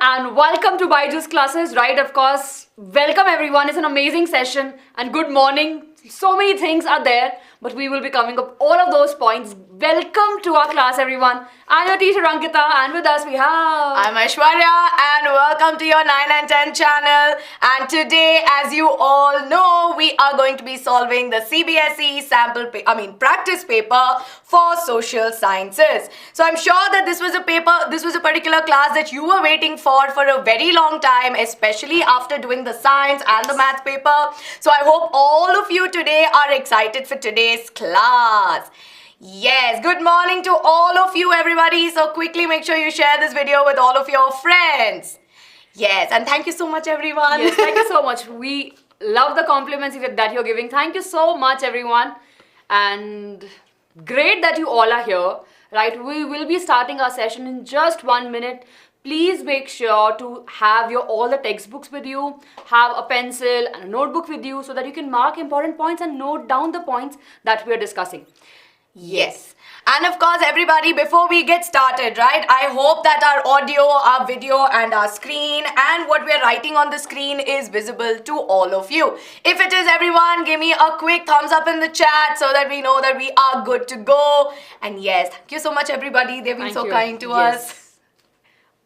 and welcome to BYJU'S Classes, right? Of course, welcome everyone. It's an amazing session and good morning. So many things are there, but we will be coming up all of those points. Welcome to our class, everyone. I'm your teacher Ankita, and with us we have... I'm Aishwarya, and welcome to your 9 and 10 channel. And today, as you all know, we are going to be solving the CBSE practice paper for social sciences. So I'm sure that this was a particular class that you were waiting for a very long time, especially after doing the science and the math paper. So I hope all of you today are excited for today's class. Yes, good morning to all of you, everybody. So quickly make sure you share this video with all of your friends. Yes, and thank you so much, everyone. Yes, thank you so much. We love the compliments that you're giving. Thank you so much, everyone. And great that you all are here, right? We will be starting our session in just 1 minute. Please make sure to have all the textbooks with you, have a pencil and a notebook with you so that you can mark important points and note down the points that we are discussing. Yes. And of course, everybody, before we get started, right, I hope that our audio, our video and our screen and what we are writing on the screen is visible to all of you. If it is, everyone, give me a quick thumbs up in the chat so that we know that we are good to go. And yes, thank you so much, everybody. They've been so kind to us.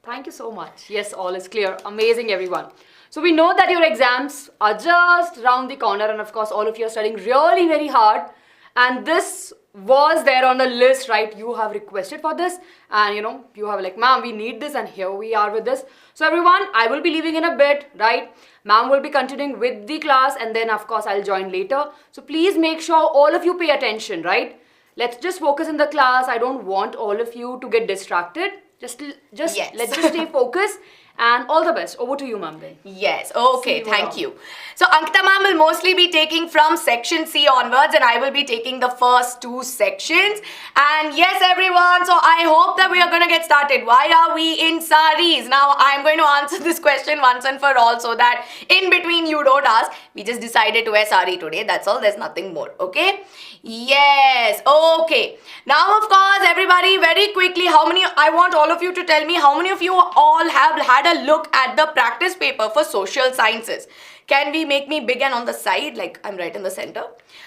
Thank you so much. Yes, all is clear. Amazing, everyone. So we know that your exams are just around the corner, and of course, all of you are studying really very hard. And this was there on the list, right? You have requested for this, and you have like, ma'am, we need this, and here we are with this. So everyone, I will be leaving in a bit, right? Ma'am will be continuing with the class, and then of course I'll join later. So please make sure all of you pay attention, right? Let's just focus in the class. I don't want all of you to get distracted. Just yes. Let's just stay focused. And all the best. Over to you, ma'am. Yes, okay, thank you. So Ankita ma'am will mostly be taking from section C onwards, and I will be taking the first 2 sections. And yes, everyone, so I hope that we are going to get started. Why are we in saris? Now, I'm going to answer this question once and for all so that in between you don't ask. We just decided to wear sari today. That's all. There's nothing more. Okay? Yes. Okay. Now, of course, everybody, very quickly, I want all of you to tell me how many of you all have had a look at the practice paper for social sciences. Can we make me big and on the side, like I'm right in the center?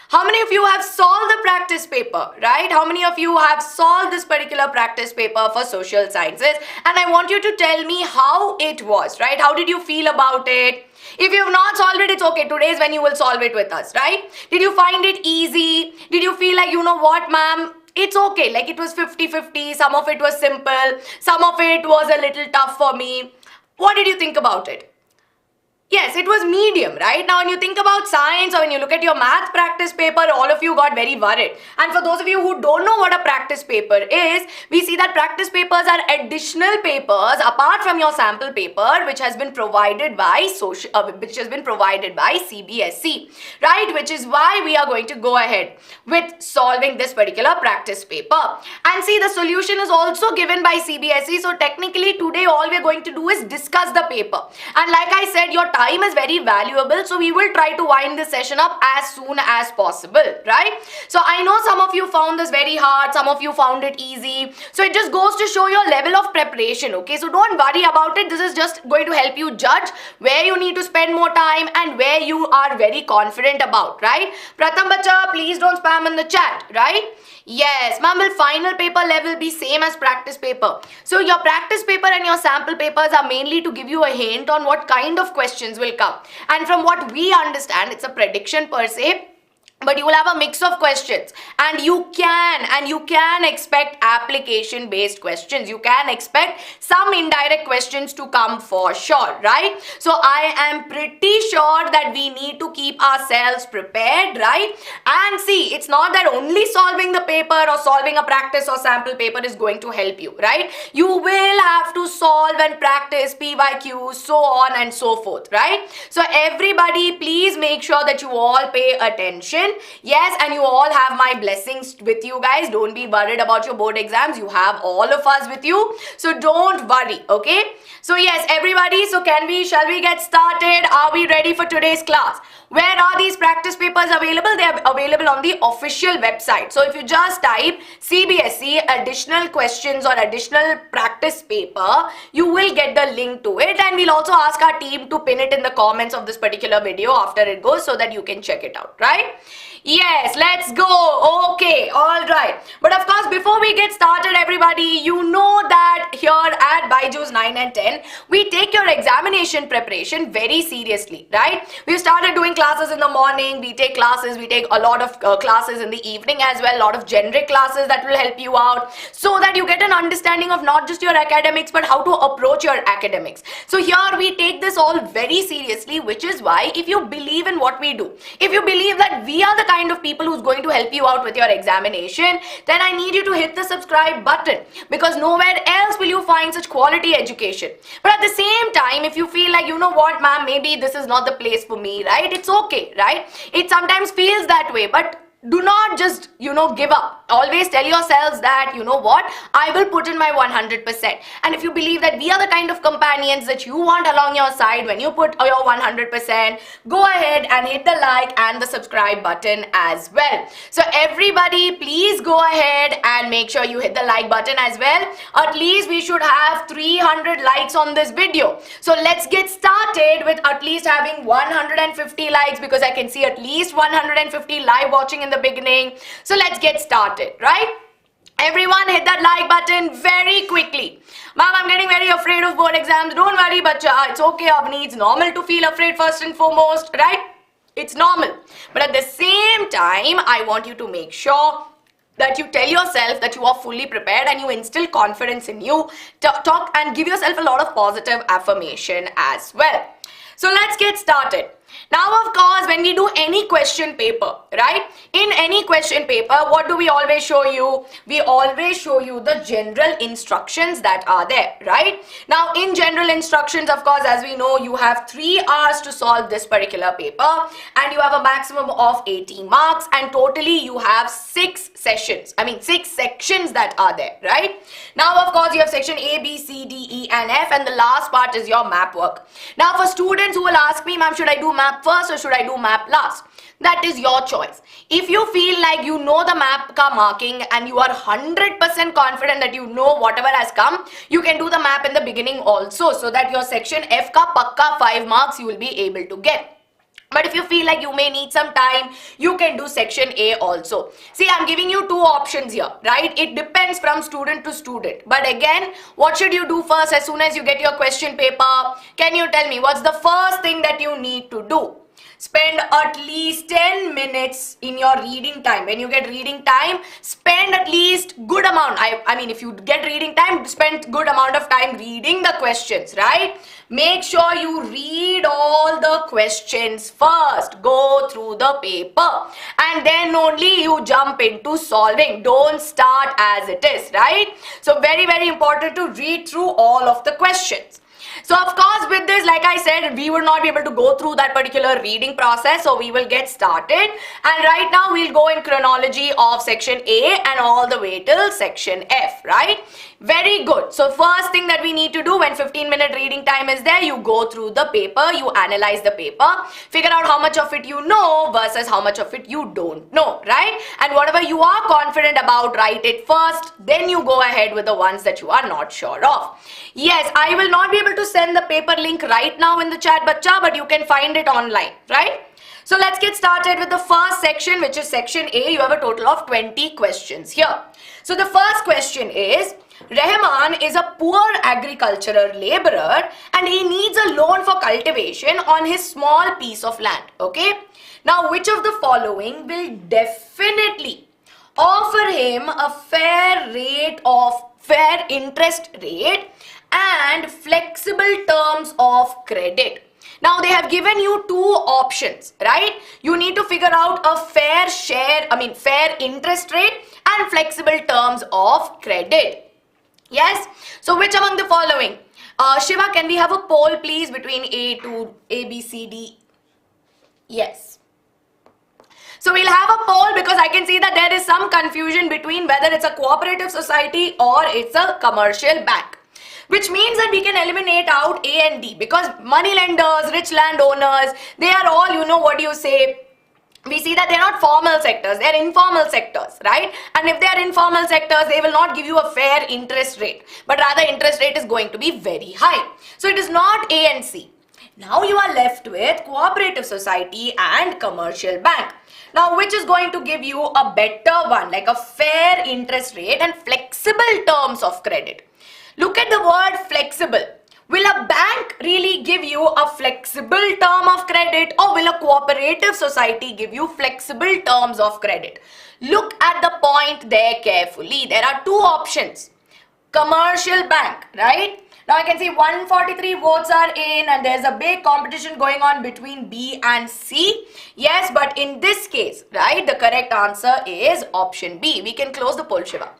How many of you have solved the practice paper, right? How many of you have solved this particular practice paper for social sciences? And I want you to tell me how it was, right? How did you feel about it? If you have not solved it, it's okay. Today is when you will solve it with us, right? Did you find it easy? Did you feel like, you know what, ma'am? It's okay. Like it was 50-50. Some of it was simple. Some of it was a little tough for me. What did you think about it? Yes, it was medium, right? Now, when you think about science or when you look at your math practice paper, all of you got very worried. And for those of you who don't know what a practice paper is, we see that practice papers are additional papers apart from your sample paper, which has been provided by CBSE, right? Which is why we are going to go ahead with solving this particular practice paper. And see, the solution is also given by CBSE. So technically, today all we are going to do is discuss the paper. And like I said, your time is very valuable, so we will try to wind this session up as soon as possible, right? So I know some of you found this very hard, some of you found it easy, so it just goes to show your level of preparation, okay? So don't worry about it. This is just going to help you judge where you need to spend more time and where you are very confident about, right? Pratham Bacha, please don't spam in the chat, right? Yes, ma'am, will final paper level be same as practice paper? So your practice paper and your sample papers are mainly to give you a hint on what kind of questions will come. And from what we understand, it's a prediction per se. But you will have a mix of questions, and you can expect application based questions. You can expect some indirect questions to come for sure, right? So I am pretty sure that we need to keep ourselves prepared, right? And see, it's not that only solving the paper or solving a practice or sample paper is going to help you, right? You will have to solve and practice PYQs, so on and so forth, right? So everybody, please make sure that you all pay attention. Yes, and you all have my blessings with you guys. Don't be worried about your board exams. You have all of us with you. So don't worry, okay? So yes, everybody, so shall we get started? Are we ready for today's class? Where are these practice papers available? They are available on the official website. So if you just type CBSE additional questions or additional practice paper, you will get the link to it, and we'll also ask our team to pin it in the comments of this particular video after it goes so that you can check it out, right? Yes, let's go. Okay, all right. But of course, before we get started, everybody, you know that here at BYJU'S 9 and 10, we take your examination preparation very seriously, right? We've started doing classes in the morning. We take classes. We take a lot of classes in the evening as well. A lot of generic classes that will help you out so that you get an understanding of not just your academics, but how to approach your academics. So here we take this all very seriously, which is why if you believe in what we do, if you believe that we are the kind of people who's going to help you out with your examination, then I need you to hit the subscribe button, because nowhere else will you find such quality education. But at the same time, if you feel like, you know what, ma'am, maybe this is not the place for me, right? It's okay, right? It sometimes feels that way, but do not just, give up. Always tell yourselves that, you know what, I will put in my 100%. And if you believe that we are the kind of companions that you want along your side when you put your 100%, go ahead and hit the like and the subscribe button as well. So everybody, please go ahead and make sure you hit the like button as well. At least we should have 300 likes on this video. So let's get started with at least having 150 likes, because I can see at least 150 live watching in the beginning. So let's get started, right? Everyone hit that like button very quickly. Ma'am, I'm getting very afraid of board exams. Don't worry, bacha. It's okay, Avni. It's normal to feel afraid first and foremost, right? It's normal. But at the same time, I want you to make sure that you tell yourself that you are fully prepared and you instill confidence in you. Talk and give yourself a lot of positive affirmation as well. So let's get started. Now, of course, when we do any question paper, right? In any question paper, what do we always show you? We always show you the general instructions that are there, right? Now, in general instructions, of course, as we know, you have 3 hours to solve this particular paper, and you have a maximum of 80 marks, and totally you have 6 sections that are there, right? Now, of course, you have section A, B, C, D, E, and F, and the last part is your map work. Now, for students who will ask me, ma'am, should I do map first or should I do map last? That is your choice. If you feel like you know the map ka marking and you are 100% confident that you know whatever has come, you can do the map in the beginning also, so that your section F ka pakka 5 marks you will be able to get. But if you feel like you may need some time, you can do section A also. See, I'm giving you 2 options here, right? It depends from student to student. But again, what should you do first as soon as you get your question paper? Can you tell me what's the first thing that you need to do? Spend at least 10 minutes in your reading time. When you get reading time, spend at least good amount. I mean, if you get reading time, spend good amount of time reading the questions, right? Make sure you read all the questions first. Go through the paper. And then only you jump into solving. Don't start as it is, right? So very, very important to read through all of the questions. So of course, with this, like I said, we will not be able to go through that particular reading process. So we will get started. And right now we'll go in chronology of section A and all the way till section F, right? Very good. So first thing that we need to do when 15-minute reading time is there, you go through the paper, you analyze the paper, figure out how much of it you know versus how much of it you don't know, right? And whatever you are confident about, write it first. Then you go ahead with the ones that you are not sure of. Yes, I will not be able to send the paper link right now in the chat, bacha, but you can find it online, right? So let's get started with the first section, which is section A. You have a total of 20 questions here. So the first question is, Rahman is a poor agricultural laborer and he needs a loan for cultivation on his small piece of land. Okay. Now, which of the following will definitely offer him a fair interest rate and flexible terms of credit? Now, they have given you 2 options, right? You need to figure out a fair interest rate and flexible terms of credit. Yes. So which among the following? Shiva, can we have a poll please between A to A, B, C, D? Yes. So we'll have a poll because I can see that there is some confusion between whether it's a cooperative society or it's a commercial bank. which means that we can eliminate out A and D, because money lenders, rich landowners, they are all, you know, what do you say, we see that they're not formal sectors, they're informal sectors, right? And if they are informal sectors, they will not give you a fair interest rate, but rather interest rate is going to be very high. So it is not A and C. Now you are left with cooperative society and commercial bank. Now which is going to give you a better one, like a fair interest rate and flexible terms of credit? Look at the word flexible. Will a bank really give you a flexible term of credit, or will a cooperative society give you flexible terms of credit? Look at the point there carefully. There are two options. Commercial bank, right? Now I can see 143 votes are in and there's a big competition going on between B and C. Yes, but in this case, right, the correct answer is option B. We can close the poll, Shiva.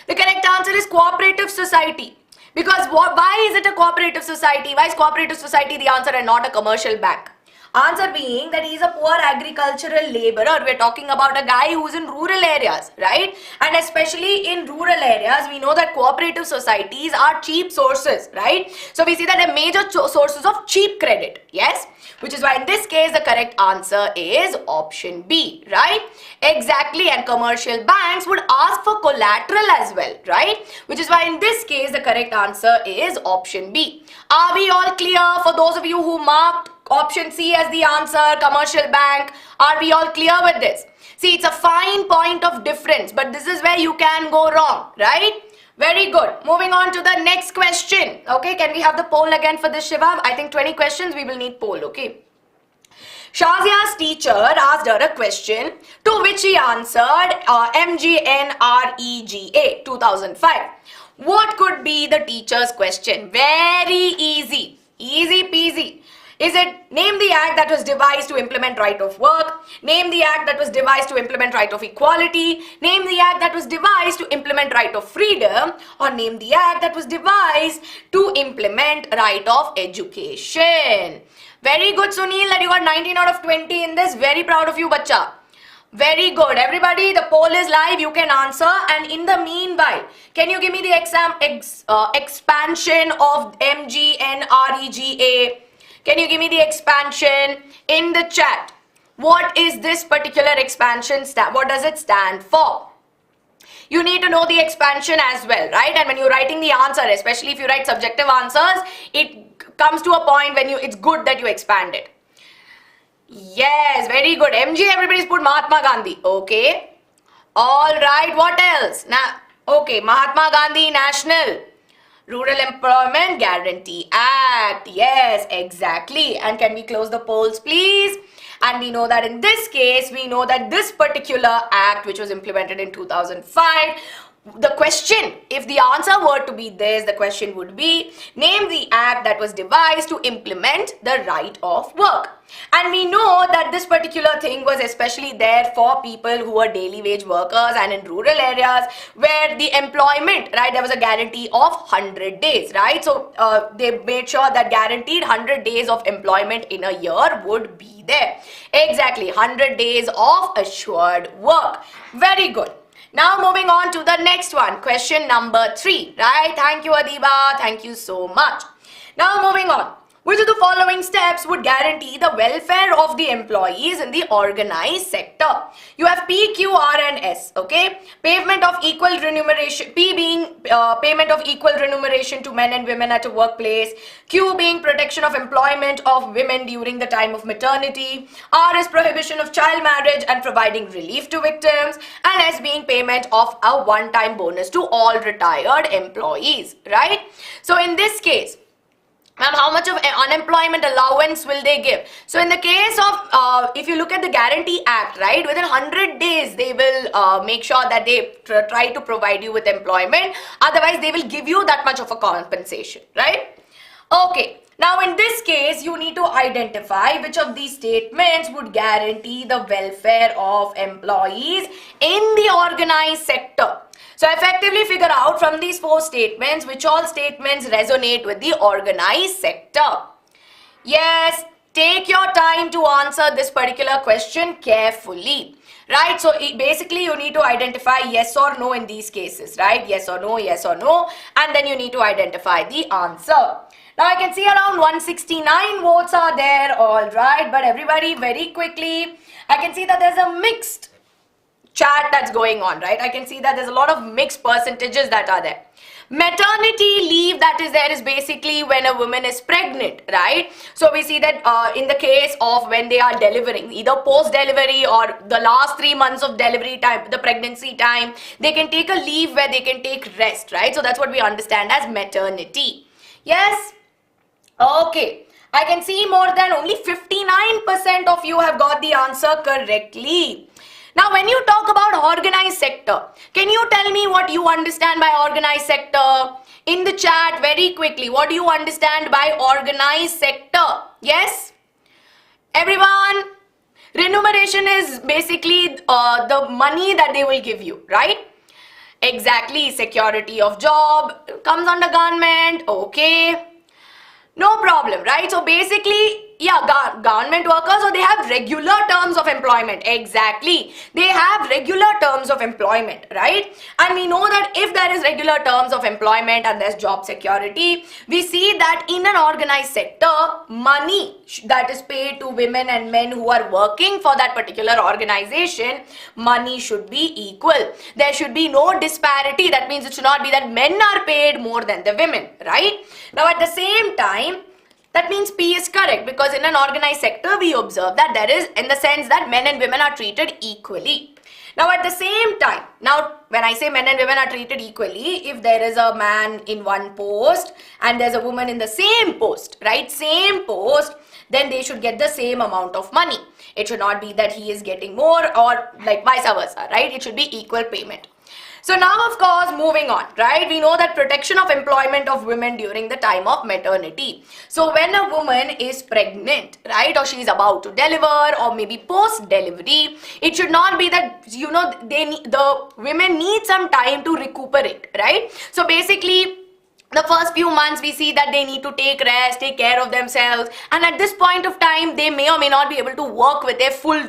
The correct answer is cooperative society. Because why is it a cooperative society? Why is cooperative society the answer and not a commercial bank? Answer being that he is a poor agricultural laborer. We're talking about a guy who's in rural areas, right? And especially in rural areas, we know that cooperative societies are cheap sources, right? So we see that they're major sources of cheap credit, yes? Which is why in this case, the correct answer is option B, right? Exactly, and commercial banks would ask for collateral as well, right? Which is why in this case, the correct answer is option B. Are we all clear? For those of you who marked option C as the answer, commercial bank, are we all clear with this? See, it's a fine point of difference, but this is where you can go wrong, right? Very good. Moving on to the next question. Okay, can we have the poll again for this, Shiva? I think 20 questions, we will need poll, okay? Shazia's teacher asked her a question to which he answered MGNREGA 2005. What could be the teacher's question? Very easy. Easy peasy. Is it name the act that was devised to implement right of work, name the act that was devised to implement right of equality, name the act that was devised to implement right of freedom, or name the act that was devised to implement right of education? Very good, Sunil, that you got 19 out of 20 in this. Very proud of you, bacha. Very good. Everybody, the poll is live. You can answer. And in the meanwhile, can you give me the expansion of MGNREGA? Can you give me the expansion in the chat? What is this particular expansion stand? What does it stand for? You need to know the expansion as well, right? And when you're writing the answer, especially if you write subjective answers, it comes to a point when it's good that you expand it. Yes, very good. MG, everybody's put Mahatma Gandhi. Okay. All right. What else? Now, okay, Mahatma Gandhi National Rural Employment Guarantee Act. Yes, exactly. And can we close the polls, please? And we know that in this case, we know that this particular act, which was implemented in 2005, the question, if the answer were to be this, the question would be, name the act that was devised to implement the right of work. And we know that this particular thing was especially there for people who are daily wage workers and in rural areas where the employment, right, there was a guarantee of 100 days, right? So they made sure that guaranteed 100 days of employment in a year would be there. Exactly, 100 days of assured work. Very good. Now moving on to the next one, question number 3, right? Thank you, Adiba. Thank you so much. Now moving on. Which of the following steps would guarantee the welfare of the employees in the organized sector? You have P, Q, R and S, okay? Payment of equal remuneration, P being payment of equal remuneration to men and women at a workplace, Q being protection of employment of women during the time of maternity, R is prohibition of child marriage and providing relief to victims, and S being payment of a one-time bonus to all retired employees, right? So in this case, ma'am, how much of unemployment allowance will they give? So in the case of, if you look at the Guarantee Act, right, within 100 days, they will make sure that they try to provide you with employment. Otherwise, they will give you that much of a compensation, right? Okay. Now, in this case, you need to identify which of these statements would guarantee the welfare of employees in the organized sector. So effectively figure out from these 4 statements which all statements resonate with the organized sector. Yes, take your time to answer this particular question carefully. right? So basically you need to identify yes or no in these cases, right? Yes or no, and then you need to identify the answer. Now I can see around 169 votes are there, all right, but everybody very quickly, I can see that there's a mixed chat that's going on, right? I can see that there's a lot of mixed percentages that are there. Maternity leave that is there is basically when a woman is pregnant, right? So we see that in the case of when they are delivering, either post-delivery or the last 3 months of delivery time, the pregnancy time, they can take a leave where they can take rest, right? So that's what we understand as maternity. Yes? Okay. I can see more than only 59% of you have got the answer correctly. Now, when you talk about organized sector, can you tell me what you understand by organized sector? In the chat, very quickly, what do you understand by organized sector? Yes? Everyone? Remuneration is basically the money that they will give you, right? Exactly. Security of job comes under government. Okay. No problem, right? So basically, yeah, government workers, so they have regular terms of employment. Exactly. They have regular terms of employment, right? And we know that if there is regular terms of employment and there's job security, we see that in an organized sector, money that is paid to women and men who are working for that particular organization, money should be equal. There should be no disparity. That means it should not be that men are paid more than the women, right? Now at the same time, that means P is correct, because in an organized sector, we observe that there is, in the sense that men and women are treated equally. Now at the same time, now when I say men and women are treated equally, if there is a man in one post and there's a woman in the same post, right, same post, then they should get the same amount of money. It should not be that he is getting more or like vice versa, right? It should be equal payment. So now, of course, moving on, right? We know that protection of employment of women during the time of maternity. So when a woman is pregnant, right, or she is about to deliver or maybe post-delivery, it should not be that, you know, the women need some time to recuperate, right? So basically, the first few months we see that they need to take rest, take care of themselves, and at this point of time they may or may not be able to work with their full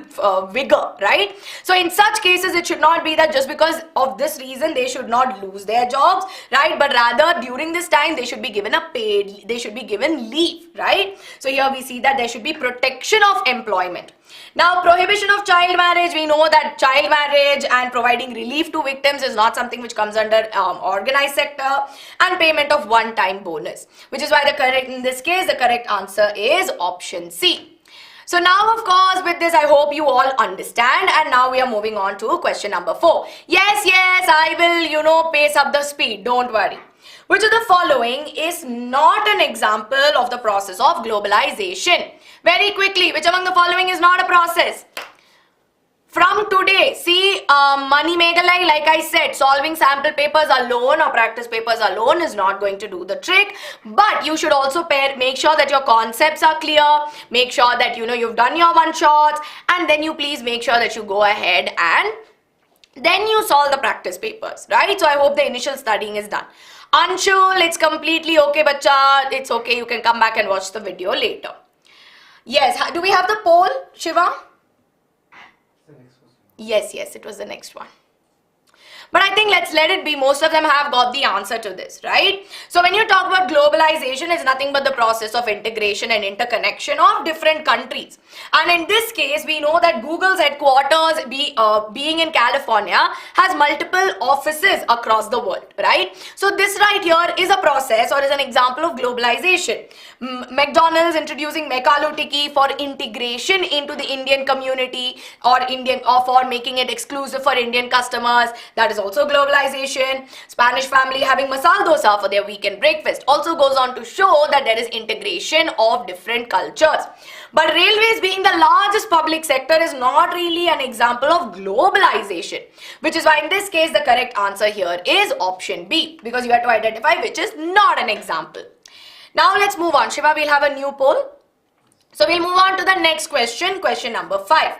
vigor, right? So in such cases it should not be that just because of this reason they should not lose their jobs, right? But rather during this time they should be given they should be given leave, right? So here we see that there should be protection of employment. Now, prohibition of child marriage, we know that child marriage and providing relief to victims is not something which comes under organized sector, and payment of one-time bonus, which is why in this case, the correct answer is option C. So now, of course, with this, I hope you all understand, and now we are moving on to question number 4. Yes, I will, pace up the speed, don't worry. Which of the following is not an example of the process of globalization? Very quickly, which among the following is not a process? From today, see, Money Meghalai, like I said, solving sample papers alone or practice papers alone is not going to do the trick. But you should also make sure that your concepts are clear. Make sure that, you've done your one-shots. And then you please make sure that you go ahead and then you solve the practice papers, right? So I hope the initial studying is done. Anshul, it's completely okay, bacha. It's okay. You can come back and watch the video later. Yes. Do we have the poll, Shiva? Yes, it was the next one. But I think let's let it be. Most of them have got the answer to this, right? So when you talk about globalization, it's nothing but the process of integration and interconnection of different countries. And in this case, we know that Google's headquarters, being in California, has multiple offices across the world, right? So this right here is a process or is an example of globalization. McDonald's introducing McAloo Tikki for integration into the Indian community or for making it exclusive for Indian customers. That is also globalization. Spanish family having masala dosa for their weekend breakfast also goes on to show that there is integration of different cultures. But railways being the largest public sector is not really an example of globalization, which is why in this case the correct answer here is option B, because you have to identify which is not an example. Now let's move on. Shiva, we'll have a new poll. So we'll move on to the next question, question number 5.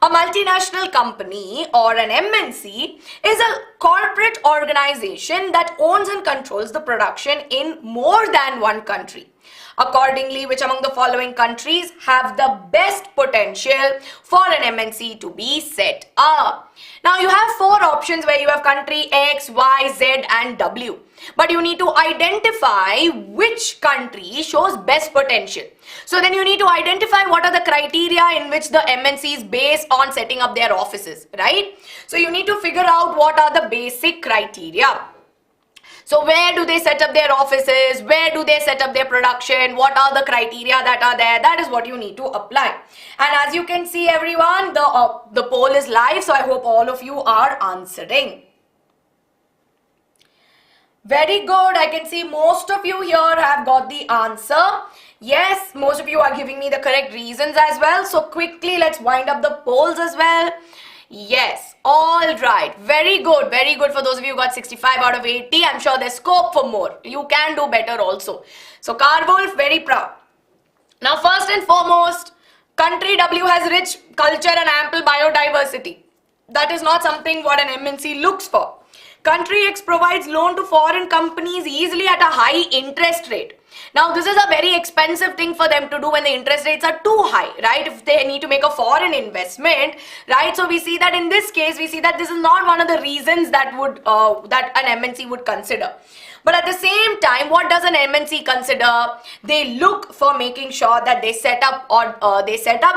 A multinational company or an MNC is a corporate organization that owns and controls the production in more than one country. Accordingly, which among the following countries have the best potential for an MNC to be set up? Now you have four options where you have country X, Y, Z and W. But you need to identify which country shows best potential. So then you need to identify what are the criteria in which the MNCs base on setting up their offices, right? So you need to figure out what are the basic criteria. So where do they set up their offices? Where do they set up their production? What are the criteria that are there? That is what you need to apply. And as you can see everyone, the poll is live. So I hope all of you are answering. Very good. I can see most of you here have got the answer. Yes, most of you are giving me the correct reasons as well. So quickly, let's wind up the polls as well. Yes, all right. Very good. Very good for those of you who got 65 out of 80. I'm sure there's scope for more. You can do better also. So Carwolf, very proud. Now, first and foremost, country W has rich culture and ample biodiversity. That is not something what an MNC looks for. Country X provides loan to foreign companies easily at a high interest rate. Now, this is a very expensive thing for them to do when the interest rates are too high, right? If they need to make a foreign investment, right? So we see that in this case, we see that this is not one of the reasons that would that an MNC would consider. But at the same time, what does an MNC consider? They look for making sure that they set up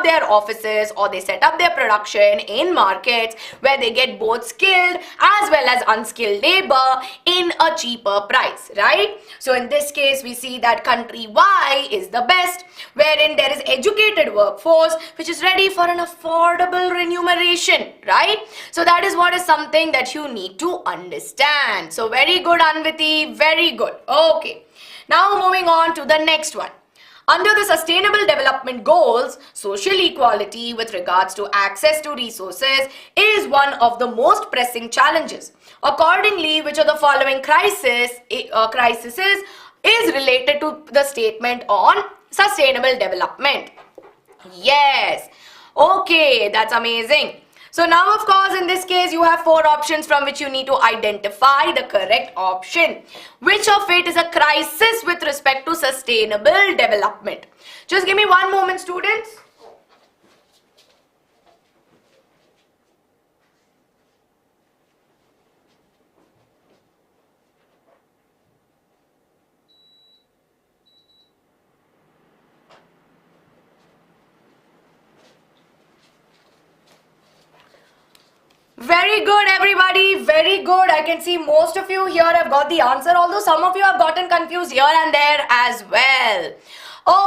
their offices or they set up their production in markets where they get both skilled as well as unskilled labor in a cheaper price, right? So in this case, we see that country Y is the best, wherein there is educated workforce which is ready for an affordable remuneration, right? So that is what is something that you need to understand. So very good, Anviti. Very good. Okay. Now moving on to the next one. Under the Sustainable Development Goals, social equality with regards to access to resources is one of the most pressing challenges. Accordingly, which of the following crises is related to the statement on sustainable development? Yes. Okay, that's amazing. So now, of course, in this case, you have four options from which you need to identify the correct option. Which of it is a crisis with respect to sustainable development? Just give me one moment, students. Very good, everybody. Very good. I can see most of you here have got the answer, although some of you have gotten confused here and there as well.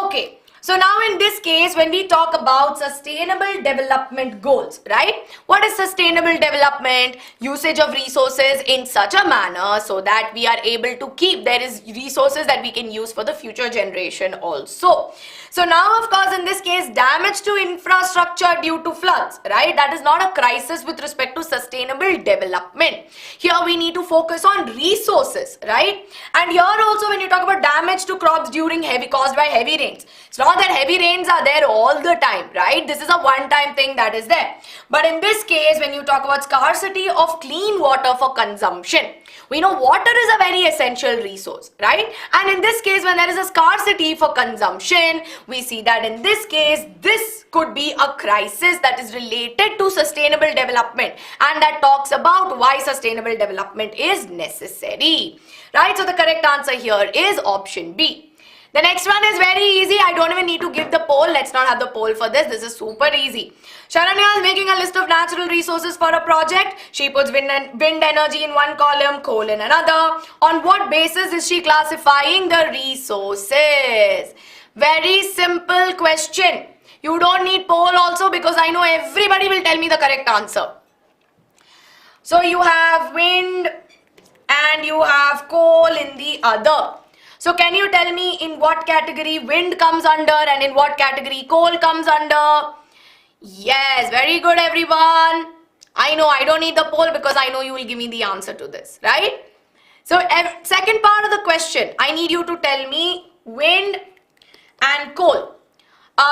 Okay. So now in this case, when we talk about sustainable development goals, right? What is sustainable development? Usage of resources in such a manner so that we are able to keep, there is resources that we can use for the future generation also. So now, of course, in this case, damage to infrastructure due to floods, right? That is not a crisis with respect to sustainable development. Here we need to focus on resources, right? And here also, when you talk about damage to crops during caused by heavy rains, it's not that heavy rains are there all the time, right? This is a one-time thing that is there. But in this case, when you talk about scarcity of clean water for consumption, we know water is a very essential resource, right? And in this case, when there is a scarcity for consumption, we see that in this case, this could be a crisis that is related to sustainable development, and that talks about why sustainable development is necessary, right? So the correct answer here is option B. The next one is very easy. I don't even need to give the poll. Let's not have the poll for this. This is super easy. Sharanya is making a list of natural resources for a project. She puts wind energy in one column, coal in another. On what basis is she classifying the resources? Very simple question. You don't need poll also, because I know everybody will tell me the correct answer. So you have wind and you have coal in the other. So can you tell me in what category wind comes under and in what category coal comes under? Yes, very good, everyone. I know I don't need the poll because I know you will give me the answer to this, right? So second part of the question, I need you to tell me wind and coal.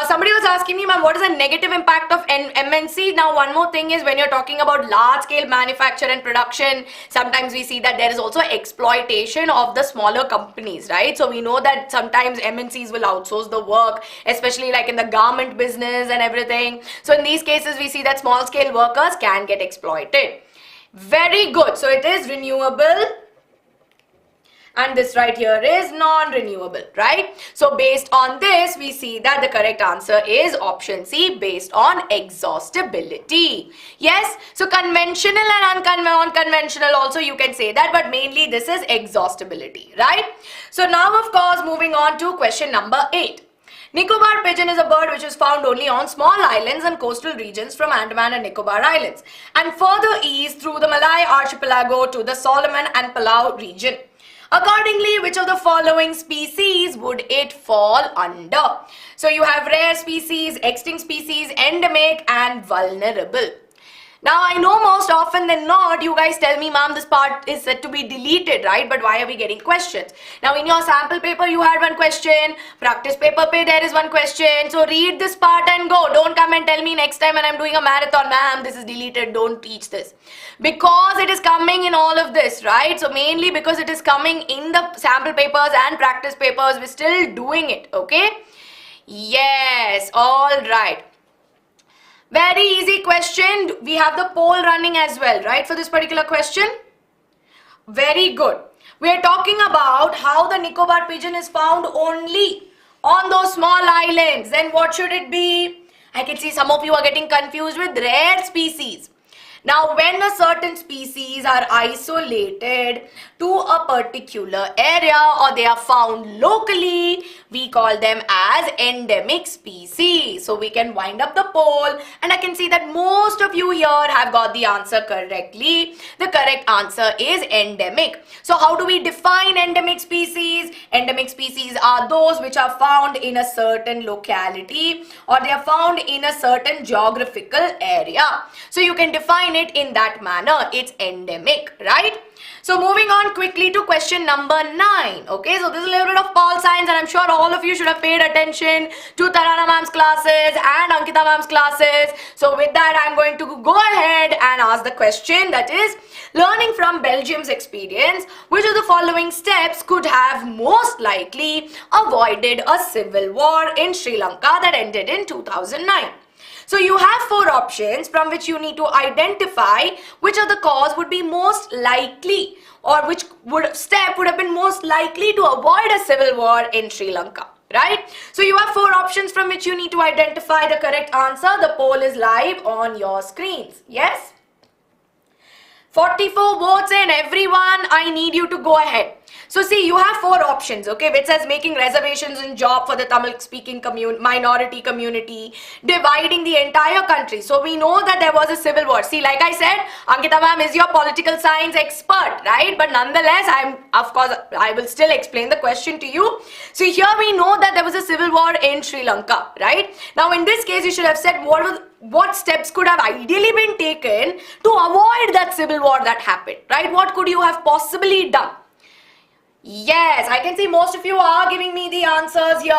Somebody was asking me, ma'am, what is the negative impact of MNC? Now, one more thing is when you're talking about large scale manufacture and production, sometimes we see that there is also exploitation of the smaller companies, right? So we know that sometimes MNCs will outsource the work, especially like in the garment business and everything. So in these cases, we see that small scale workers can get exploited. Very good. So it is renewable. And this right here is non-renewable, right? So based on this, we see that the correct answer is option C, based on exhaustibility. Yes, so conventional and unconventional also you can say that, but mainly this is exhaustibility, right? So now, of course, moving on to question number 8. Nicobar pigeon is a bird which is found only on small islands and coastal regions from Andaman and Nicobar Islands and further east through the Malay archipelago to the Solomon and Palau region. Accordingly, which of the following species would it fall under? So you have rare species, extinct species, endemic and vulnerable. Now, I know most often than not, you guys tell me, ma'am, this part is said to be deleted, right? But why are we getting questions? Now, in your sample paper, you had one question. Practice paper, there is one question. So, read this part and go. Don't come and tell me next time when I'm doing a marathon, ma'am, this is deleted. Don't teach this. Because it is coming in all of this, right? So, mainly because it is coming in the sample papers and practice papers, we're still doing it, okay? Yes, all right. Very easy question. We have the poll running as well, right, for this particular question? Very good. We are talking about how the Nicobar pigeon is found only on those small islands. Then what should it be? I can see some of you are getting confused with rare species. Now, when a certain species are isolated to a particular area or they are found locally, we call them as endemic species. So, we can wind up the poll and I can see that most of you here have got the answer correctly. The correct answer is endemic. So, how do we define endemic species? Endemic species are those which are found in a certain locality or they are found in a certain geographical area. So, you can define it in that manner. It's endemic, right? So moving on quickly to question number 9. Okay, so this is a little bit of Paul science and I'm sure all of you should have paid attention to Tarana ma'am's classes and Ankita ma'am's classes. So with that, I'm going to go ahead and ask the question, that is, learning from Belgium's experience, which of the following steps could have most likely avoided a civil war in Sri Lanka that ended in 2009? So you have 4 options from which you need to identify which of the cause would be most likely or which step would have been most likely to avoid a civil war in Sri Lanka, right? So you have 4 options from which you need to identify the correct answer. The poll is live on your screens. Yes? 44 votes in, everyone. I need you to go ahead. So see, you have 4 options, okay, which says making reservations in job for the Tamil speaking minority community, dividing the entire country. So we know that there was a civil war. See, like I said, Ankita ma'am is your political science expert, right? But nonetheless, I will still explain the question to you. So here we know that there was a civil war in Sri Lanka, right? Now in this case, you should have said what steps could have ideally been taken to avoid that civil war that happened, right? What could you have possibly done? Yes, I can see most of you are giving me the answers here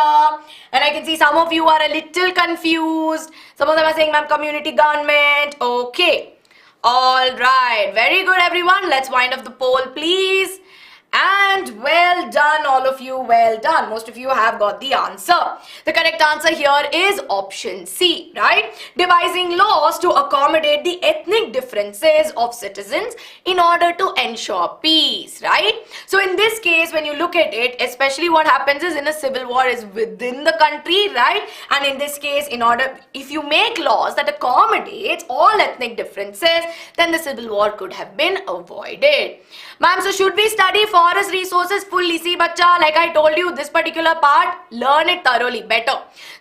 and I can see some of you are a little confused. Some of them are saying, ma'am, community government. Okay. All right. Very good, everyone. Let's wind up the poll, please. And well done, all of you, well done. Most of you have got the answer. The correct answer here is option C, right? Devising laws to accommodate the ethnic differences of citizens in order to ensure peace, right? So in this case, when you look at it, especially what happens is in a civil war is within the country, right? And in this case, if you make laws that accommodate all ethnic differences, then the civil war could have been avoided. Ma'am, so should we study forest resources fully? See, bacha, like I told you, this particular part, learn it thoroughly, better.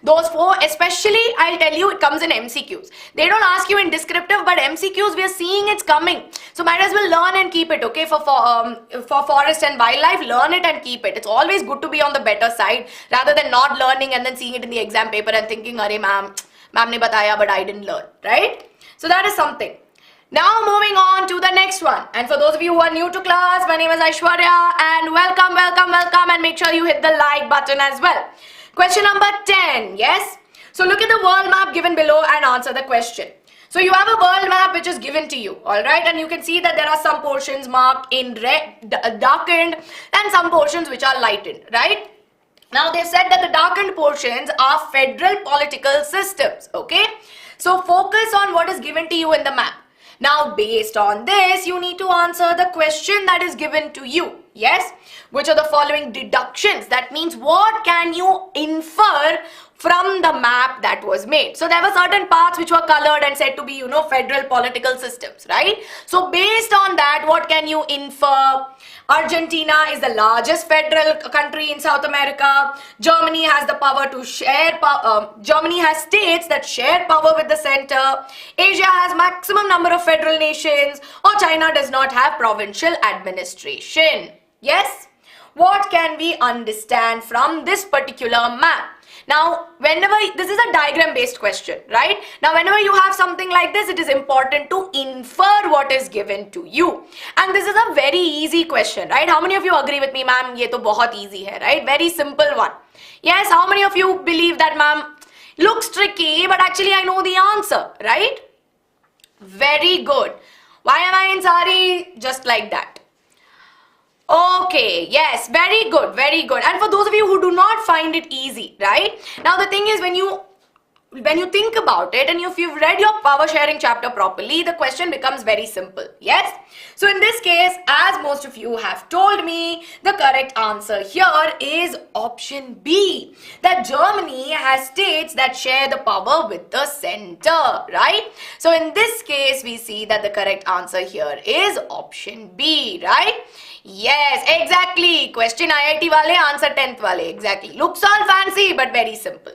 Those 4, especially, I'll tell you, it comes in MCQs. They don't ask you in descriptive, but MCQs, we are seeing it's coming. So might as well learn and keep it, okay? For forest and wildlife, learn it and keep it. It's always good to be on the better side, rather than not learning and then seeing it in the exam paper and thinking, arey ma'am ne bataya, but I didn't learn, right? So that is something. Now moving on to the next one. And for those of you who are new to class, my name is Aishwarya and welcome and make sure you hit the like button as well. Question number 10, yes? So look at the world map given below and answer the question. So you have a world map which is given to you, alright, and you can see that there are some portions marked in red, darkened, and some portions which are lightened, right? Now they've said that the darkened portions are federal political systems, okay? So focus on what is given to you in the map. Now based on this, you need to answer the question that is given to you. Yes? Which are the following deductions? That means what can you infer from the map that was made? So there were certain parts which were colored and said to be, federal political systems, right? So based on that, what can you infer? Argentina is the largest federal country in South America. Germany has the power to share, Germany has states that share power with the center. Asia has maximum number of federal nations, or China does not have provincial administration. Yes? What can we understand from this particular map? Now, whenever, this is a diagram based question, right? Now, whenever you have something like this, it is important to infer what is given to you. And this is a very easy question, right? How many of you agree with me, ma'am? Ye to bahut easy hai, right? Very simple one. Yes, how many of you believe that, ma'am, looks tricky, but actually I know the answer, right? Very good. Why am I in sari? Just like that. Okay, yes, very good, very good. And for those of you who do not find it easy, right? Now the thing is, when you think about it, and if you've read your power sharing chapter properly, the question becomes very simple. Yes? So in this case, as most of you have told me, the correct answer here is option B. That Germany has states that share the power with the center, right? So in this case, we see that the correct answer here is option B, right? Yes, exactly. Question IIT wale, answer 10th wale. Exactly. Looks all fancy, but very simple.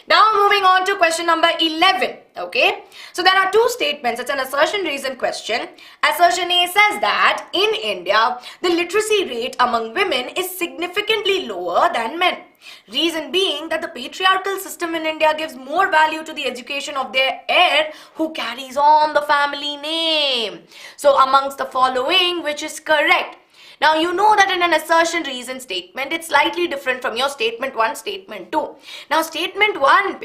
Now moving on to question number 11. Okay. So there are two statements. It's an assertion reason question. Assertion A says that in India, the literacy rate among women is significantly lower than men. Reason being that the patriarchal system in India gives more value to the education of their heir who carries on the family name. So amongst the following, which is correct? Now, you know that in an assertion reason statement, it's slightly different from your statement 1, statement 2. Now, statement 1,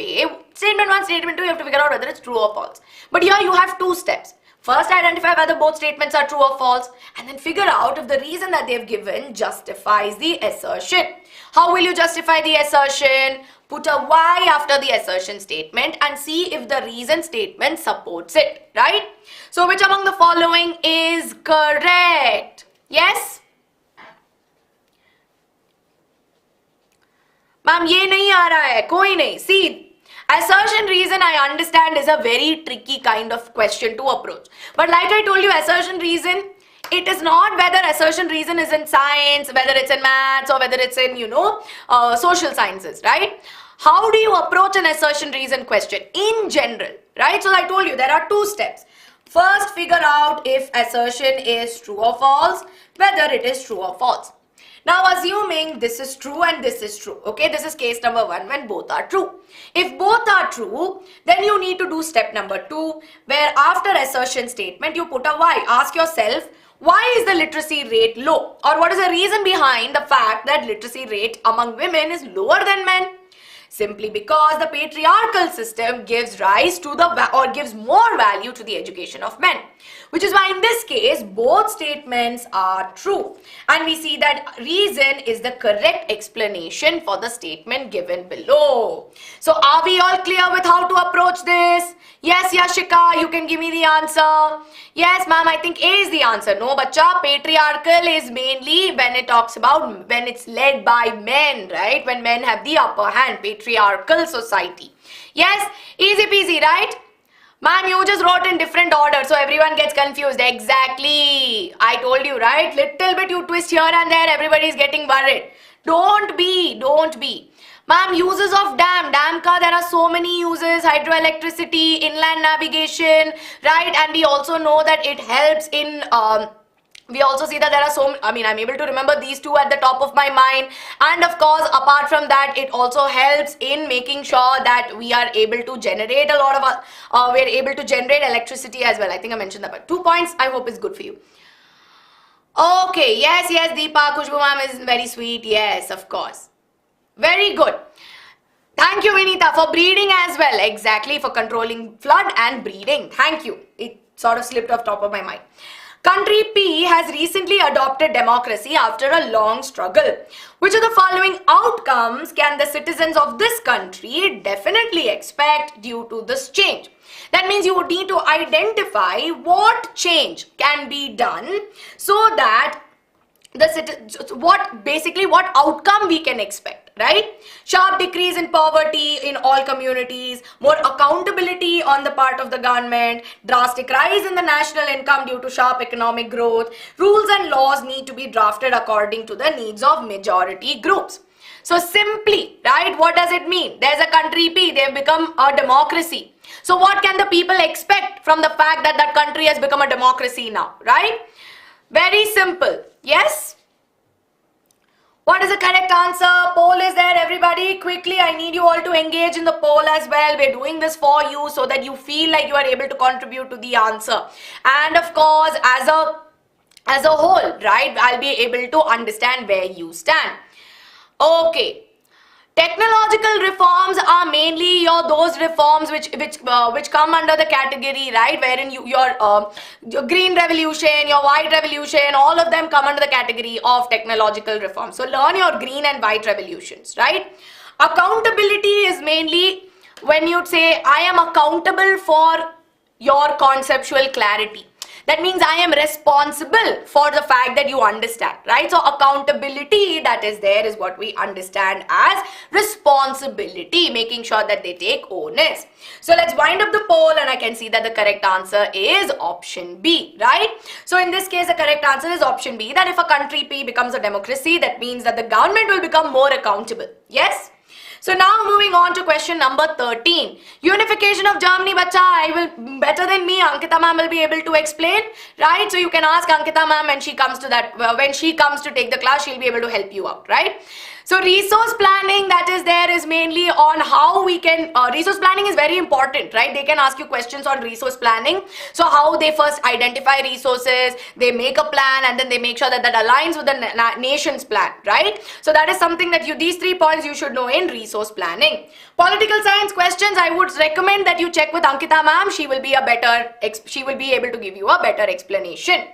statement 2, you have to figure out whether it's true or false. But here you have two steps. First, identify whether both statements are true or false, and then figure out if the reason that they've given justifies the assertion. How will you justify the assertion? Put a Y after the assertion statement and see if the reason statement supports it, right? So, which among the following is correct? Yes? Ma'am, ye nahi aa raha hai, koi nahi. See, assertion reason I understand is a very tricky kind of question to approach. But like I told you, assertion reason, it is not whether assertion reason is in science, whether it's in maths or whether it's in, social sciences, right? How do you approach an assertion reason question in general, right? So I told you there are two steps. First, figure out if assertion is true or false, whether it is true or false. Now, assuming this is true and this is true, okay, this is case number 1 when both are true. If both are true, then you need to do step number 2, where after assertion statement, you put a Y. Ask yourself, why is the literacy rate low? Or what is the reason behind the fact that literacy rate among women is lower than men? Simply because the patriarchal system gives rise to gives more value to the education of men. Which is why in this case, both statements are true. And we see that reason is the correct explanation for the statement given below. So are we all clear with how to approach this? Yes, Yashika, you can give me the answer. Yes, ma'am, I think A is the answer. No, bacha, patriarchal is mainly when it talks about when it's led by men, right? When men have the upper hand, patriarchal society. Yes, easy peasy, right? Ma'am, you just wrote in different order, so everyone gets confused. Exactly. I told you, right? Little bit you twist here and there, everybody's getting worried. Don't be. Ma'am, uses of dam. Dam ka, there are so many uses. Hydroelectricity, inland navigation, right? And we also know that it helps in... we also see that there are I'm able to remember these two at the top of my mind. And of course, apart from that, it also helps in making sure that we are able to generate a lot of, we're able to generate electricity as well. I think I mentioned that, but 2 points I hope is good for you. Okay, yes, Deepa, Khushbu ma'am is very sweet. Yes, of course. Very good. Thank you, Vinita, for breeding as well. Exactly, for controlling flood and breeding. Thank you. It sort of slipped off top of my mind. Country P has recently adopted democracy after a long struggle. Which of the following outcomes can the citizens of this country definitely expect due to this change? That means you would need to identify what change can be done so that what outcome we can expect, right? Sharp decrease in poverty in all communities, more accountability on the part of the government, drastic rise in the national income due to sharp economic growth. Rules and laws need to be drafted according to the needs of majority groups. So simply, right, what does it mean? There's a country P, they've become a democracy. So what can the people expect from the fact that that country has become a democracy now, right? Very simple. Yes? What is the correct answer? Poll is there, everybody. Quickly, I need you all to engage in the poll as well. We're doing this for you so that you feel like you are able to contribute to the answer. And of course, as a whole, right, I'll be able to understand where you stand. Okay. Technological reforms are mainly those reforms which come under the category, right, wherein your green revolution, your white revolution, all of them come under the category of technological reform. So learn your green and white revolutions, right? Accountability is mainly when you say I am accountable for your conceptual clarity. That means I am responsible for the fact that you understand, right? So accountability that is there is what we understand as responsibility, making sure that they take onus. So let's wind up the poll and I can see that the correct answer is option B, right? So in this case, the correct answer is option B, that if a country P becomes a democracy, that means that the government will become more accountable. Yes? So now moving on to question number 13. Unification of Germany, bacha, better than me, Ankita ma'am will be able to explain, right? So you can ask Ankita ma'am when she comes to take the class, she'll be able to help you out, right? So resource planning that is there is mainly on how we can, resource planning is very important, right? They can ask you questions on resource planning. So how they first identify resources, they make a plan and then they make sure that that aligns with the nation's plan, right? So that is something that these 3 points you should know in resource planning. Political science questions, I would recommend that you check with Ankita ma'am. She will be able to give you a better explanation.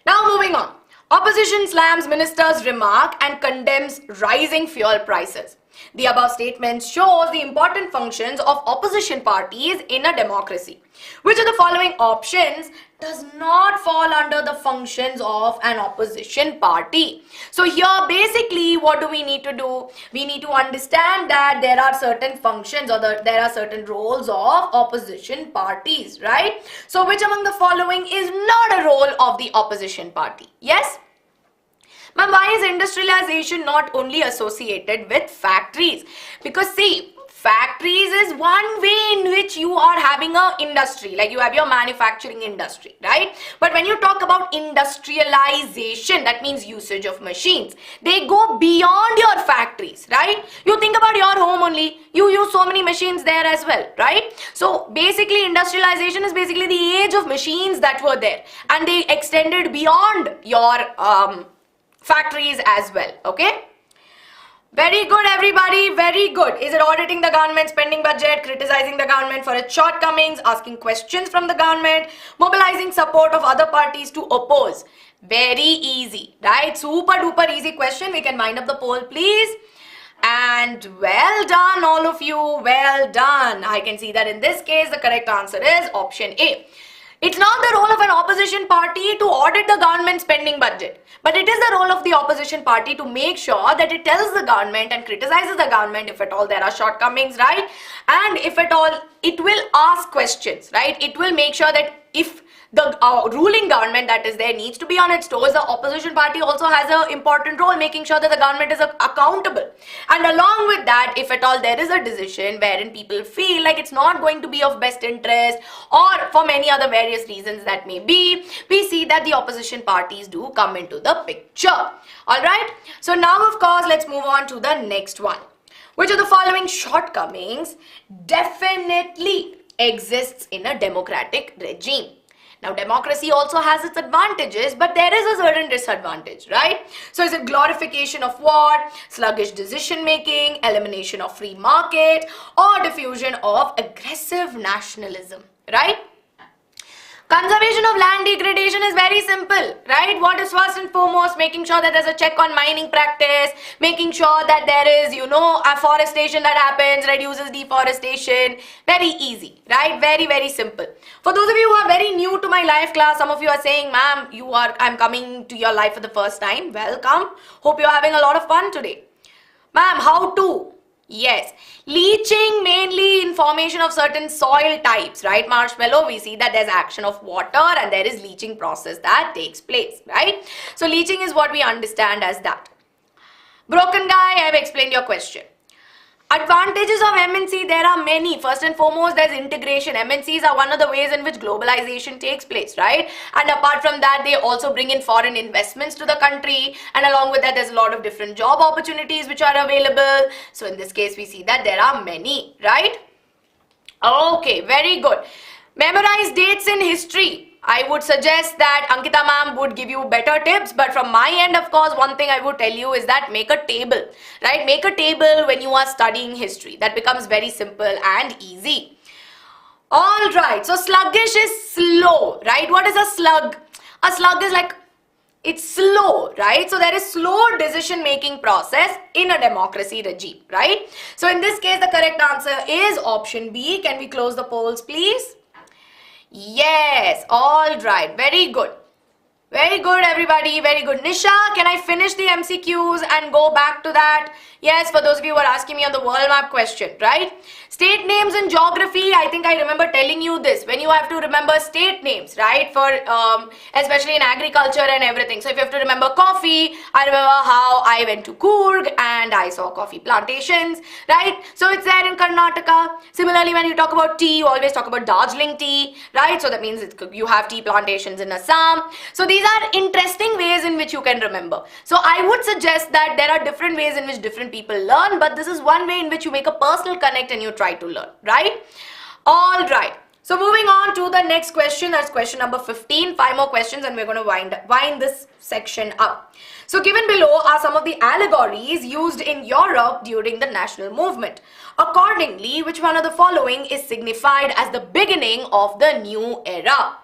Now moving on. Opposition slams minister's remark and condemns rising fuel prices. The above statement shows the important functions of opposition parties in a democracy. Which of the following options does not fall under the functions of an opposition party? So here basically what do we need to do? We need to understand that there are certain functions or there are certain roles of opposition parties, right? So which among the following is not a role of the opposition party? Yes? Ma'am, why is industrialization not only associated with factories? Because see, factories is one way in which you are having an industry, like you have your manufacturing industry, right? But when you talk about industrialization, that means usage of machines. They go beyond your factories, right? You think about your home only, you use so many machines there as well, right? So basically industrialization is basically the age of machines that were there and they extended beyond your factories as well, okay? Very good, everybody, very good. Is it auditing the government spending budget, criticizing the government for its shortcomings, asking questions from the government, mobilizing support of other parties to oppose? Very easy, right? Super duper easy question. We can wind up the poll, please. And well done, all of you, well done. I can see that in this case, the correct answer is option A. It's not the role of an opposition party to audit the government spending budget, but it is the role of the opposition party to make sure that it tells the government and criticizes the government if at all there are shortcomings, right? And if at all, it will ask questions, right? It will make sure that if the ruling government that is there needs to be on its toes, the opposition party also has an important role making sure that the government is accountable. And along with that, if at all there is a decision wherein people feel like it's not going to be of best interest or for many other various reasons that may be, we see that the opposition parties do come into the picture. Alright, so now of course let's move on to the next one. Which of the following shortcomings definitely exists in a democratic regime? Now, democracy also has its advantages, but there is a certain disadvantage, right? So, is it glorification of war, sluggish decision making, elimination of free market, or diffusion of aggressive nationalism, right? Conservation of land degradation is very simple, right? What is first and foremost? Making sure that there's a check on mining practice, making sure that there is, afforestation that happens, reduces deforestation. Very easy, right? Very, very simple. For those of you who are very new to my live class, some of you are saying, ma'am, I'm coming to your live for the first time. Welcome. Hope you're having a lot of fun today. Ma'am, how to? Yes, leaching mainly in formation of certain soil types, right? Marshmallow, we see that there's action of water and there is leaching process that takes place, right? So leaching is what we understand as that. Broken guy, I have explained your question. Advantages of MNC, there are many. First and foremost, there's integration. MNCs are one of the ways in which globalization takes place, right? And apart from that, they also bring in foreign investments to the country. And along with that, there's a lot of different job opportunities which are available. So in this case, we see that there are many, right? Okay, very good. Memorize dates in history. I would suggest that Ankita ma'am would give you better tips, but from my end, of course, one thing I would tell you is that make a table, right? Make a table when you are studying history. That becomes very simple and easy. All right, so sluggish is slow, right? What is a slug? A slug is like, it's slow, right? So there is slow decision-making process in a democracy regime, right? So in this case, the correct answer is option B. Can we close the polls, please? Yes, all right, very good. Very good, everybody, very good. Nisha, can I finish the MCQs and go back to that? Yes, for those of you who are asking me on the world map question, right? State names in geography, I think I remember telling you this. When you have to remember state names, right? For especially in agriculture and everything. So if you have to remember coffee, I remember how I went to Coorg and I saw coffee plantations, right? So it's there in Karnataka. Similarly, when you talk about tea, you always talk about Darjeeling tea, right? So that means you have tea plantations in Assam. So these are interesting ways in which you can remember. So I would suggest that there are different ways in which different people learn, but this is one way in which you make a personal connect and you try to learn, right? All right. So moving on to the next question, that's question number 15. 5 more questions and we're going to wind this section up. So given below are some of the allegories used in Europe during the national movement. Accordingly, which one of the following is signified as the beginning of the new era?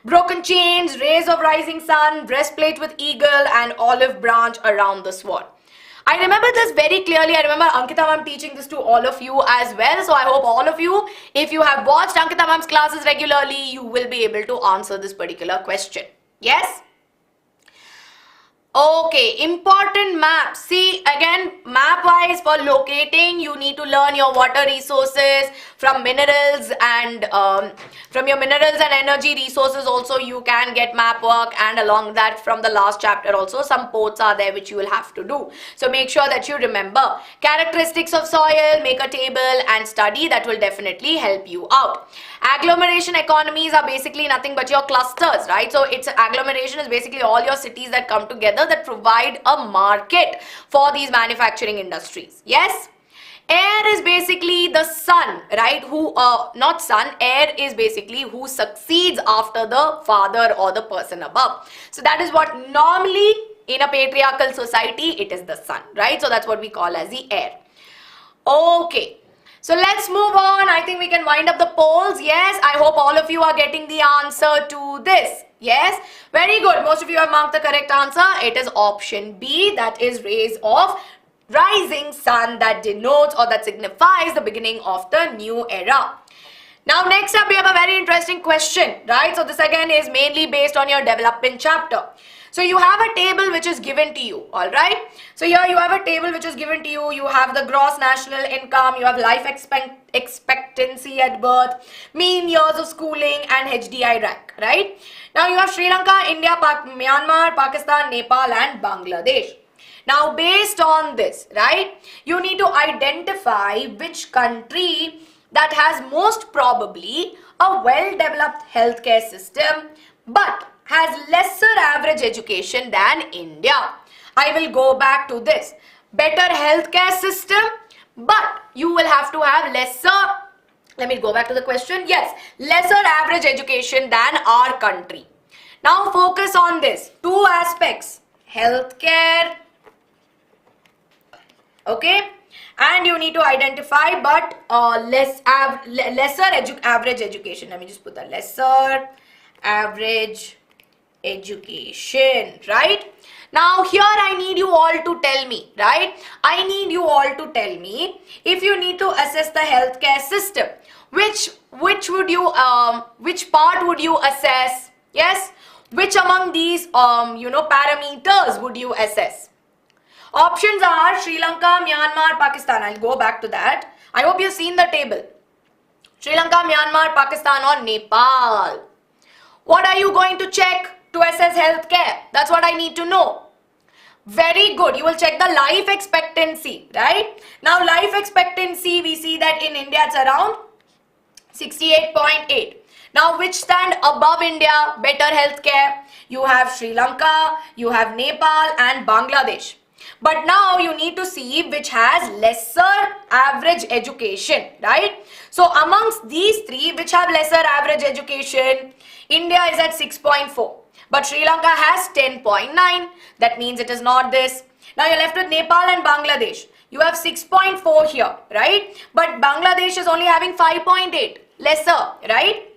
Broken chains, rays of rising sun, breastplate with eagle and olive branch around the sword. I remember this very clearly. I remember Ankita ma'am teaching this to all of you as well. So I hope all of you, if you have watched Ankita ma'am's classes regularly, you will be able to answer this particular question. Yes? Okay, important maps. See, again, map-wise for locating, you need to learn your water resources from minerals and from your minerals and energy resources also you can get map work, and along that from the last chapter also some ports are there which you will have to do. So make sure that you remember characteristics of soil, make a table and study. That will definitely help you out. Agglomeration economies are basically nothing but your clusters, right? So it's agglomeration is basically all your cities that come together that provide a market for these manufacturing industries. Yes? Air is basically the sun, right? Not sun, air is basically who succeeds after the father or the person above. So that is what normally in a patriarchal society, it is the sun, right? So that's what we call as the air. Okay. So let's move on. I think we can wind up the polls. Yes, I hope all of you are getting the answer to this. Yes, very good. Most of you have marked the correct answer. It is option B, that is rays of rising sun, that denotes or that signifies the beginning of the new era. Now next up we have a very interesting question, right? So this again is mainly based on your development chapter. So you have a table which is given to you, all right? So here you have a table which is given to you. You have the gross national income, you have life expectancy at birth, mean years of schooling and HDI rank, right? Now you have Sri Lanka, India, Myanmar, Pakistan, Nepal and Bangladesh. Now based on this, right, you need to identify which country that has most probably a well-developed healthcare system but has lesser average education than India. I will go back to this. Better healthcare system, but you will have to have lesser Let me go back to the question. Yes, lesser average education than our country. Now focus on this. Two aspects. Healthcare. Okay. And you need to identify but average education. Let me just put that. Lesser average education. Right. Now here I need you all to tell me, right? I need you all to tell me if you need to assess the healthcare system, which part would you assess? Yes, which among these parameters would you assess? Options are Sri Lanka, Myanmar, Pakistan. I'll go back to that. I hope you've seen the table. Sri Lanka, Myanmar, Pakistan or Nepal. What are you going to check to assess healthcare? That's what I need to know. Very good. You will check the life expectancy, right? Now life expectancy, we see that in India it's around 68.8. Now which stand above India, better healthcare? You have Sri Lanka, you have Nepal and Bangladesh. But now you need to see which has lesser average education, right? So amongst these three, which have lesser average education? India is at 6.4. But Sri Lanka has 10.9. That means it is not this. Now you're left with Nepal and Bangladesh. You have 6.4 here, right? But Bangladesh is only having 5.8. Lesser, right?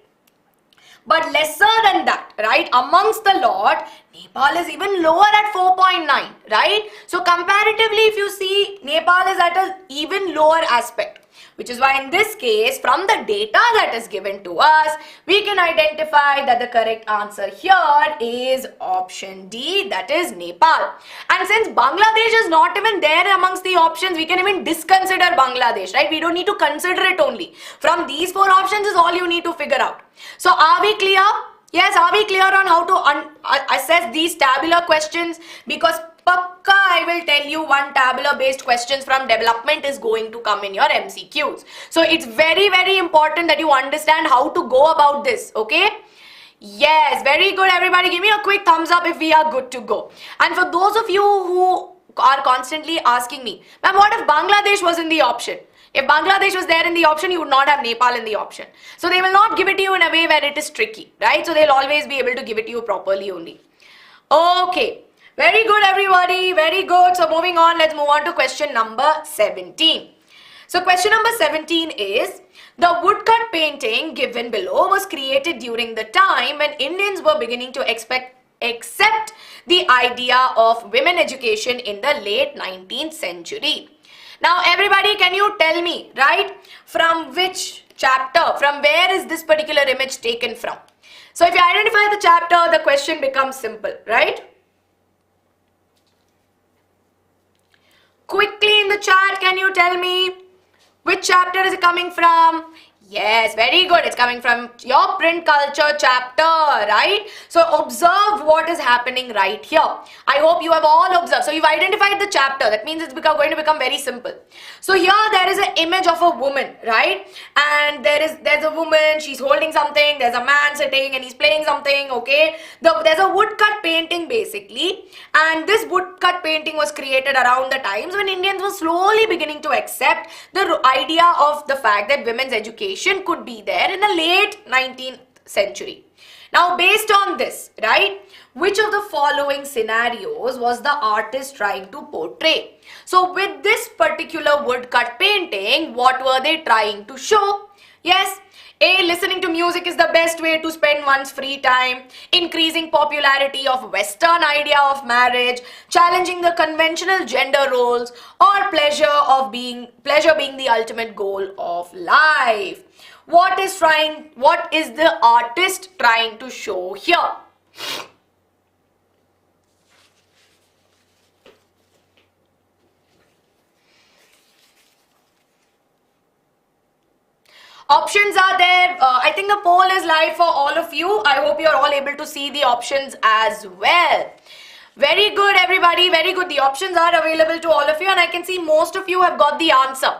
But lesser than that, right? Amongst the lot, Nepal is even lower at 4.9, right? So comparatively, if you see, Nepal is at an even lower aspect. Which is why in this case, from the data that is given to us, we can identify that the correct answer here is option D, that is Nepal. And since Bangladesh is not even there amongst the options, we can even disconsider Bangladesh, right? We don't need to consider it only. From these four options is all you need to figure out. So are we clear? Yes, are we clear on how to assess these tabular questions? Because Pakka, I will tell you one tabular based questions from development is going to come in your MCQs. So it's very, very important that you understand how to go about this. Okay. Yes, very good everybody. Give me a quick thumbs up if we are good to go. And for those of you who are constantly asking me, ma'am, what if Bangladesh was in the option? If Bangladesh was there in the option, you would not have Nepal in the option. So they will not give it to you in a way where it is tricky, right? So they'll always be able to give it to you properly only. Okay. Very good everybody, very good. So moving on, let's move on to question number 17. So question number 17 is, the woodcut painting given below was created during the time when Indians were beginning to accept the idea of women education in the late 19th century. Now everybody, can you tell me, right, from which chapter, from where is this particular image taken from? So if you identify the chapter, the question becomes simple, right? Quickly in the chat, can you tell me which chapter is it coming from? Yes, very good. It's coming from your print culture chapter, right? So observe what is happening right here. I hope you have all observed. So you've identified the chapter. That means it's going to become very simple. So here there is an image of a woman, right? And there's a woman, she's holding something. There's a man sitting and he's playing something, okay? There's a woodcut painting basically. And this woodcut painting was created around the times when Indians were slowly beginning to accept the idea of the fact that women's education could be there in the late 19th century. Now based on this, right, which of the following scenarios was the artist trying to portray? So with this particular woodcut painting, what were they trying to show? Yes, A, listening to music is the best way to spend one's free time, increasing popularity of Western idea of marriage, challenging the conventional gender roles, or pleasure being the ultimate goal of life. What is the artist trying to show here? Options are there. I think the poll is live for all of you. I hope you're all able to see the options as well. Very good everybody, very good. The options are available to all of you and I can see most of you have got the answer.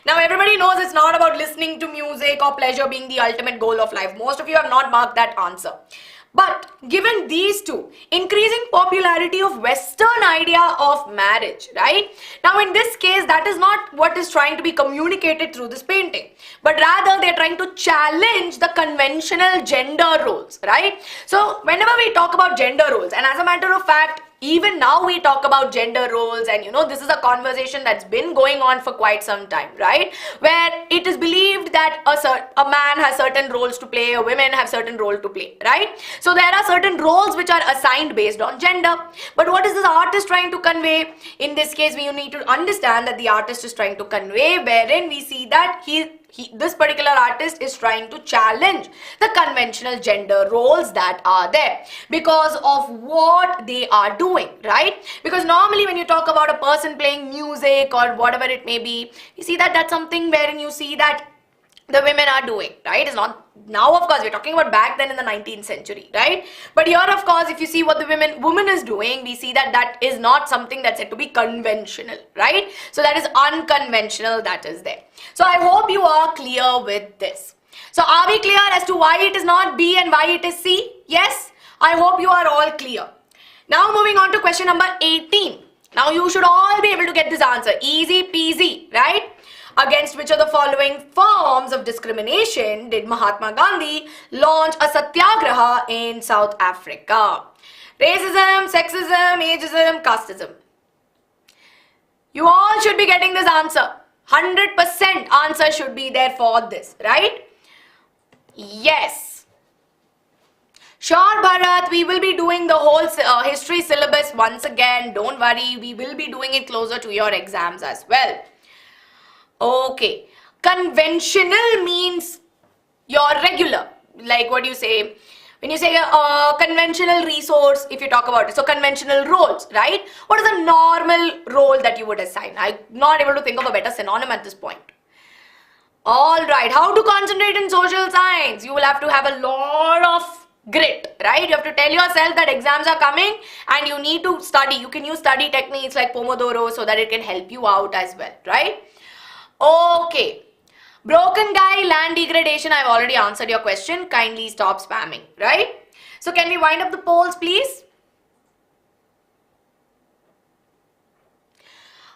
Now everybody knows it's not about listening to music or pleasure being the ultimate goal of life. Most of you have not marked that answer. But given these two, increasing popularity of Western idea of marriage, right? Now in this case, that is not what is trying to be communicated through this painting, but rather they're trying to challenge the conventional gender roles, right? So whenever we talk about gender roles, and as a matter of fact, even now we talk about gender roles, and this is a conversation that's been going on for quite some time, right? Where it is believed that a man has certain roles to play, a women have certain role to play, right? So there are certain roles which are assigned based on gender. But what is this artist trying to convey? In this case, we need to understand that the artist is trying to convey, wherein we see that this particular artist is trying to challenge the conventional gender roles that are there because of what they are doing, right? Because normally when you talk about a person playing music or whatever it may be, you see that that's something wherein you see that the women are doing, right? It's not now, of course, we're talking about back then in the 19th century, right? But here, of course, if you see what the woman is doing, we see that that is not something that's said to be conventional, right? So that is unconventional, that is there. So I hope you are clear with this. So are we clear as to why it is not B and why it is C? Yes? I hope you are all clear. Now moving on to question number 18. Now you should all be able to get this answer. Easy peasy, right? Against which of the following forms of discrimination did Mahatma Gandhi launch a satyagraha in South Africa? Racism, sexism, ageism, casteism. You all should be getting this answer. 100% answer should be there for this, right? Yes. Sure, Bharat, we will be doing the whole history syllabus once again. Don't worry, we will be doing it closer to your exams as well. Okay, conventional means your regular, like what do you say? When you say a conventional resource, if you talk about it, so conventional roles, right? What is a normal role that you would assign? I'm not able to think of a better synonym at this point. All right, how to concentrate in social science? You will have to have a lot of grit, right? You have to tell yourself that exams are coming and you need to study. You can use study techniques like Pomodoro so that it can help you out as well, right? Okay. Broken guy, land degradation. I've already answered your question. Kindly stop spamming, right? So can we wind up the polls, please?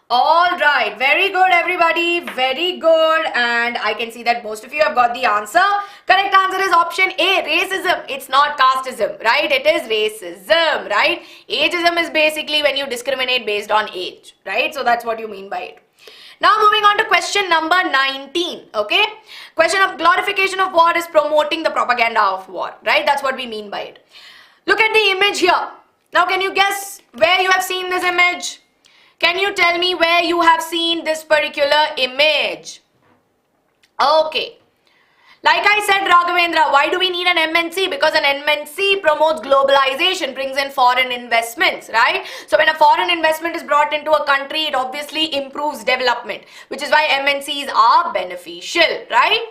All right. Very good, everybody. Very good. And I can see that most of you have got the answer. Correct answer is option A, racism. It's not casteism, right? It is racism, right? Ageism is basically when you discriminate based on age, right? So that's what you mean by it. Now moving on to question number 19, okay? Question of glorification of war is promoting the propaganda of war, right? That's what we mean by it. Look at the image here. Now can you guess where you have seen this image? Can you tell me where you have seen this particular image? Okay. Like I said, Raghavendra, why do we need an MNC? Because an MNC promotes globalization, brings in foreign investments, right? So when a foreign investment is brought into a country, it obviously improves development, which is why MNCs are beneficial, right?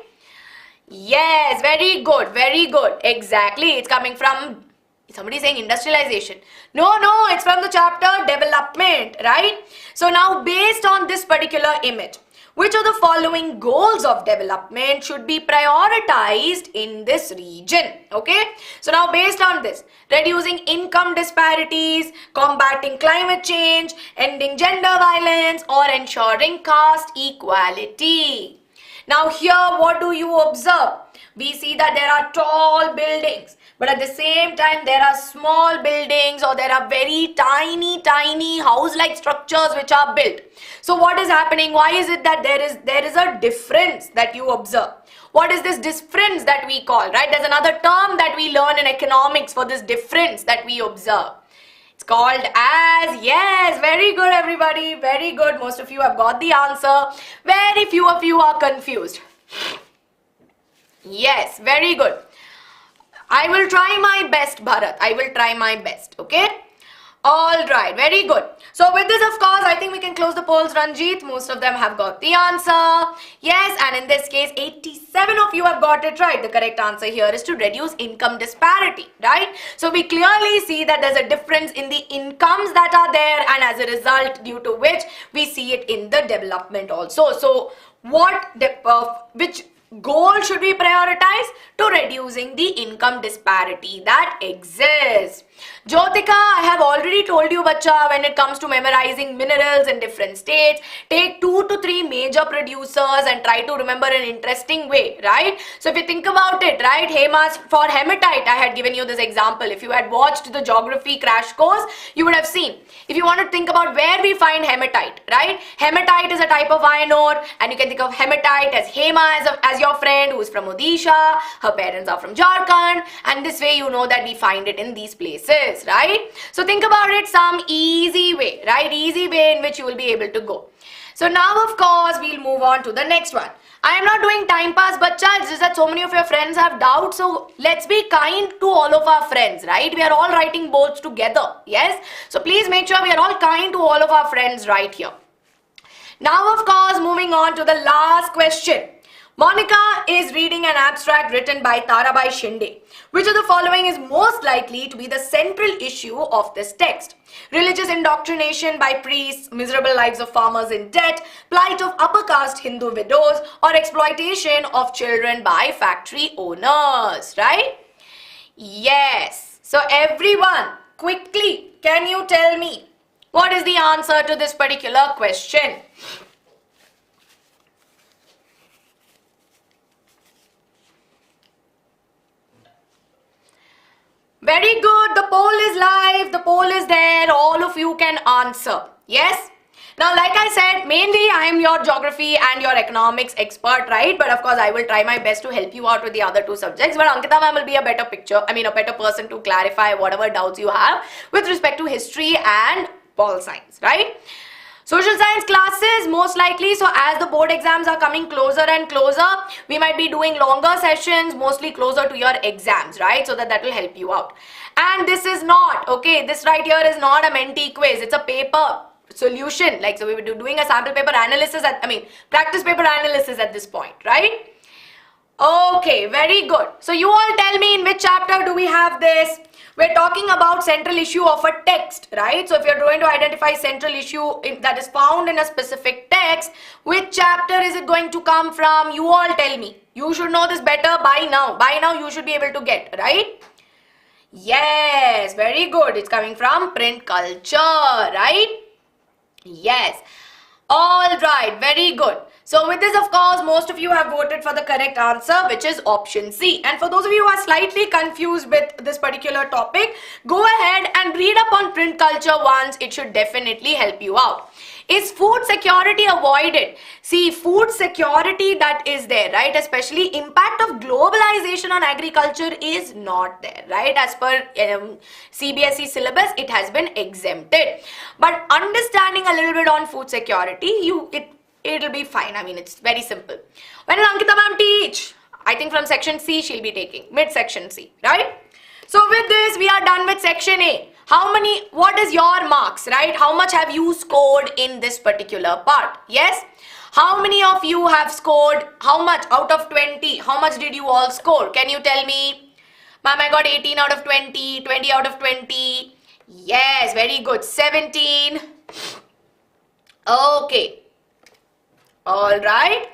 Yes, very good, very good. Exactly. It's coming from, somebody saying industrialization. No, it's from the chapter development, right? So now based on this particular image, which of the following goals of development should be prioritized in this region? Okay, so now based on this, reducing income disparities, combating climate change, ending gender violence, or ensuring caste equality. Now here, what do you observe? We see that there are tall buildings, but at the same time there are small buildings, or there are very tiny house-like structures which are built. So what is happening? Why is it that there is a difference that you observe? What is this difference that we call, right? There's another term that we learn in economics for this difference that we observe. It's called as, yes, very good everybody, very good. Most of you have got the answer. Very few of you are confused. Yes, very good. I will try my best, Bharat. I will try my best, okay? All right, very good. So with this, of course, I think we can close the polls, Ranjit. Most of them have got the answer. Yes, and in this case, 87 of you have got it right. The correct answer here is to reduce income disparity, right? So we clearly see that there's a difference in the incomes that are there, and as a result, due to which we see it in the development also. So goal should we prioritize? To reducing the income disparity that exists. Jyotika, I have already told you, bacha, when it comes to memorizing minerals in different states, take 2 to 3 major producers and try to remember an interesting way, right? So if you think about it, right, Hemas, for hematite, I had given you this example. If you had watched the geography crash course, you would have seen. If you want to think about where we find hematite, right? Hematite is a type of iron ore, and you can think of hematite as Hema as your friend who is from Odisha, her parents are from Jharkhand, and this way you know that we find it in these places, right? So think about it, some easy way, right? Easy way in which you will be able to go. So now of course we'll move on to the next one. I am not doing time pass, bacha, it's just that so many of your friends have doubts, so let's be kind to all of our friends, right? We are all writing boards together, yes? So please make sure we are all kind to all of our friends right here. Now of course moving on to the last question. Monica is reading an abstract written by Tarabai Shinde. Which of the following is most likely to be the central issue of this text? Religious indoctrination by priests, miserable lives of farmers in debt, plight of upper caste Hindu widows, or exploitation of children by factory owners, right? Yes. So everyone, quickly, can you tell me what is the answer to this particular question? Very good. The poll is live. The poll is there. All of you can answer. Yes? Now, like I said, mainly I am your geography and your economics expert, right? But of course, I will try my best to help you out with the other two subjects. But Ankita ma'am will be a better person to clarify whatever doubts you have with respect to history and pol science, right? Social science classes, most likely, so as the board exams are coming closer and closer, we might be doing longer sessions, mostly closer to your exams, right? So that will help you out. And this is not, okay, this right here is not a Menti quiz, it's a paper solution. Like, so we will be doing a sample paper analysis practice paper analysis at this point, right? Okay, very good. So you all tell me in which chapter do we have this? We're talking about central issue of a text, right? So if you're going to identify central issue that is found in a specific text, which chapter is it going to come from? You all tell me. You should know this better by now. By now you should be able to get, right? Yes, very good. It's coming from print culture, right? Yes. All right, very good. So with this, of course, most of you have voted for the correct answer, which is option C. And for those of you who are slightly confused with this particular topic, go ahead and read up on print culture once. It should definitely help you out. Is food security avoided? See, food security that is there, right? Especially impact of globalization on agriculture is not there, right? As per CBSE syllabus, it has been exempted. But understanding a little bit on food security, it'll be fine. I mean, it's very simple. When will Ankita ma'am teach? I think from section C she'll be taking, mid-section C, right? So with this, we are done with section A. What is your marks, right? How much have you scored in this particular part? Yes? How many of you have scored, how much out of 20? How much did you all score? Can you tell me? Ma'am, I got 18 out of 20, 20 out of 20. Yes, very good. 17. Okay. All right.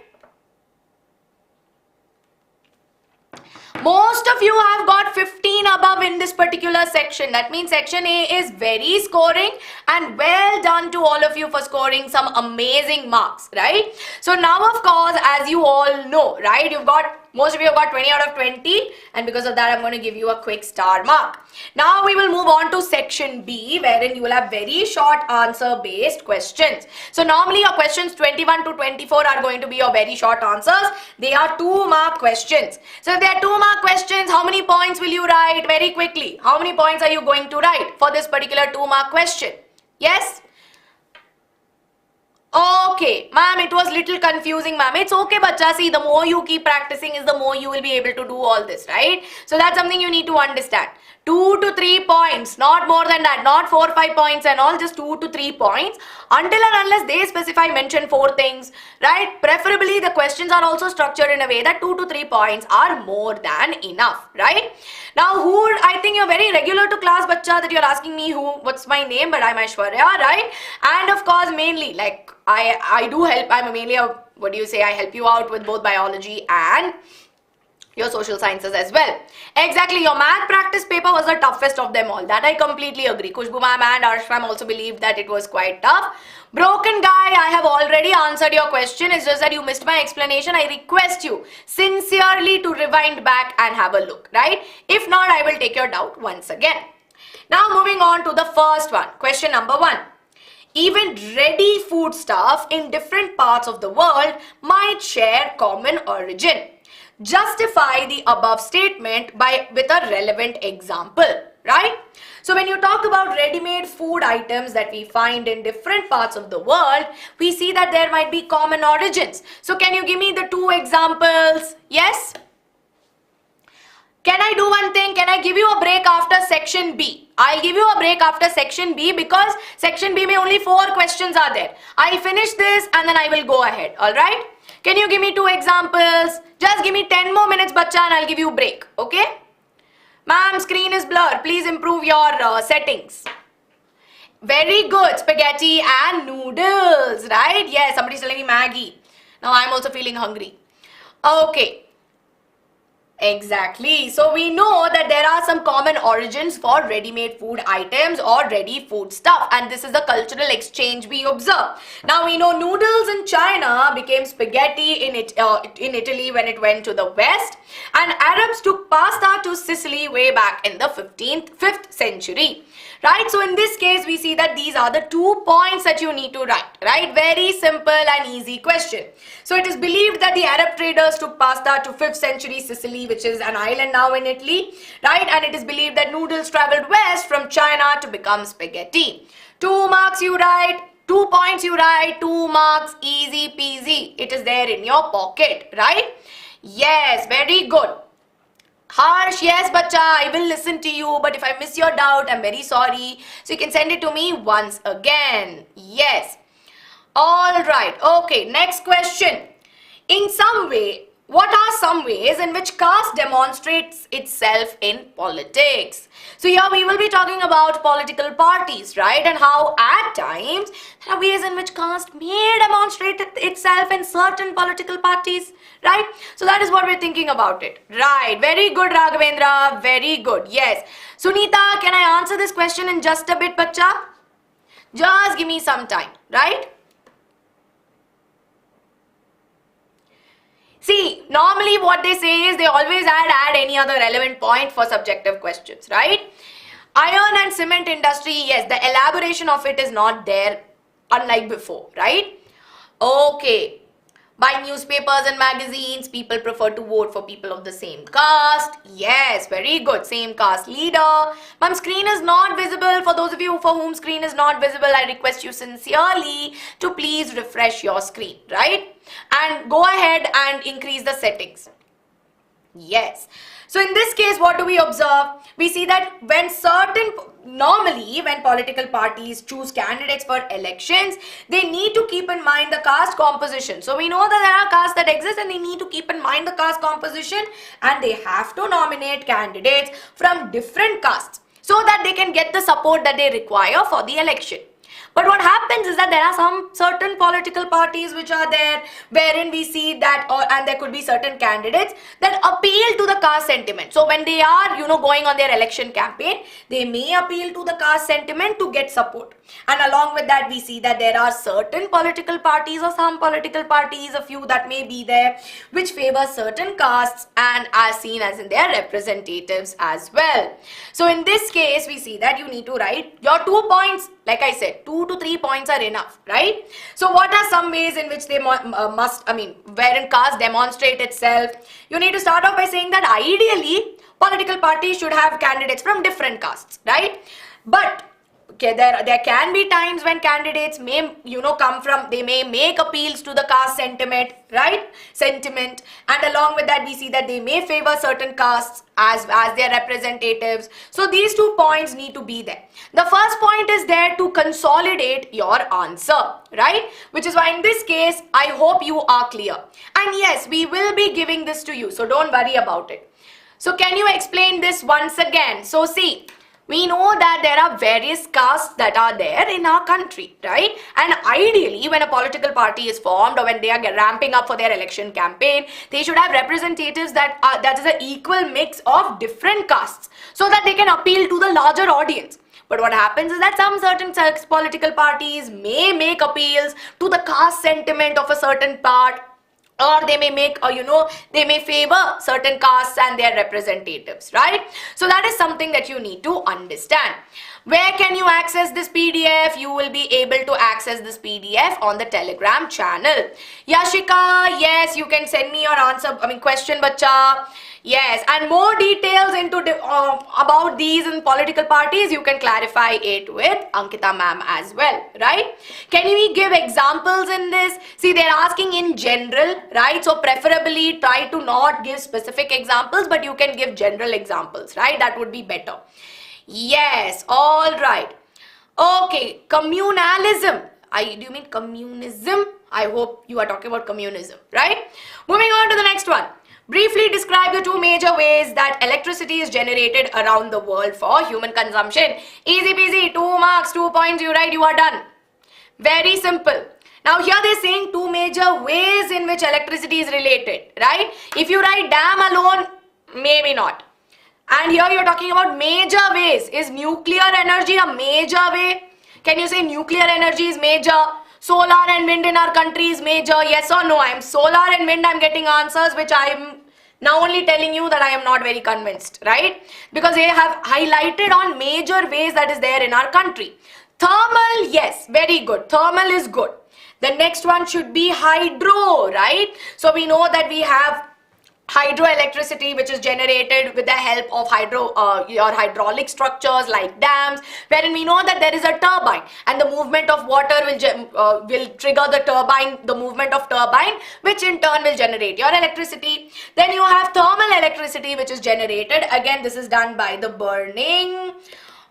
Most of you have got 15 above in this particular section. That means section A is very scoring, and well done to all of you for scoring some amazing marks, right? So now, of course, as you all know, right, most of you have got 20 out of 20, and because of that, I'm going to give you a quick star mark. Now we will move on to section B, wherein you will have very short answer based questions. So normally your questions 21 to 24 are going to be your very short answers. They are 2-mark questions. So if they are 2-mark questions, how many points will you write? Very quickly, how many points are you going to write for this particular 2-mark question? Yes? Okay, ma'am, it was little confusing, ma'am. It's okay, bacha. See, the more you keep practicing is the more you will be able to do all this, right? So that's something you need to understand. 2 to 3 points, not more than that, not 4 5 points and all, just 2 to 3 points, until and unless they specify, mention 4 things, right? Preferably the questions are also structured in a way that 2 to 3 points are more than enough, right? Now I think you're very regular to class, bacha, that you're asking me what's my name, but I'm Aishwarya, right? And of course, mainly, like I do help, I'm mainly a, what do you say, I help you out with both biology and your social sciences as well. Exactly, your math practice paper was the toughest of them all. That I completely agree. Kushbu ma'am and Arsh ma'am also believed that it was quite tough. Broken guy, I have already answered your question. It's just that you missed my explanation. I request you sincerely to rewind back and have a look, right? If not, I will take your doubt once again. Now moving on to the first one. Question number 1. Even ready food stuff in different parts of the world might share common origin. Justify the above statement with a relevant example, right? So when you talk about ready-made food items that we find in different parts of the world, we see that there might be common origins. So can you give me the 2 examples? Yes? Can I do one thing? Can I give you a break after section B? I'll give you a break after section B because section B may only 4 questions are there. I'll finish this and then I will go ahead, alright? Can you give me 2 examples? Just give me 10 more minutes, bacha, and I'll give you a break, okay? Ma'am, screen is blurred. Please improve your settings. Very good. Spaghetti and noodles, right? Yes, somebody's telling me Maggie. Now I'm also feeling hungry. Okay. Exactly. So we know that there are some common origins for ready-made food items or ready food stuff, and this is the cultural exchange we observe. Now we know noodles in China became spaghetti in Italy when it went to the west, and Arabs took pasta to Sicily way back in the 5th century. Right, so in this case we see that these are the 2 points that you need to write, right? Very simple and easy question. So it is believed that the Arab traders took pasta to 5th century Sicily, which is an island now in Italy, right? And it is believed that noodles traveled west from China to become spaghetti. 2 marks you write, 2 points you write, 2 marks, easy peasy. It is there in your pocket, right? Yes, very good. Harsh, yes, bacha, I will listen to you, but if I miss your doubt, I'm very sorry. So you can send it to me once again. Yes. Alright, okay, next question. In some way, what are some ways in which caste demonstrates itself in politics? So here we will be talking about political parties, right? And how at times there are ways in which caste may demonstrate itself in certain political parties, right? So that is what we're thinking about it. Right, very good Raghavendra, very good, yes. Sunita, can I answer this question in just a bit, bacha? Just give me some time, right? See, normally what they say is they always add any other relevant point for subjective questions, right? Iron and cement industry, yes, the elaboration of it is not there unlike before, right? Okay. By newspapers and magazines, people prefer to vote for people of the same caste. Yes, very good. Same caste leader. Ma'am, screen is not visible. For those of you for whom screen is not visible, I request you sincerely to please refresh your screen, right? And go ahead and increase the settings. Yes. So in this case, what do we observe? We see that normally when political parties choose candidates for elections, they need to keep in mind the caste composition. So we know that there are castes that exist and they need to keep in mind the caste composition, and they have to nominate candidates from different castes so that they can get the support that they require for the election. But what happens is that there are some certain political parties which are there wherein we see that, and there could be certain candidates that appeal to the caste sentiment. So when they are, going on their election campaign, they may appeal to the caste sentiment to get support. And along with that, we see that there are certain political parties or some political parties, a few that may be there, which favor certain castes and are seen as in their representatives as well. So in this case, we see that you need to write your 2 points. Like I said, 2 to 3 points are enough, right? So what are some ways in which they wherein caste demonstrate itself? You need to start off by saying that ideally, political parties should have candidates from different castes, right? But there can be times when candidates may, come from, they may make appeals to the caste sentiment, and along with that we see that they may favor certain castes as their representatives. So these 2 points need to be there. The first point is there to consolidate your answer, right? Which is why in this case, I hope you are clear. And yes, we will be giving this to you, so don't worry about it. So can you explain this once again? So see, we know that there are various castes that are there in our country, right? And ideally, when a political party is formed or when they are ramping up for their election campaign, they should have representatives that is an equal mix of different castes so that they can appeal to the larger audience. But what happens is that some certain political parties may make appeals to the caste sentiment of a certain part, or they may make, they may favor certain castes and their representatives, right? So that is something that you need to understand. Where can you access this PDF? You will be able to access this PDF on the Telegram channel. Yashika, yes, you can send me your question, bacha. Yes, and more details into about these in political parties, you can clarify it with Ankita ma'am as well, right? Can we give examples in this? See, they're asking in general, right? So preferably try to not give specific examples, but you can give general examples, right? That would be better. Yes, all right. Okay, communalism. Do you mean communism? I hope you are talking about communism, right? Moving on to the next one. Briefly describe the 2 major ways that electricity is generated around the world for human consumption. Easy peasy, 2 marks, 2 points, you write, you are done. Very simple. Now here they're saying 2 major ways in which electricity is related, right? If you write dam alone, maybe not. And here you're talking about major ways. Is nuclear energy a major way? Can you say nuclear energy is major? Solar and wind in our country is major? Yes or no? I'm solar and wind, I'm getting answers which I'm now only telling you that I am not very convinced, right? Because they have highlighted on major ways that is there in our country. Thermal, yes, very good. Thermal is good. The next one should be hydro, right? So we know that we have hydroelectricity, which is generated with the help of your hydraulic structures like dams, wherein we know that there is a turbine and the movement of water will trigger the movement of turbine, which in turn will generate your electricity. Then you have thermal electricity, which is generated, again this is done by the burning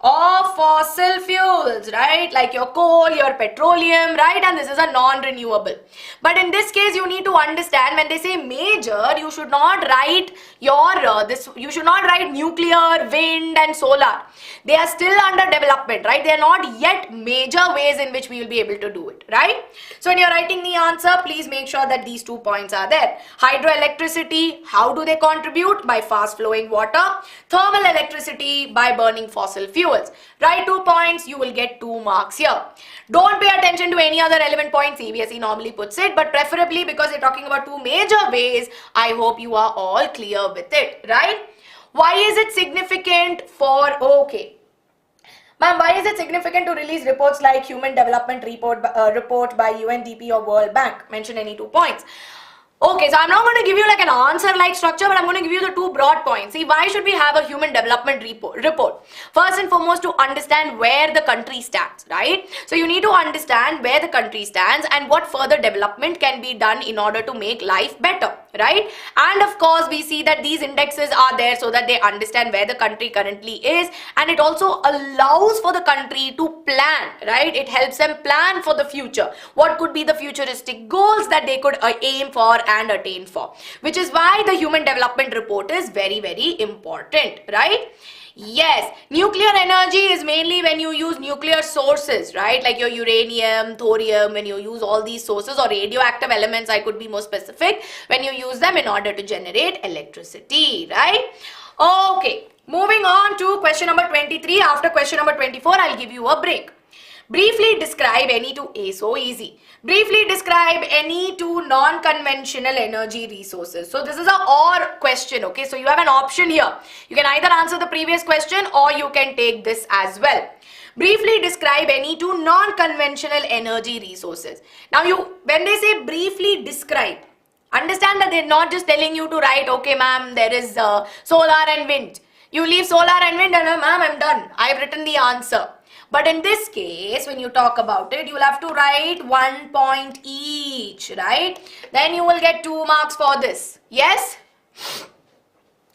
of fossil fuels, right? Like your coal, your petroleum, right? And this is a non-renewable. But in this case, you need to understand when they say major, you should not write you should not write nuclear, wind and solar. They are still under development, right? They are not yet major ways in which we will be able to do it, right? So when you're writing the answer, please make sure that these 2 points are there. Hydroelectricity, how do they contribute? By fast flowing water. Thermal electricity, by burning fossil fuels. Write 2 points, you will get 2 marks here. Don't pay attention to any other relevant points, CBSE normally puts it, but preferably because they're talking about 2 major ways, I hope you are all clear with it, right? Why is it significant for, okay. Ma'am, why is it significant to release reports like Human Development Report by UNDP or World Bank? Mention any 2 points. Okay, so I'm not going to give you like an answer-like structure, but I'm going to give you the 2 broad points. See, why should we have a human development report? First and foremost, to understand where the country stands, right? So you need to understand where the country stands and what further development can be done in order to make life better, right? And of course, we see that these indexes are there so that they understand where the country currently is, and it also allows for the country to plan, right? It helps them plan for the future. What could be the futuristic goals that they could aim for and attain for, which is why the human development report is very, very important, right? Yes, nuclear energy is mainly when you use nuclear sources, right? Like your uranium, thorium, when you use all these sources, or radioactive elements, I could be more specific, when you use them in order to generate electricity, right? Okay, moving on to question number 23. After question number 24, I'll give you a break. Briefly describe any 2 so easy. Briefly describe any 2 non-conventional energy resources. So this is a or question, okay? So you have an option here. You can either answer the previous question or you can take this as well. Briefly describe any 2 non-conventional energy resources. Now when they say briefly describe, understand that they're not just telling you to write, okay ma'am, there is solar and wind. You leave solar and wind and ma'am, I'm done. I've written the answer. But in this case, when you talk about it, you will have to write 1 point each, right? Then you will get 2 marks for this. Yes?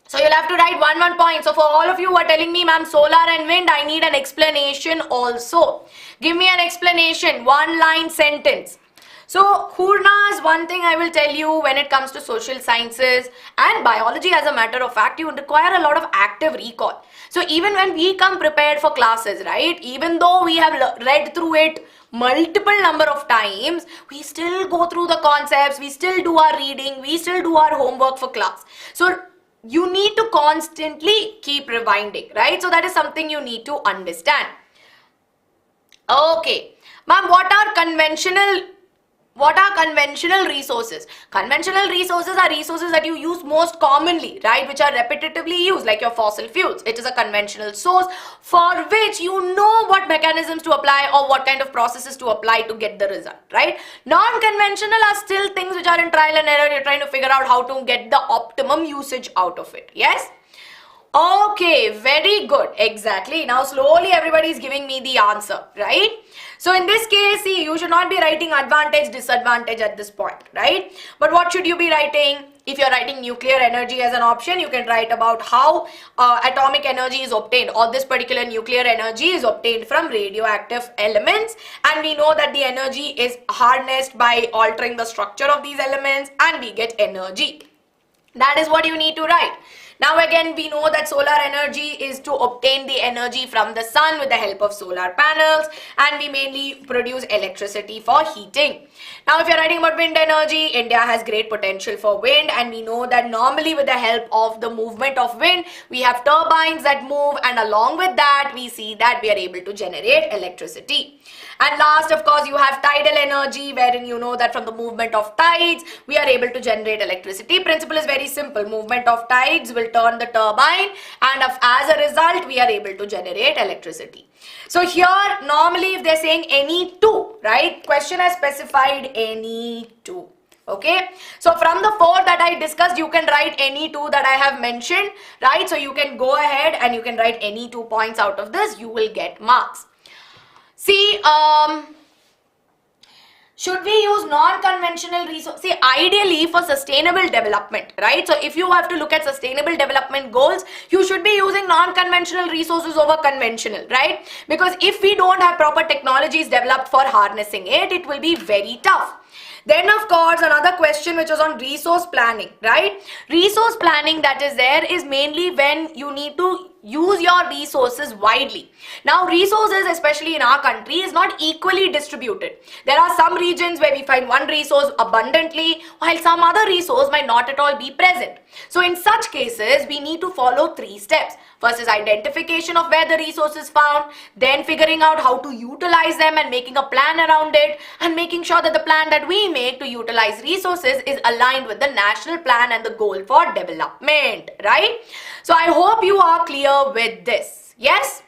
So you'll have to write one point. So for all of you who are telling me, ma'am, solar and wind, I need an explanation also. Give me an explanation, 1-line sentence. So Hurnas, one thing I will tell you when it comes to social sciences and biology, as a matter of fact, you require a lot of active recall. So even when we come prepared for classes, right, even though we have read through it multiple number of times, we still go through the concepts, we still do our reading, we still do our homework for class. So you need to constantly keep rewinding, right? So that is something you need to understand. Okay, ma'am, what are conventional resources? Conventional resources are resources that you use most commonly, right? Which are repetitively used, like your fossil fuels. It is a conventional source for which you know what mechanisms to apply or what kind of processes to apply to get the result, right? Non-conventional are still things which are in trial and error. You're trying to figure out how to get the optimum usage out of it. Yes? Okay, very good. Exactly. Now slowly everybody is giving me the answer, right? So in this case, see, you should not be writing advantage, disadvantage at this point, right? But what should you be writing? If you're writing nuclear energy as an option, you can write about how atomic energy is obtained, or this particular nuclear energy is obtained from radioactive elements, and we know that the energy is harnessed by altering the structure of these elements and we get energy. That is what you need to write. Now again, we know that solar energy is to obtain the energy from the sun with the help of solar panels, and we mainly produce electricity for heating. Now if you're writing about wind energy, India has great potential for wind, and we know that normally with the help of the movement of wind, we have turbines that move, and along with that we see that we are able to generate electricity. And last, of course, you have tidal energy, wherein you know that from the movement of tides, we are able to generate electricity. Principle is very simple. Movement of tides will turn the turbine, and as a result, we are able to generate electricity. So here, normally if they're saying any two, right? Question has specified any two. Okay, so from the 4 that I discussed, you can write any 2 that I have mentioned, right? So you can go ahead and you can write any 2 points out of this. You will get marks. See, should we use non-conventional resources? See, ideally for sustainable development, right? So if you have to look at sustainable development goals, you should be using non-conventional resources over conventional, right? Because if we don't have proper technologies developed for harnessing it, it will be very tough. Then of course another question which was on resource planning, right? Resource planning that is there is mainly when you need to use your resources widely. Now resources, especially in our country, is not equally distributed. There are some regions where we find one resource abundantly, while some other resource might not at all be present. So in such cases, we need to follow 3 steps. First is identification of where the resource is found, then figuring out how to utilize them and making a plan around it, and making sure that the plan that we make to utilize resources is aligned with the national plan and the goal for development, right? So I hope you are clear with this. Yes?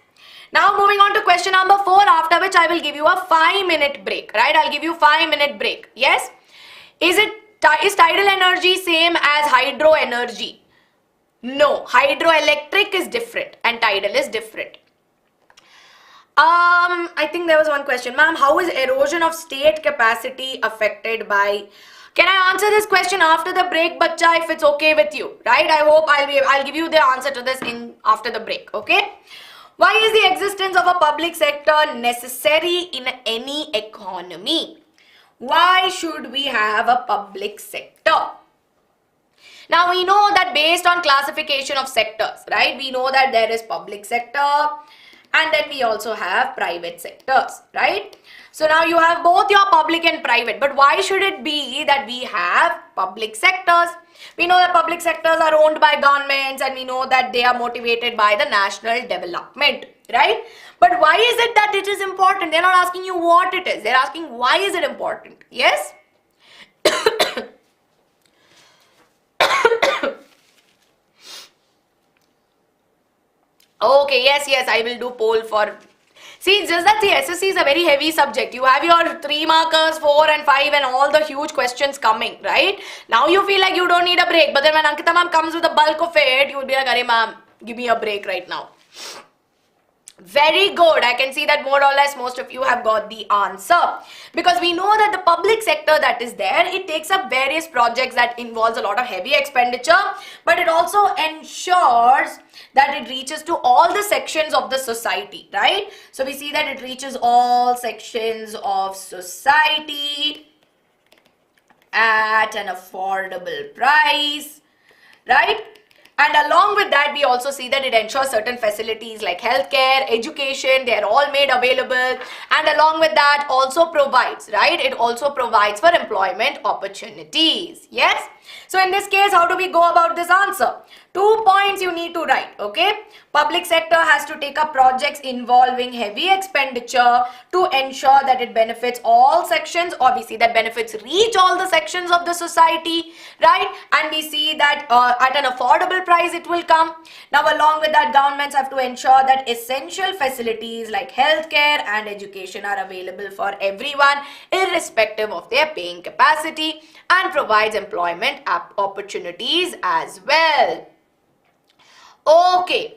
Now moving on to question number 4, after which I will give you a 5-minute break, right? I'll give you 5-minute break. Yes? Is tidal energy same as hydro energy? No, hydroelectric is different and tidal is different. I think there was one question. Ma'am, how is erosion of state capacity affected by... Can I answer this question after the break, bacha, if it's okay with you, right? I hope I'll give you the answer to this after the break, okay? Why is the existence of a public sector necessary in any economy? Why should we have a public sector? Now we know that based on classification of sectors, right? We know that there is public sector and then we also have private sectors, right? So now you have both your public and private, but why should it be that we have public sectors? We know that public sectors are owned by governments and we know that they are motivated by the national development, right? But why is it that it is important? They're not asking you what it is. They're asking why is it important? Yes? Okay, yes, I will do poll for... See, it's just that the SSC is a very heavy subject. You have your 3 markers, 4 and 5 and all the huge questions coming, right? Now you feel like you don't need a break. But then when Ankita ma'am comes with the bulk of it, you will be like, "Arey ma'am, give me a break right now." Very good. I can see that more or less most of you have got the answer, because we know that the public sector that is there, it takes up various projects that involves a lot of heavy expenditure, but it also ensures that it reaches to all the sections of the society, right? So we see that it reaches all sections of society at an affordable price, right? And along with that, we also see that it ensures certain facilities like healthcare, education, they are all made available. And along with that, also provides, right? It also provides for employment opportunities. Yes? So in this case, how do we go about this answer? 2 points you need to write, okay? Public sector has to take up projects involving heavy expenditure to ensure that it benefits all sections, or we see that benefits reach all the sections of the society, right? And we see that at an affordable price it will come. Now along with that, governments have to ensure that essential facilities like healthcare and education are available for everyone irrespective of their paying capacity, and provides employment opportunities as well. Okay,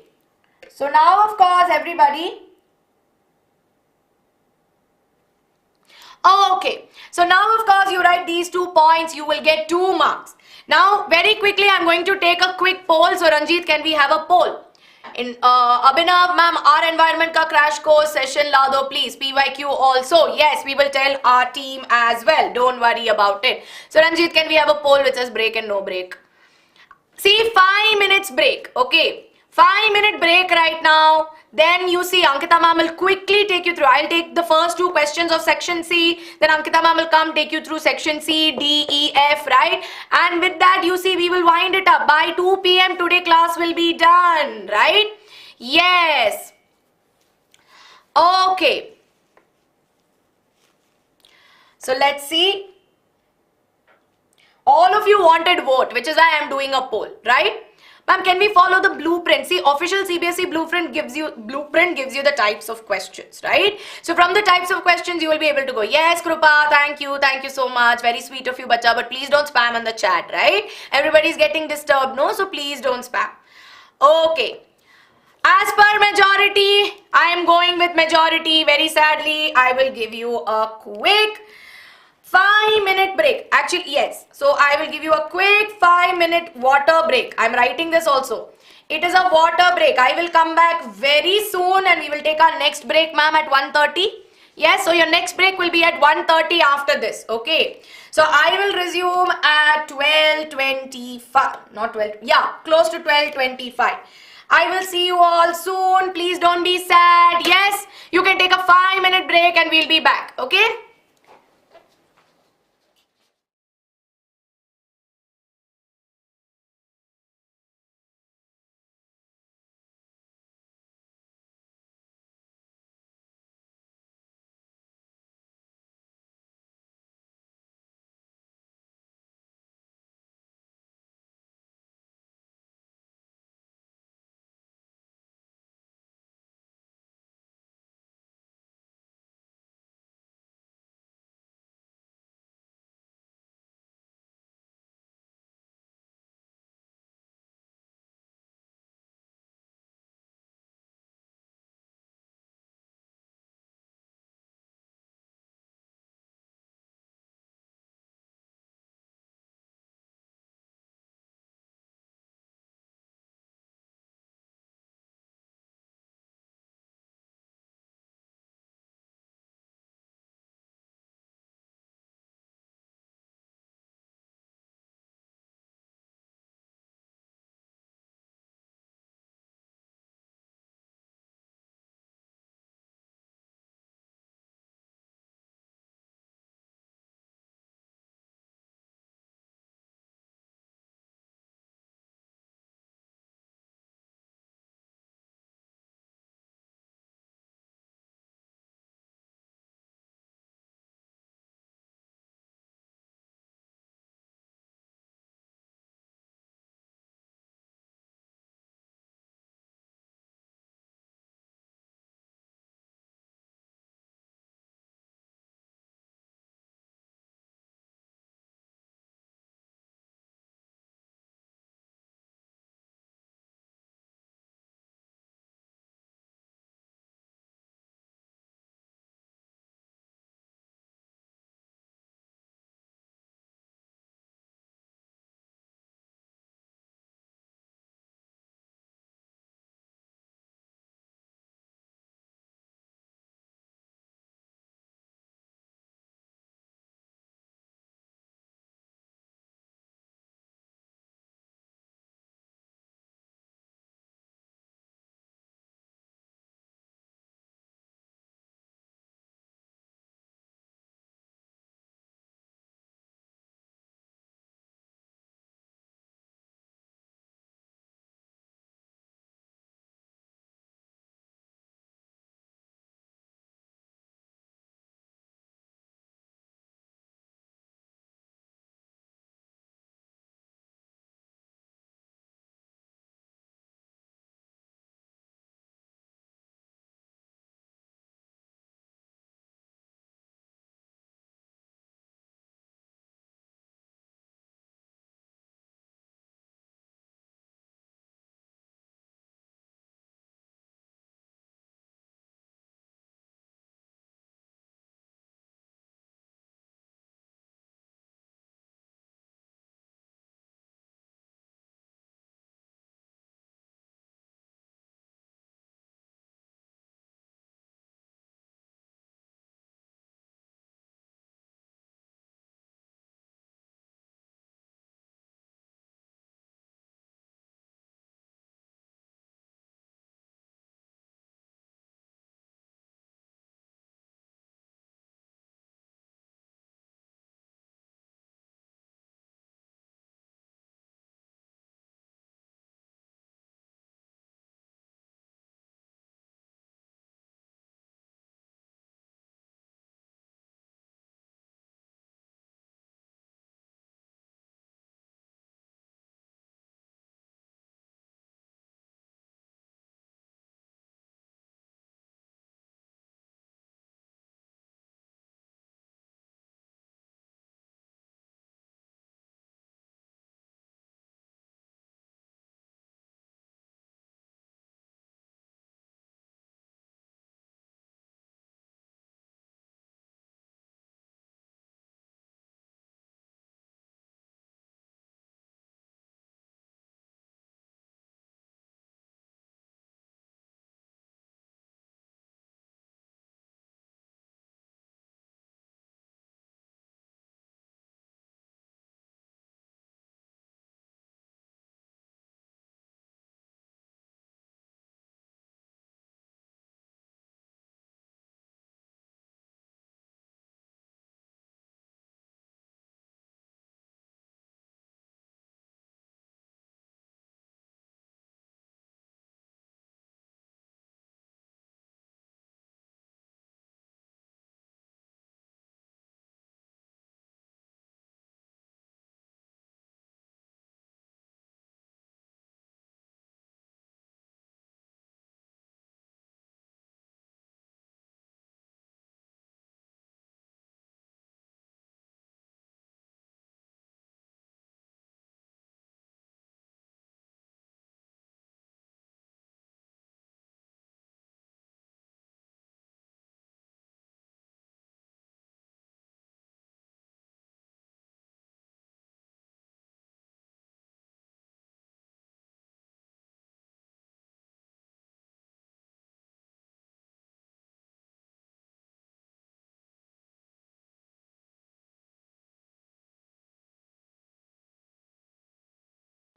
so now of course everybody, okay, so now of course you write these 2 points, you will get 2 marks. Now very quickly I'm going to take a quick poll. So Ranjit, can we have a poll? In Abhinav ma'am, our environment ka crash course session la do please, PYQ also. Yes, we will tell our team as well, don't worry about it. So Ranjit, can we have a poll which says break and no break? See, 5 minutes break, okay? 5-minute break right now. Then you see Ankita ma'am will quickly take you through. I'll take the first 2 questions of section C. Then Ankita ma'am will come take you through section C, D, E, F, right? And with that, you see, we will wind it up. By 2 p.m. today class will be done, right? Yes. Okay. So let's see. All of you wanted vote, which is why I am doing a poll, right? Ma'am, can we follow the blueprint? See, official CBSE blueprint gives you the types of questions, right? So from the types of questions, you will be able to go, yes, Krupa, thank you so much. Very sweet of you, bacha, but please don't spam on the chat, right? Everybody's getting disturbed, no? So please don't spam. Okay. As per majority, I am going with majority. Very sadly, I will give you a quick 5-minute break. Actually, yes. So I will give you a quick 5-minute water break. I'm writing this also. It is a water break. I will come back very soon and we will take our next break, ma'am, at 1:30. Yes, so your next break will be at 1:30 after this. Okay. So I will resume at 12:25. Not 12. Yeah, close to 12:25. I will see you all soon. Please don't be sad. Yes, you can take a 5-minute break and we'll be back. Okay.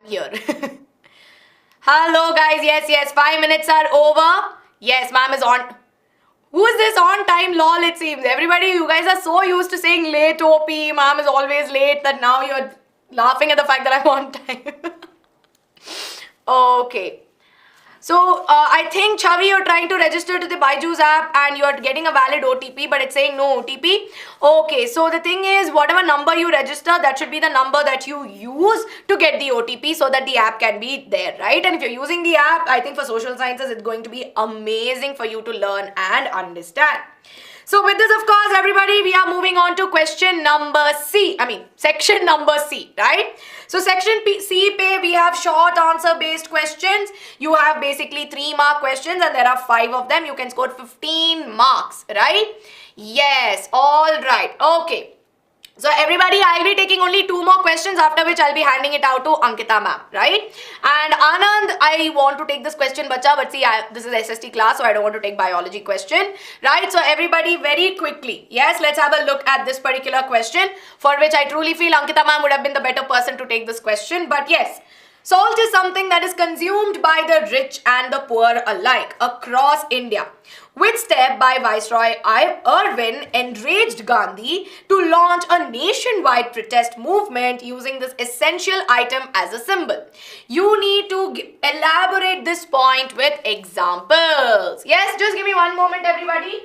Here. Hello guys, yes, 5 minutes are over. Yes, ma'am is on. Who is this on time lol, it seems? Everybody, you guys are so used to saying late OP, ma'am is always late, that now you're laughing at the fact that I'm on time. Okay. So, I think, Chavi, you're trying to register to the BYJU'S app and you're getting a valid OTP, but it's saying no OTP. Okay, so the thing is, whatever number you register, that should be the number that you use to get the OTP so that the app can be there, right? And if you're using the app, I think for social sciences, it's going to be amazing for you to learn and understand. So with this, of course, everybody, we are moving on to question number C. Section number C, right? So section C, we have short answer based questions. You have basically 3-mark questions and there are 5 of them. You can score 15 marks, right? Yes, all right. Okay. So everybody, I'll be taking only 2 more questions, after which I'll be handing it out to Ankita ma'am, right? And Anand, I want to take this question, bacha, but see, this is SST class, so I don't want to take biology question, right? So everybody, very quickly, yes, let's have a look at this particular question, for which I truly feel Ankita ma'am would have been the better person to take this question, but yes. Salt is something that is consumed by the rich and the poor alike across India. Which step by Viceroy Irwin enraged Gandhi to launch a nationwide protest movement using this essential item as a symbol? You need to elaborate this point with examples. Yes, just give me one moment, everybody.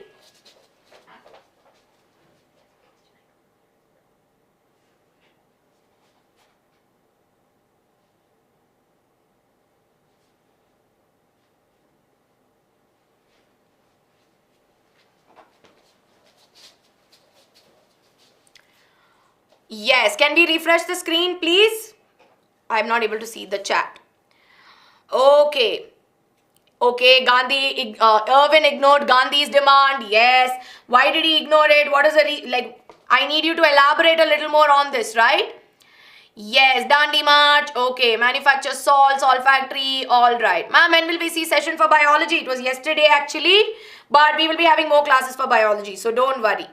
Yes, can we refresh the screen, please? I'm not able to see the chat. Okay, Gandhi, Irwin ignored Gandhi's demand. Yes. Why did he ignore it? What is the I need you to elaborate a little more on this, right? Yes, Dandi March. Okay, manufacture salt factory. All right. Ma'am, when will we see session for biology? It was yesterday actually, but we will be having more classes for biology, so don't worry.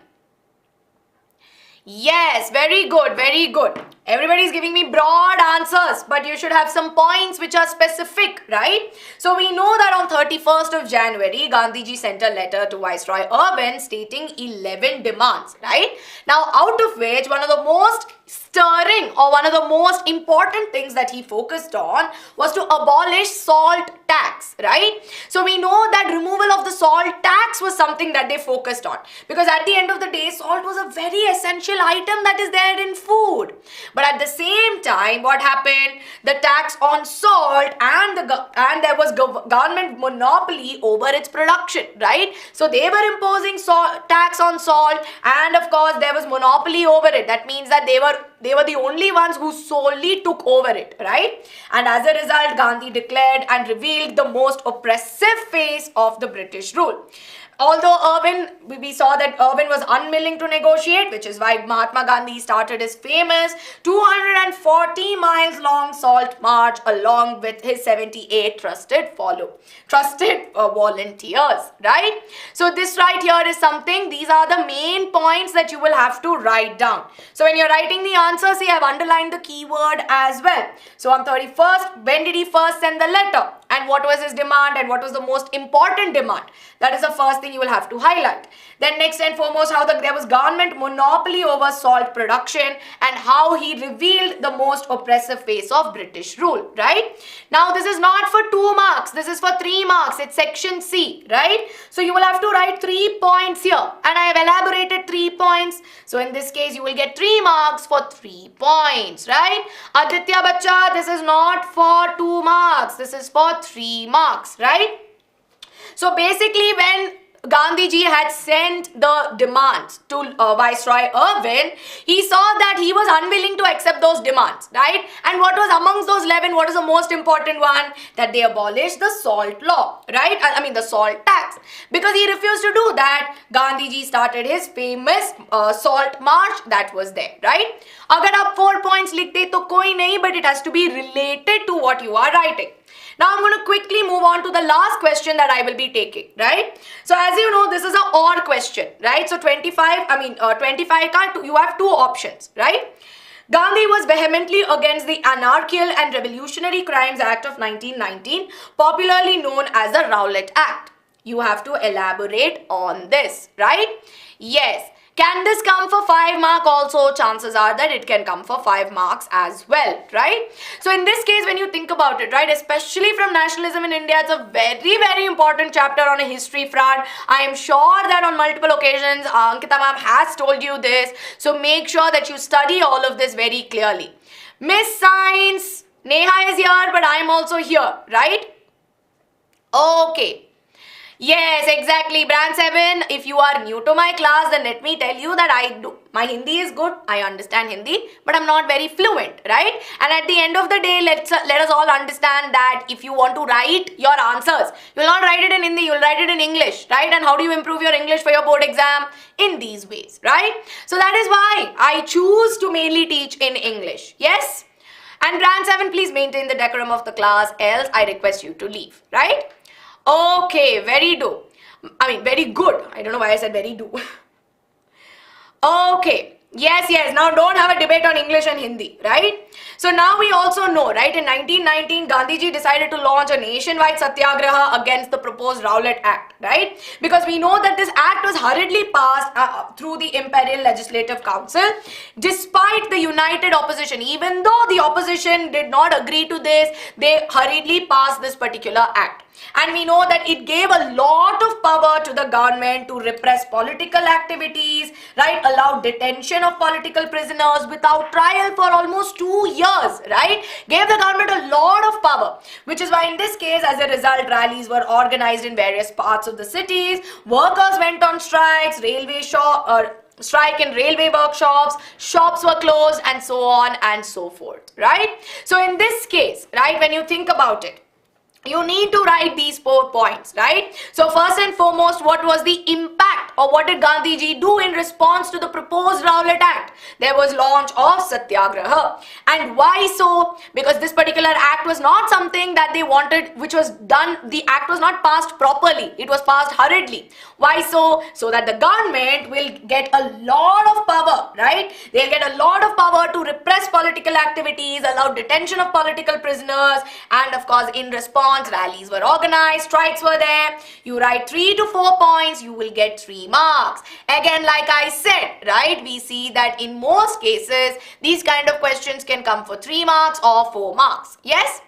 Yes, very good, very good. Everybody is giving me broad answers, but you should have some points which are specific, right? So we know that on 31st of January, Gandhiji sent a letter to Viceroy Irwin stating 11 demands, right? Now, out of which one of the most stirring or one of the most important things that he focused on was to abolish salt tax, right? So we know that removal of the salt tax was something that they focused on, because at the end of the day, salt was a very essential item that is there in food. But at the same time, what happened? The tax on salt and there was government monopoly over its production, right? So they were imposing tax on salt, and of course there was monopoly over it. That means that they were the only ones who solely took over it, right? And as a result, Gandhi declared and revealed the most oppressive phase of the British rule. Although we saw that Irwin was unwilling to negotiate, which is why Mahatma Gandhi started his famous 240 miles long salt march along with his 78 trusted volunteers, right? So this right here is something, these are the main points that you will have to write down. So when you're writing the answer, see, I've underlined the keyword as well. So on 31st, when did he first send the letter? And what was his demand and what was the most important demand? That is the first thing you will have to highlight. Then next and foremost, how there was government monopoly over salt production and how he revealed the most oppressive phase of British rule, right? Now this is not for 2 marks, this is for 3 marks. It's section C, right? So you will have to write 3 points here, and I have elaborated 3 points. So in this case, you will get 3 marks for 3 points, right? Aditya Bacha, this is not for 2 marks, this is for 3 marks, right? So basically, when Gandhiji had sent the demands to Viceroy Irwin, he saw that he was unwilling to accept those demands, right? And what was amongst those 11, what is the most important one? That they abolished the salt law, right? The salt tax. Because he refused to do that, Gandhiji started his famous salt march that was there, right? Agar aap 4 points likhte to koi nahi, but it has to be related to what you are writing. Now I'm going to quickly move on to the last question that I will be taking, right? So as you know, this is a OR question, right? So 25, you have 2 options, right? Gandhi was vehemently against the Anarchical and Revolutionary Crimes Act of 1919, popularly known as the Rowlatt Act. You have to elaborate on this, right? Yes. Can this come for 5 marks also? Chances are that it can come for 5 marks as well, right? So in this case, when you think about it, right, especially from nationalism in India, it's a very, very important chapter on a history front. I am sure that on multiple occasions, Ankita ma'am has told you this. So make sure that you study all of this very clearly. Miss Science, Neha is here, but I am also here, right? Okay. Yes, exactly. Brand 7, if you are new to my class, then let me tell you that my Hindi is good. I understand Hindi, but I'm not very fluent, right? And at the end of the day, let us all understand that if you want to write your answers, you will not write it in Hindi, you will write it in English, right? And how do you improve your English for your board exam? In these ways, right? So that is why I choose to mainly teach in English. Yes? And Brand 7, please maintain the decorum of the class, else I request you to leave, right? Okay, very good. I don't know why I said very do. Okay. Yes. Now don't have a debate on English and Hindi, right? So now we also know, right, in 1919, Gandhiji decided to launch a nationwide satyagraha against the proposed Rowlatt Act, right? Because we know that this act was hurriedly passed through the Imperial Legislative Council, despite the united opposition. Even though the opposition did not agree to this, they hurriedly passed this particular act. And we know that it gave a lot of power to the government to repress political activities, right? Allow detention of political prisoners without trial for almost 2 years, right? Gave the government a lot of power, which is why in this case, as a result, rallies were organized in various parts of the cities. Workers went on strikes, strike in railway workshops, shops were closed, and so on and so forth, right? So in this case, right, when you think about it, you need to write these 4 points, right? So first and foremost, what was the impact, or what did Gandhiji do in response to the proposed Rowlatt Act? There was launch of Satyagraha. And why so? Because this particular act was not something that they wanted, which was done, the act was not passed properly. It was passed hurriedly. Why so? So that the government will get a lot of power, right? They'll get a lot of power to repress political activities, allow detention of political prisoners, and of course, in response, rallies were organized, strikes were there. You write 3 to 4 points, you will get 3 marks. Again, like I said, right, we see that in most cases, these kind of questions can come for 3 marks or 4 marks. Yes?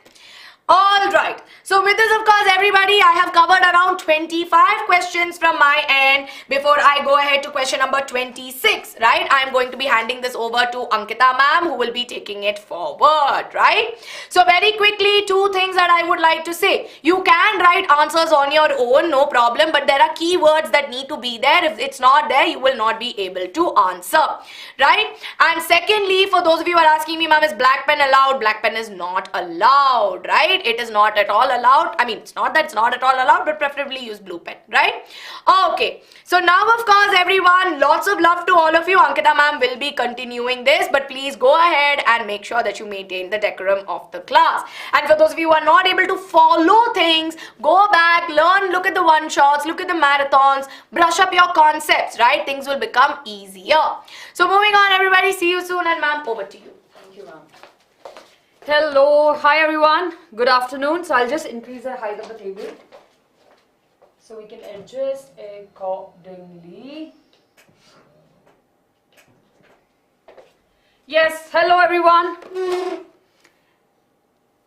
All right. So with this, of course, everybody, I have covered around 25 questions from my end. Before I go ahead to question number 26, right, I'm going to be handing this over to Ankita ma'am, who will be taking it forward, right? So very quickly, 2 things that I would like to say. You can write answers on your own, no problem, but there are keywords that need to be there. If it's not there, you will not be able to answer, right? And secondly, for those of you who are asking me, ma'am, is black pen allowed? Black pen is not allowed, right? It is not at all allowed. I mean, it's not that it's not at all allowed, but preferably use blue pen, right? Okay. So now, of course, everyone, lots of love to all of you. Ankita ma'am will be continuing this, but please go ahead and make sure that you maintain the decorum of the class. And for those of you who are not able to follow things, go back, learn, look at the one-shots, look at the marathons, brush up your concepts, right? Things will become easier. So moving on, everybody. See you soon, and ma'am, over to you. Thank you, ma'am. Hello, hi everyone, good afternoon. So I'll just increase the height of the table so we can adjust accordingly. Yes, hello everyone.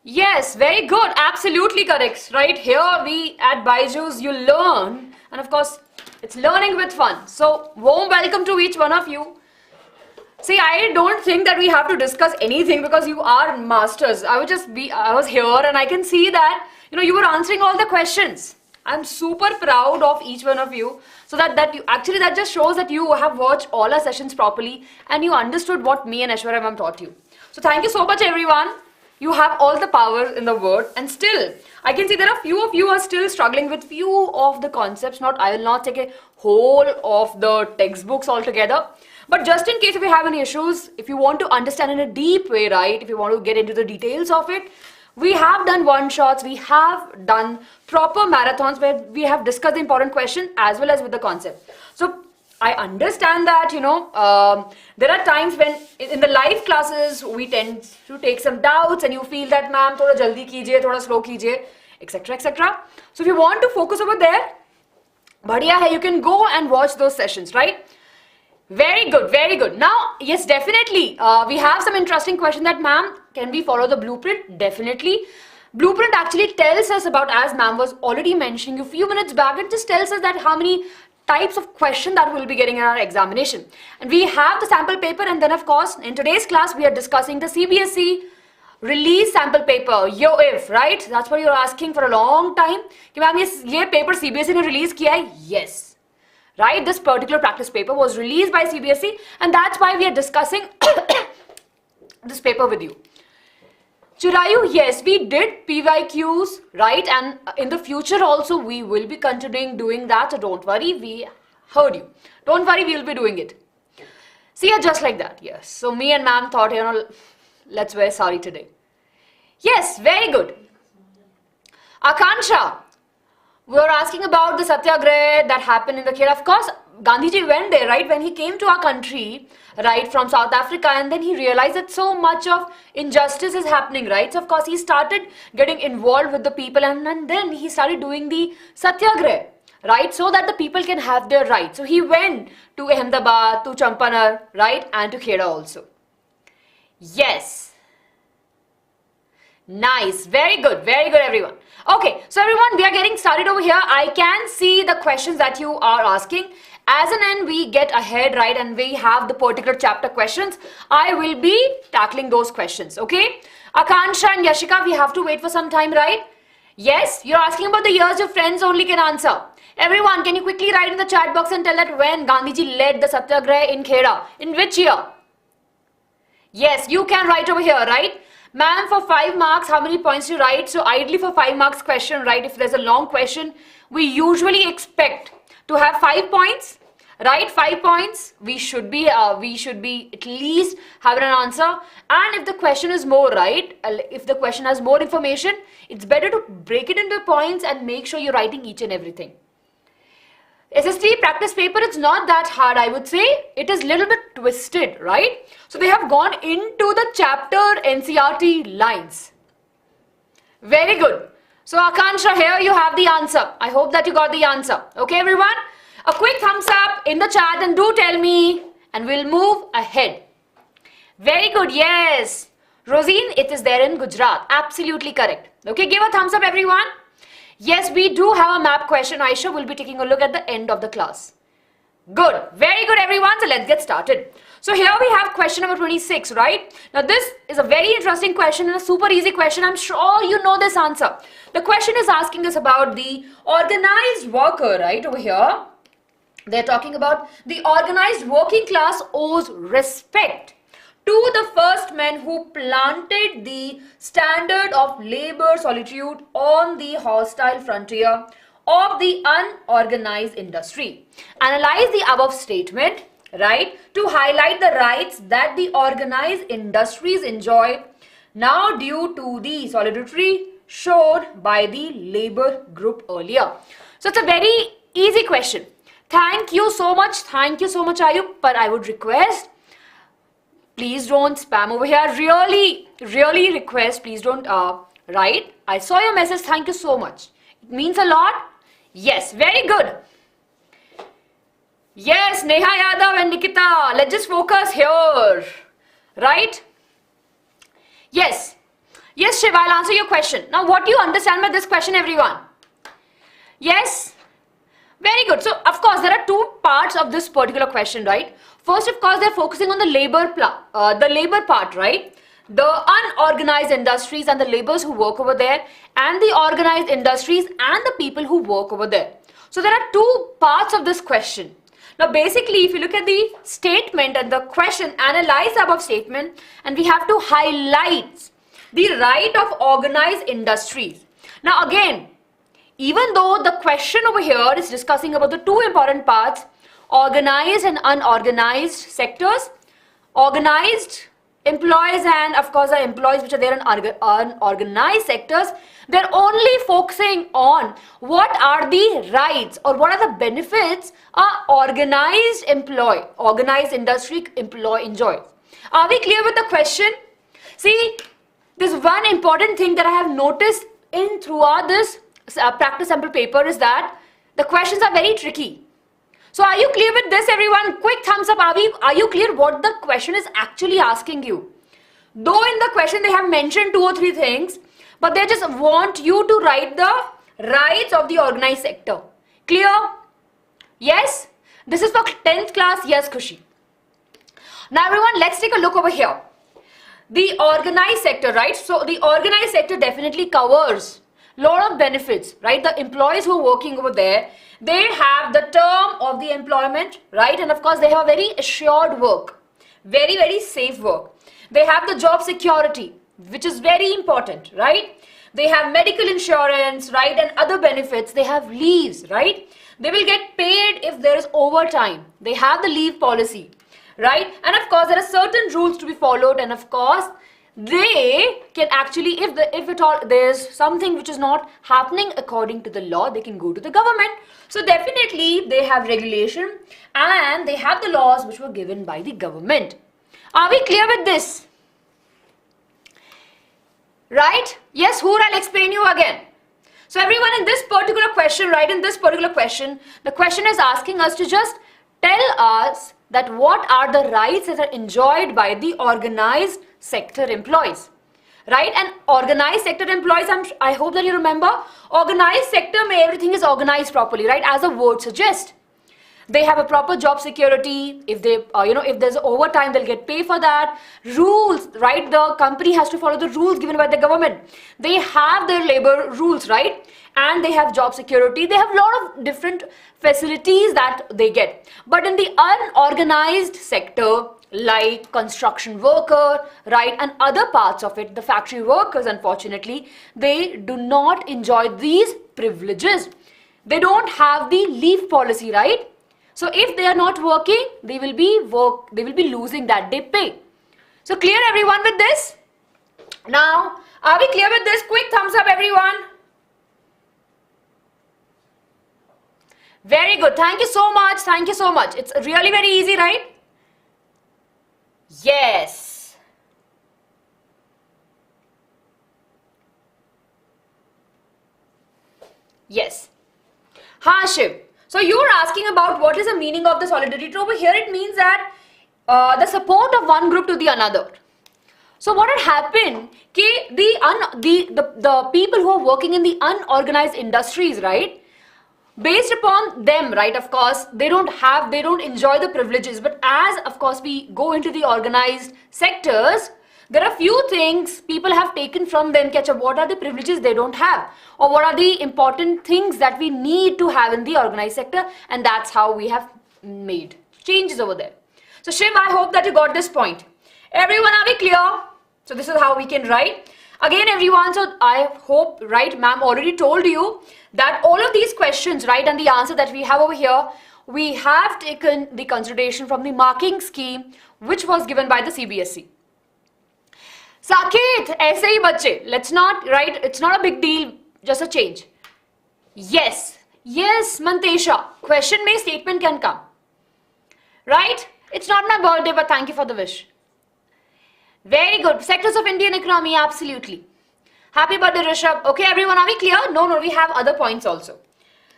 Yes, very good, absolutely correct. Right here we at BYJU'S, you learn, and of course it's learning with fun. So warm welcome to each one of you. See, I don't think that we have to discuss anything because you are masters. I was here and I can see that, you were answering all the questions. I'm super proud of each one of you. So that just shows that you have watched all our sessions properly and you understood what me and Aishwarya ma'am taught you. So thank you so much, everyone. You have all the power in the world, and still, I can see there are few of you are still struggling with few of the concepts. I will not take a whole of the textbooks altogether. But just in case if you have any issues, if you want to understand in a deep way, right, if you want to get into the details of it, we have done one-shots, we have done proper marathons where we have discussed the important question as well as with the concept. So I understand that, there are times when in the live classes we tend to take some doubts and you feel that ma'am thoda jaldi kijiye, thoda slow kijiye, etc, etc. So if you want to focus over there, badhiya hai, you can go and watch those sessions, right? Very good, very good. Now, yes, definitely, we have some interesting question that ma'am, can we follow the blueprint? Definitely. Blueprint actually tells us about, as ma'am was already mentioning a few minutes back, it just tells us that how many types of question that we'll be getting in our examination. And we have the sample paper, and then of course, in today's class, we are discussing the CBSE release sample paper, YTFIRST, right? That's what you're asking for a long time. Ki ma'am, ye paper CBSE ne release kiya hai? Yes. Right? This particular practice paper was released by CBSE, and that's why we are discussing this paper with you. Chirayu, yes, we did PYQs, right? And in the future also we will be continuing doing that, so don't worry, we heard you. Don't worry, we will be doing it. See, just like that, yes. So me and ma'am thought, let's wear sari today. Yes, very good. Akansha, we were asking about the satyagraha that happened in the Khera. Of course, Gandhiji went there, right? When he came to our country, right, from South Africa, and then he realized that so much of injustice is happening, right? So, of course, he started getting involved with the people, and then he started doing the satyagraha, right? So that the people can have their rights. So, he went to Ahmedabad, to Champaner, right? And to Khera also. Yes. Nice. Very good, everyone. Okay, so everyone, we are getting started over here. I can see the questions that you are asking. As and when we get ahead, right, and we have the particular chapter questions, I will be tackling those questions, okay? Akansha and Yashika, we have to wait for some time, right? Yes, you're asking about the years your friends only can answer. Everyone, can you quickly write in the chat box and tell that when Gandhiji led the Satyagraha in Khera? In which year? Yes, you can write over here, right? Ma'am, for 5 marks, how many points do you write? So ideally for 5 marks question, right, if there's a long question, we usually expect to have 5 points, right? 5 points. We should be at least having an answer. And if the question is more, right, if the question has more information, it's better to break it into points and make sure you're writing each and everything. SST practice paper, it's not that hard, I would say. It is a little bit twisted, right? So they have gone into the chapter NCERT lines. Very good. So Akansha, here you have the answer. I hope that you got the answer. Okay, everyone? A quick thumbs up in the chat and do tell me, and we'll move ahead. Very good, yes. Rosine, it is there in Gujarat. Absolutely correct. Okay, give a thumbs up, everyone. Yes, we do have a map question. Aisha will be taking a look at the end of the class. Good. Very good, everyone. So let's get started. So here we have question number 26, right? Now this is a very interesting question and a super easy question. I'm sure you know this answer. The question is asking us about the organized worker, right, over here. They're talking about the organized working class owes respect to the first men who planted the standard of labor solitude on the hostile frontier of the unorganized industry. Analyze the above statement, right, to highlight the rights that the organized industries enjoy now due to the solidarity shown by the labor group earlier. So it's a very easy question. Thank you so much, Ayub, but I would request, please don't spam over here. Really request, please don't write. I saw your message. Thank you so much. It means a lot. Yes, very good. Yes, Neha Yadav and Nikita. Let's just focus here. Right? Yes. Yes, Shiva, I'll answer your question. Now, what do you understand by this question, everyone? Yes? Very good. So, of course, there are two parts of this particular question, right? First, of course, they're focusing on the labor part, right? The unorganized industries and the laborers who work over there, and the organized industries and the people who work over there. So, there are two parts of this question. Now, basically, if you look at the statement and the question, analyze the above statement, and we have to highlight the right of organized industries. Now, again, even though the question over here is discussing about the two important parts, organized and unorganized sectors, organized employees and of course the employees which are there in unorganized sectors, they're only focusing on what are the rights or what are the benefits a organized industry employee enjoys. Are we clear with the question? See, there's one important thing that I have noticed in throughout this practice sample paper is that the questions are very tricky. So are you clear with this, everyone? Quick thumbs up. Are you clear what the question is actually asking you? Though in the question they have mentioned 2 or 3 things, but they just want you to write the rights of the organized sector. Clear? Yes? This is for 10th class. Yes, Khushi. Now everyone, let's take a look over here. The organized sector, right? So the organized sector definitely covers lot of benefits, right? The employees who are working over there, they have the term of the employment, right? And of course they have very assured work, very, very safe work. They have the job security, which is very important, right? They have medical insurance, right? And other benefits. They have leaves, right? They will get paid if there is overtime. They have the leave policy, right? And of course there are certain rules to be followed, and of course they can actually, if at all there's something which is not happening according to the law, they can go to the government. So definitely they have regulation and they have the laws which were given by the government. Are we clear with this? Right? Yes, Hoor, I'll explain you again. So everyone, in this particular question, right, in this particular question, the question is asking us to just tell us that what are the rights that are enjoyed by the organized sector employees, right? And organized sector employees, I hope that you remember, organized sector may everything is organized properly, right? As the word suggests. They have a proper job security. If they, if there's overtime, they'll get paid for that. Rules, right? The company has to follow the rules given by the government. They have their labor rules, right? And they have job security. They have a lot of different facilities that they get. But in the unorganized sector, like construction worker, right, and other parts of it, the factory workers, unfortunately, they do not enjoy these privileges. They don't have the leave policy, right? So if they are not working, they will be losing that day pay. So clear everyone with this? Now, are we clear with this? Quick thumbs up everyone. Very good. Thank you so much. Thank you so much. It's really very easy, right? Yes. Yes. Hashim. So you are asking about what is the meaning of the solidarity. Over here it means that the support of one group to the another. So what had happened, the people who are working in the unorganized industries, right, based upon them, right, of course, they don't enjoy the privileges. But as, of course, we go into the organized sectors, there are few things people have taken from them. What are the privileges they don't have? Or what are the important things that we need to have in the organized sector? And that's how we have made changes over there. So Shiv, I hope that you got this point. Everyone, are we clear? So this is how we can write. Again, everyone, so I hope, right, ma'am already told you that all of these questions, right, and the answer that we have over here, we have taken the consideration from the marking scheme which was given by the CBSE. Saket, aise hi bacche. Let's not, right, it's not a big deal, just a change. Yes, yes, Mantesha, question mein statement can come. Right? It's not my birthday, but thank you for the wish. Very good. Sectors of Indian economy, absolutely. Happy birthday, Rishabh. Okay, everyone, are we clear? No, we have other points also.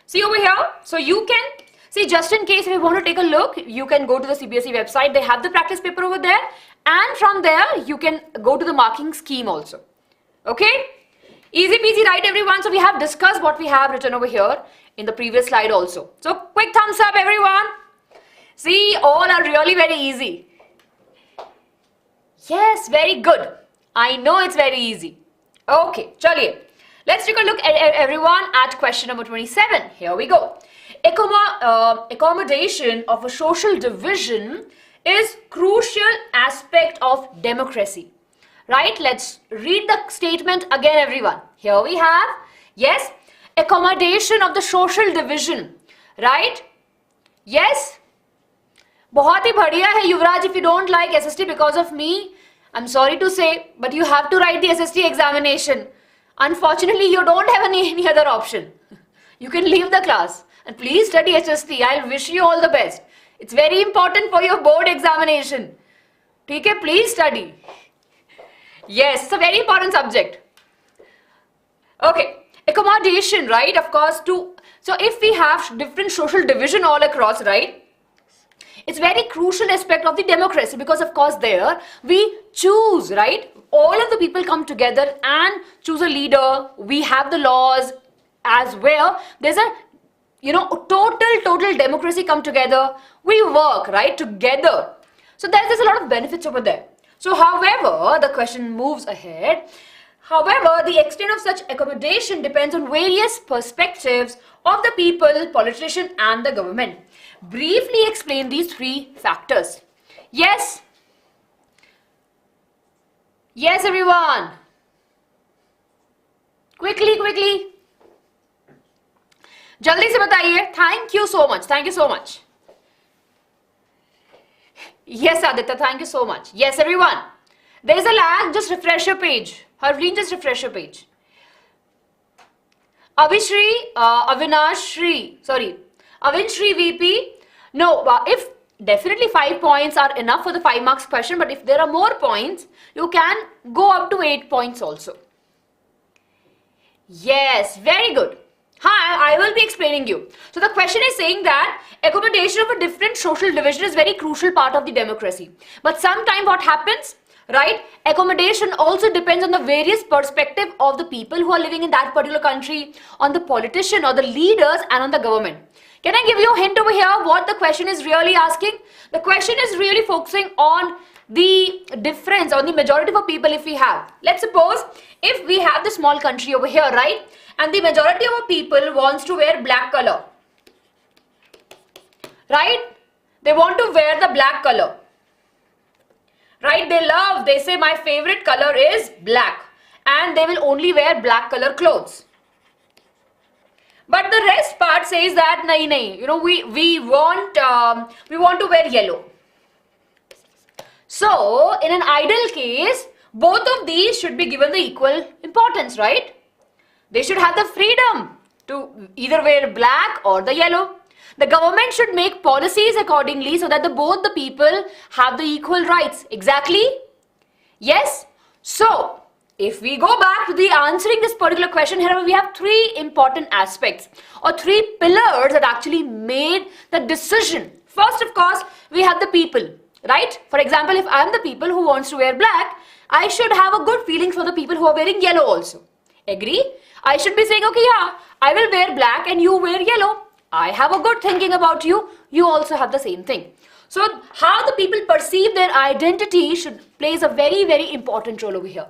See over here. So you can, see, just in case if you want to take a look, you can go to the CBSE website. They have the practice paper over there. And from there, you can go to the marking scheme also. Okay? Easy peasy, right, everyone? So we have discussed what we have written over here in the previous slide also. So quick thumbs up, everyone. See, all are really very easy. Yes, very good. I know it's very easy. Okay, chaliye. Let's take a look at everyone at question number 27. Here we go. Accommodation of a social division is crucial aspect of democracy. Right? Let's read the statement again, everyone. Here we have, yes, accommodation of the social division. Right? Yes. बहुत ही बढ़िया है युवराज. If you don't like SST because of me, I'm sorry to say, but you have to write the SST examination. Unfortunately, you don't have any other option. You can leave the class and please study SST. I'll wish you all the best. It's very important for your board examination. Okay, please study. Yes, it's a very important subject. Okay, accommodation, right? Of course, so if we have different social division all across, right? It's very crucial aspect of the democracy because of course there we choose, right? All of the people come together and choose a leader. We have the laws as well. There's a, total democracy come together. We work, right, together. So there's a lot of benefits over there. So however, the question moves ahead. However, the extent of such accommodation depends on various perspectives of the people, politician and the government. Briefly explain these three factors. Yes? Yes, everyone. Quickly. Jaldi se bataiye. Thank you so much. Yes, Aditya, thank you so much. Yes, everyone. There is a lag, just refresh your page. Harleen, just refresh your page. Avinshri VP. No, if definitely 5 points are enough for the 5 marks question, but if there are more points, you can go up to 8 points also. Yes, very good. Hi, I will be explaining you. So the question is saying that accommodation of a different social division is very crucial part of the democracy. But sometimes what happens, right? Accommodation also depends on the various perspective of the people who are living in that particular country, on the politician or the leaders and on the government. Can I give you a hint over here what the question is really asking? The question is really focusing on the difference or the majority of people if we have. Let's suppose if we have the small country over here, right? And the majority of people wants to wear black color. Right? They want to wear the black color. Right? They say my favorite color is black. And they will only wear black color clothes. But the rest part says that we want to wear yellow. So in an ideal case, both of these should be given the equal importance, right? They should have the freedom to either wear black or the yellow. The government should make policies accordingly so that both the people have the equal rights. Exactly? Yes? So if we go back to the answering this particular question, here we have 3 important aspects or 3 pillars that actually made the decision. First, of course, we have the people, right? For example, if I am the people who wants to wear black, I should have a good feeling for the people who are wearing yellow also. Agree? I should be saying, okay, yeah, I will wear black and you wear yellow. I have a good thinking about you. You also have the same thing. So how the people perceive their identity plays a very, very important role over here.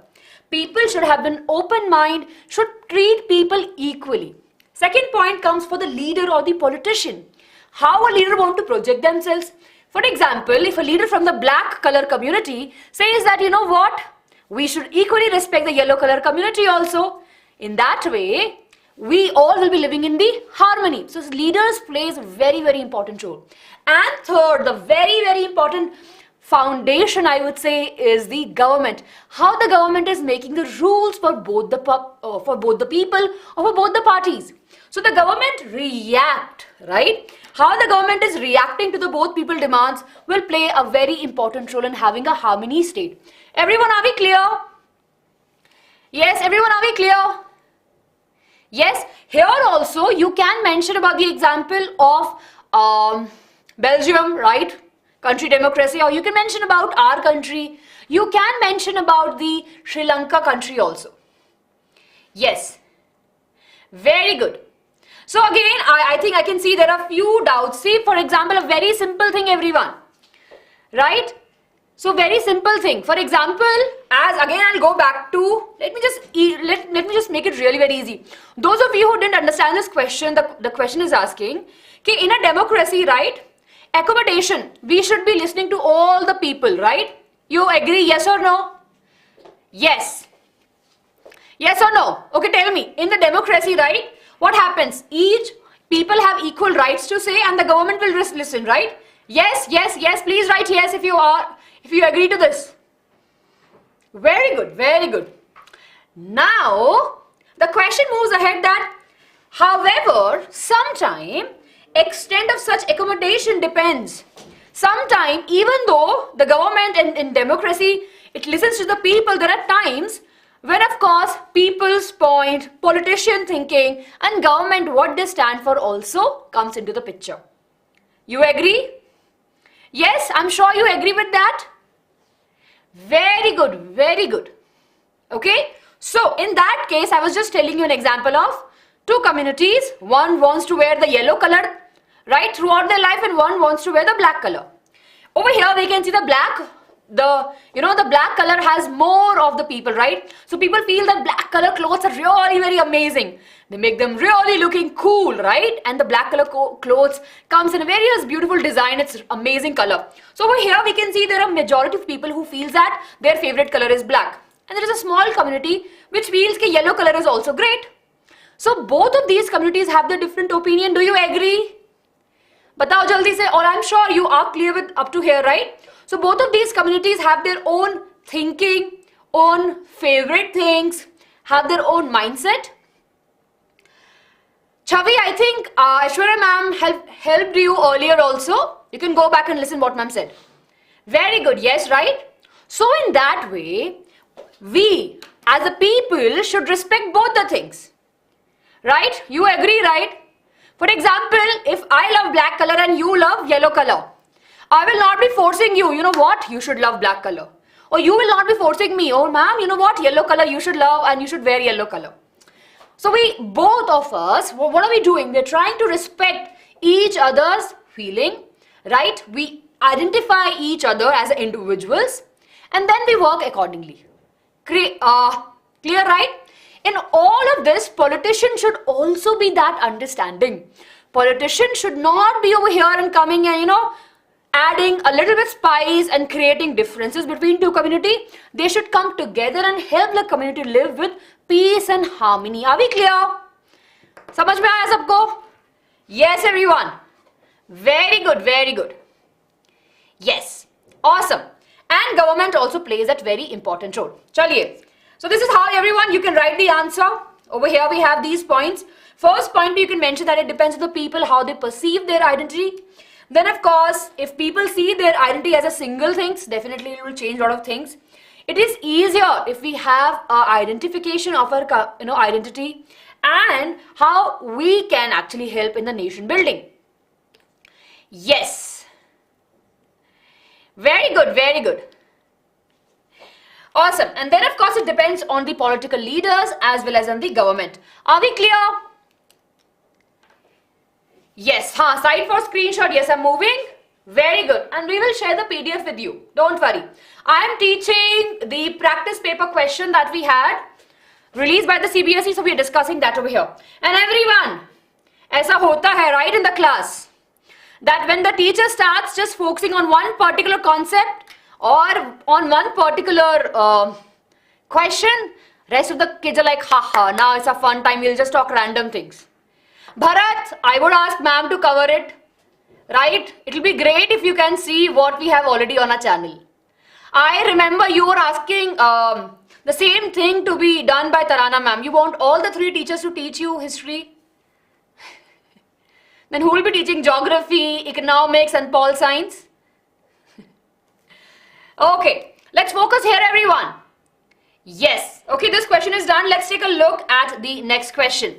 People should have an open mind, should treat people equally. Second point comes for the leader or the politician. How a leader want to project themselves. For example, if a leader from the black color community says that, you know what, we should equally respect the yellow color community also. In that way, we all will be living in the harmony. So leaders plays a very, very important role. And third, the very, very important foundation, I would say, is the government. How the government is making the rules for both the people or for both the parties. So the government react, right? How the government is reacting to the both people demands will play a very important role in having a harmony state. Everyone, are we clear? Yes, everyone, are we clear? Yes, here also you can mention about the example of Belgium, right? Country democracy, or you can mention about our country. You can mention about the Sri Lanka country also. Yes, very good. So again, I think I can see there are few doubts. See, for example, a very simple thing, everyone, right? So very simple thing. For example, as again I'll go back to, let me just make it really very easy. Those of you who didn't understand this question, the question is asking, okay, in a democracy, right? Accommodation, we should be listening to all the people, right? You agree, yes or no? Yes. Yes or no? Okay, tell me, in the democracy, right? What happens? Each people have equal rights to say and the government will listen, right? Yes, yes, yes, please write yes if you agree to this. Very good, very good. Now, the question moves ahead that, however, sometime extent of such accommodation depends. Sometime, even though the government in democracy, it listens to the people, there are times when, of course, people's point, politician thinking, and government, what they stand for also comes into the picture. You agree? Yes, I'm sure you agree with that. Very good, very good. Okay, so in that case, I was just telling you an example of two communities. One wants to wear the yellow color, right, throughout their life, and one wants to wear the black color. Over here, we can see the black. The black color has more of the people, right? So people feel that black color clothes are really very amazing. They make them really looking cool, right? And the black color clothes comes in a various beautiful design. It's amazing color. So over here we can see there are majority of people who feels that their favorite color is black. And there is a small community which feels that yellow color is also great. So both of these communities have the different opinion. Do you agree? Batao jaldi se, or I'm sure you are clear with up to here, right? So both of these communities have their own thinking, own favorite things, have their own mindset. Chavi, I think Aishwarya ma'am helped you earlier also. You can go back and listen what ma'am said. Very good, yes, right? So in that way, we as a people should respect both the things. Right? You agree, right? For example, if I love black color and you love yellow color, I will not be forcing you, you know what, you should love black color. Or you will not be forcing me, oh ma'am, you know what, yellow color you should love and you should wear yellow color. So both of us, what are we doing? We're trying to respect each other's feeling, right? We identify each other as individuals and then we work accordingly. Clear, right? In all of this, politicians should also be that understanding. Politicians should not be over here and coming and, adding a little bit spice and creating differences between two communities. They should come together and help the community live with peace and harmony. Are we clear? Samajh mein aaya sabko? Yes, everyone. Very good, very good. Yes, awesome. And government also plays that very important role. Chaliye. So this is how, everyone, you can write the answer. Over here we have these points. First point, you can mention that it depends on the people how they perceive their identity. Then of course, if people see their identity as a single thing, definitely it will change a lot of things. It is easier if we have an identification of our identity and how we can actually help in the nation building. Yes. Very good, very good. Awesome. And then of course it depends on the political leaders as well as on the government. Are we clear? Yes. Side for screenshot. Yes, I'm moving. Very good. And we will share the PDF with you. Don't worry. I am teaching the practice paper question that we had released by the CBSE. So we are discussing that over here. And everyone, aisa hota hai, right, in the class, that when the teacher starts just focusing on one particular concept or on one particular question, rest of the kids are like, haha, now it's a fun time, we'll just talk random things. Bharat, I would ask ma'am to cover it, right? It will be great if you can see what we have already on our channel. I remember you were asking the same thing to be done by Tarana ma'am. You want all the three teachers to teach you history? Then who will be teaching geography, economics and pol science? Okay, let's focus here, everyone. Yes. Okay, this question is done. Let's take a look at the next question.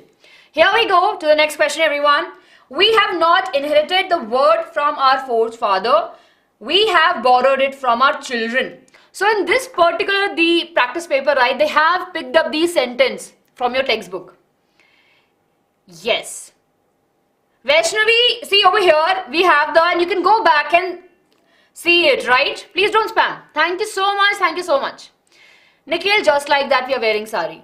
Here we go to the next question, everyone. We have not inherited the word from our forefather. We have borrowed it from our children. So in this particular, the practice paper, right, they have picked up the sentence from your textbook. Yes. Vaishnavi, see over here, we have and you can go back and see it, right? Please don't spam. Thank you so much. Thank you so much. Nikhil, just like that, we are wearing sari.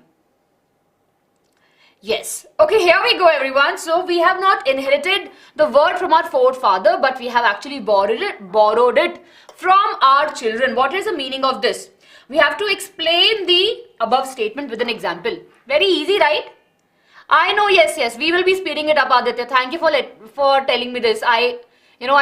Yes. Okay, here we go, everyone. So we have not inherited the word from our forefather, but we have actually borrowed it from our children. What is the meaning of this? We have to explain the above statement with an example. Very easy, right? I know, yes. We will be speeding it up, Aditya. Thank you for telling me this. I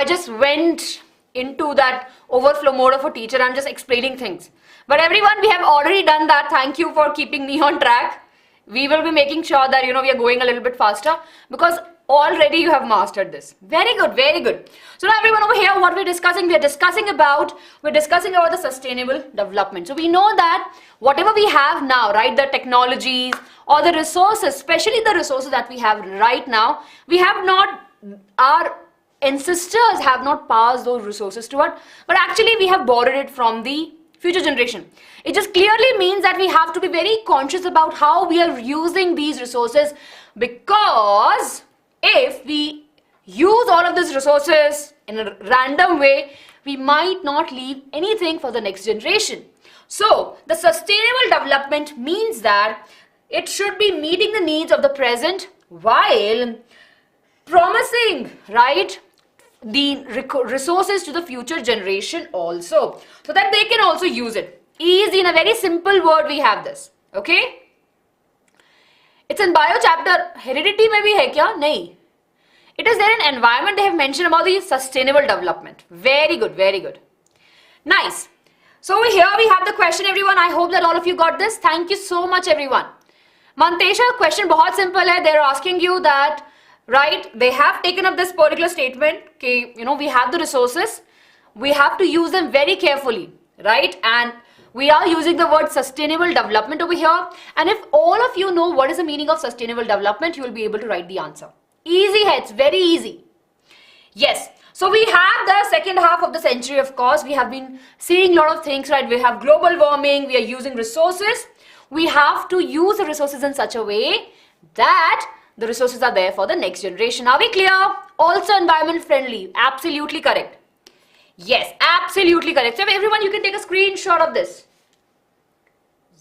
just went into that overflow mode of a teacher. I'm just explaining things. But everyone, we have already done that. Thank you for keeping me on track. We will be making sure that, we are going a little bit faster because already you have mastered this. Very good, very good. So now everyone over here, what we're discussing about the sustainable development. So we know that whatever we have now, right, the technologies or the resources, especially the resources that we have right now, our ancestors have not passed those resources to us, but actually we have borrowed it from the future generation. It just clearly means that we have to be very conscious about how we are using these resources, because if we use all of these resources in a random way, we might not leave anything for the next generation. So the sustainable development means that it should be meeting the needs of the present while promising, right, the resources to the future generation also, so that they can also use it. Easy, in a very simple word we have this, okay? It's in bio chapter. Heredity mein bhi hai kya? Nahi. It is there in environment. They have mentioned about the sustainable development. Very good, very good. Nice. So here we have the question, everyone. I hope that all of you got this. Thank you so much, everyone. Mantesha, question bahut simple hai. They are asking you that, right, they have taken up this particular statement, okay, we have the resources, we have to use them very carefully, right, and we are using the word sustainable development over here, and if all of you know what is the meaning of sustainable development, you will be able to write the answer. Easy, it's very easy. Yes, so we have the second half of the century, of course, we have been seeing a lot of things, right, we have global warming, we are using resources, we have to use the resources in such a way that the resources are there for the next generation. Are we clear? Also environment friendly. Absolutely correct. Yes, absolutely correct. So everyone, you can take a screenshot of this.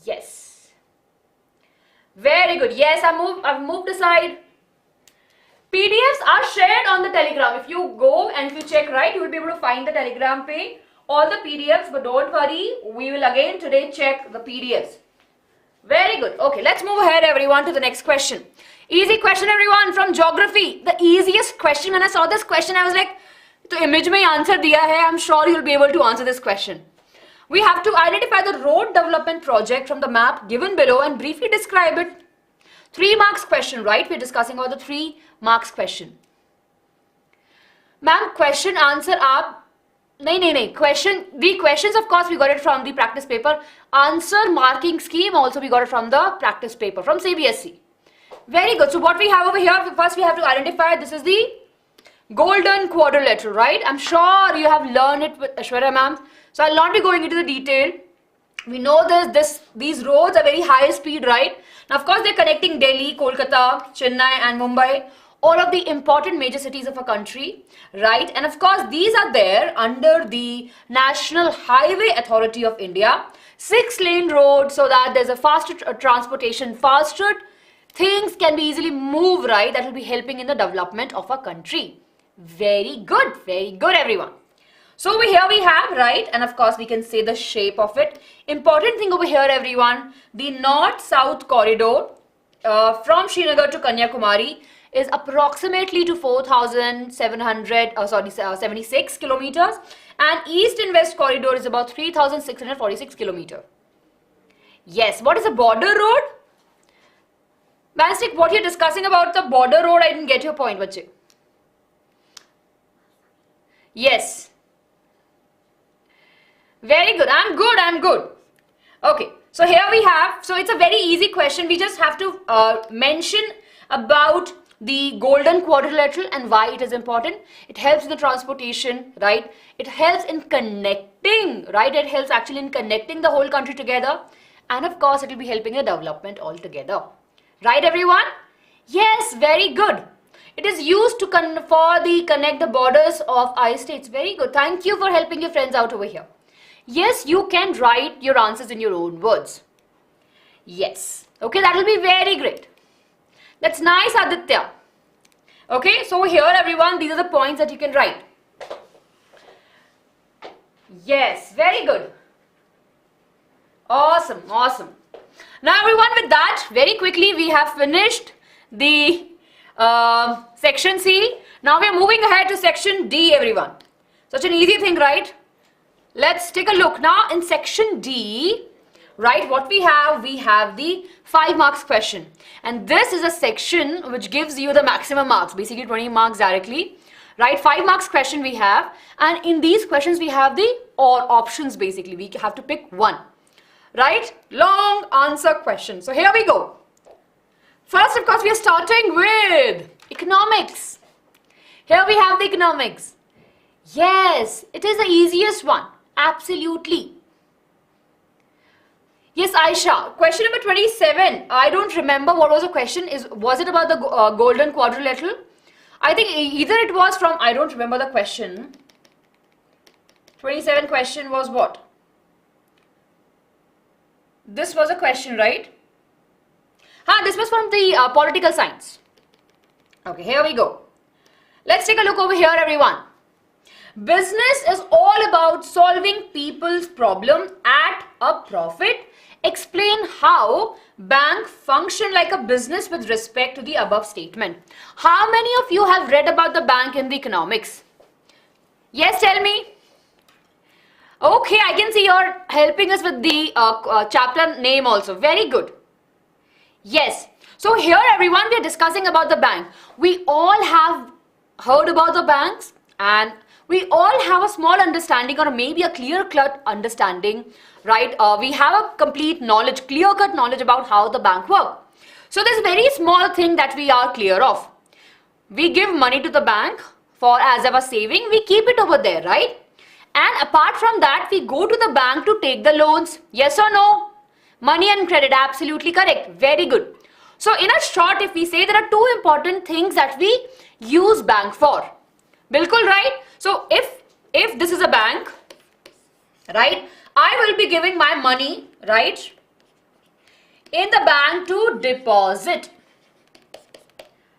Yes. Very good. Yes, I've moved aside. PDFs are shared on the Telegram. If you go and if you check, right, you will be able to find the Telegram page, all the PDFs, but don't worry, we will again today check the PDFs. Very good. Okay, let's move ahead, everyone, to the next question. Easy question, everyone, from geography. The easiest question. When I saw this question, I was like, to image mein answer diya hai. I'm sure you'll be able to answer this question. We have to identify the road development project from the map given below and briefly describe it. 3 marks question, right? We're discussing about the 3 marks question. Ma'am, question answer aap. No. The questions, of course, we got it from the practice paper. Answer marking scheme also we got it from the practice paper from CBSE. Very good. So what we have over here, first we have to identify, this is the golden quadrilateral, right? I'm sure you have learned it with Ashwarya ma'am. So I'll not be going into the detail. We know these roads are very high speed, right? Now, of course, they're connecting Delhi, Kolkata, Chennai and Mumbai, all of the important major cities of a country, right? And of course, these are there under the National Highway Authority of India. 6-lane road, so that there's a faster transportation, faster things can be easily moved, right? That will be helping in the development of a country. Very good, everyone. So over here we have, right, and of course we can say the shape of it. Important thing over here, everyone, the north-south corridor from Srinagar to Kanyakumari is approximately to 4,776 kilometers, and east and west corridor is about 3,646 kilometers. Yes, what is a border road? Manstic, what you're discussing about the border road, I didn't get your point, bache. Yes. Very good. I'm good. Okay. So here we have, so it's a very easy question. We just have to mention about the golden quadrilateral and why it is important. It helps in the transportation, right? It helps in connecting, right? It helps actually in connecting the whole country together. And of course, it will be helping the development altogether. Right, everyone? Yes, very good. It is used to connect the borders of I states. Very good. Thank you for helping your friends out over here. Yes, you can write your answers in your own words. Yes. Okay, that will be very great. That's nice, Aditya. Okay, so here, everyone, these are the points that you can write. Yes, very good. Awesome. Now, everyone, with that, very quickly, we have finished the section C. Now, we are moving ahead to section D, everyone. Such an easy thing, right? Let's take a look now in section D. Right, what we have the 5 marks question, and this is a section which gives you the maximum marks, basically 20 marks directly. Right, 5 marks question we have, and in these questions we have the or options. Basically we have to pick one. Right, long answer question. So here we go. First, of course, we are starting with economics. Here we have the economics. Yes, it is the easiest one, absolutely. Yes, Aisha. Question number 27. I don't remember what was the question. Was it about the golden quadrilateral? I think either it was from, I don't remember the question. 27 question was what? This was a question, right? This was from the political science. Okay, here we go. Let's take a look over here, everyone. Business is all about solving people's problem at a profit. Explain how bank function like a business with respect to the above statement. How many of you have read about the bank in the economics? Yes, tell me. Okay, I can see you're helping us with the chapter name also. Very good. Yes. So here, everyone, we are discussing about the bank. We all have heard about the banks, and we all have a small understanding, or maybe a clear-cut understanding, right? We have a complete knowledge, clear-cut knowledge about how the bank works. So there's a very small thing that we are clear of. We give money to the bank for as our saving. We keep it over there, right? And apart from that, we go to the bank to take the loans. Yes or no? Money and credit, absolutely correct. Very good. So in a short, if we say there are 2 important things that we use bank for. Bilkul, right? So if this is a bank, right, I will be giving my money, right, in the bank to deposit,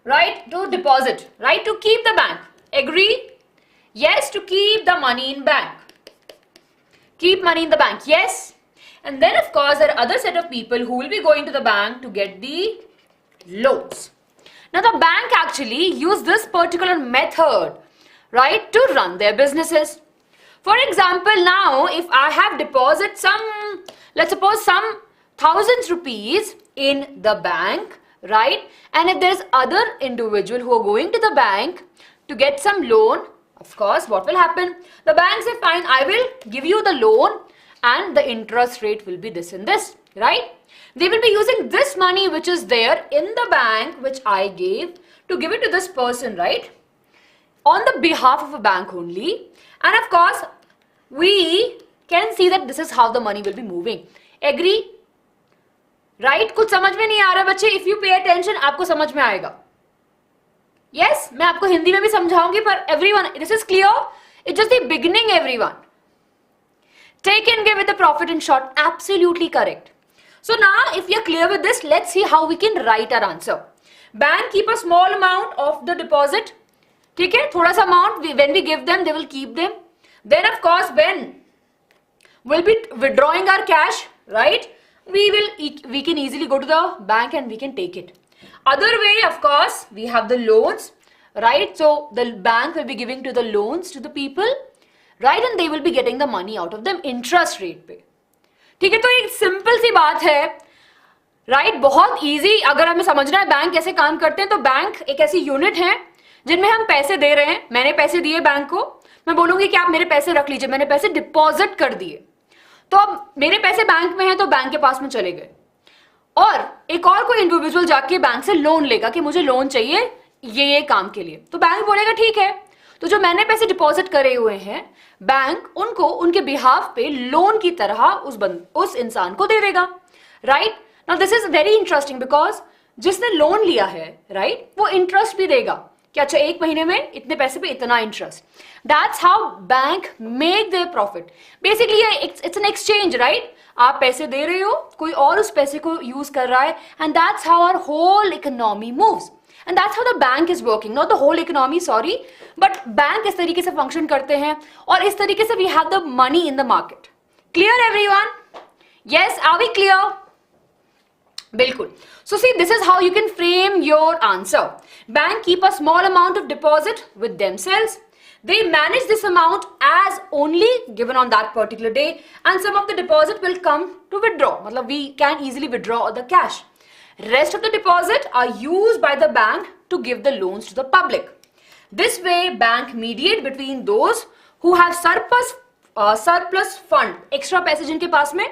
right, to keep the bank. Agree? Yes, to keep the money in bank. Keep money in the bank, yes. And then of course there are other set of people who will be going to the bank to get the loans. Now the bank actually use this particular method, right, to run their businesses. For example, now if I have deposit some, let's suppose some thousands rupees in the bank, right, and if there's other individual who are going to the bank to get some loan, of course, what will happen? The bank say, fine, I will give you the loan and the interest rate will be this and this, right? They will be using this money which is there in the bank, which I gave, to give it to this person, right? On the behalf of a bank only. And of course, we can see that this is how the money will be moving. Agree? Right? कुछ समझ में नहीं आ रहा बच्चे? If you pay attention, आपको समझ में आएगा. Yes, मैं आपको हिंदी में भी समझाऊंगी, पर everyone, this is clear? It's just the beginning, everyone. Take and give with the profit in short. Absolutely correct. So now, if you're clear with this, let's see how we can write our answer. Bank keep a small amount of the deposit. ठीक है? थोड़ा सा amount, when we give them, they will keep them. Then of course, when we'll be withdrawing our cash, right? We can easily go to the bank and we can take it. Other way, of course, we have the loans, right? So the bank will be giving to the loans to the people, right? And they will be getting the money out of them interest rate पे. ठीक है, तो एक simple सी बात है, right? बहुत easy. अगर हमें समझना है बैंक कैसे काम करते हैं, तो बैंक एक ऐसी यूनिट है जिनमें हम पैसे दे रहे हैं. मैंने पैसे दिए बैंक को, मैं बोलूंगी कि आप मेरे पैसे रख लीजिए. मैंने पैसे डिपॉजिट कर दिए, तो अब मेरे पैसे बैंक में हैं, तो बैंक के पास में चले गए. और एक और कोई इंडिविजुअल जाके बैंक से लोन लेगा कि मुझे लोन चाहिए ये काम के लिए, तो बैंक बोलेगा ठीक है. तो जो मैंने पैसे डिपॉजिट करे हुए हैं, बैंक उनको उनके बिहाफ पे लोन की तरह उस इंसान को दे देगा, right? Now this is very interesting, because जिसने लोन लिया है, राइट, वो इंटरेस्ट भी देगा कि अच्छा 1 महीने में इतने पैसे पे इतना interest. That's how bank make their profit. Basically it's an exchange, right? आप पैसे दे रहे हो, कोई और उस पैसे को यूज कर रहा है, and that's how our whole economy moves. And that's how the bank is working, not the whole economy, sorry, but bank इस तरीके से function करते हैं, और इस तरीके से we have the money in the market. Clear everyone? Yes, are we clear? बिल्कुल. So see, this is how you can frame your answer. Bank keep a small amount of deposit with themselves. They manage this amount as only given on that particular day, and some of the deposit will come to withdraw. Matlab, we can easily withdraw the cash. Rest of the deposit are used by the bank to give the loans to the public. This way, bank mediate between those who have surplus fund, extra paise jinke paas mein,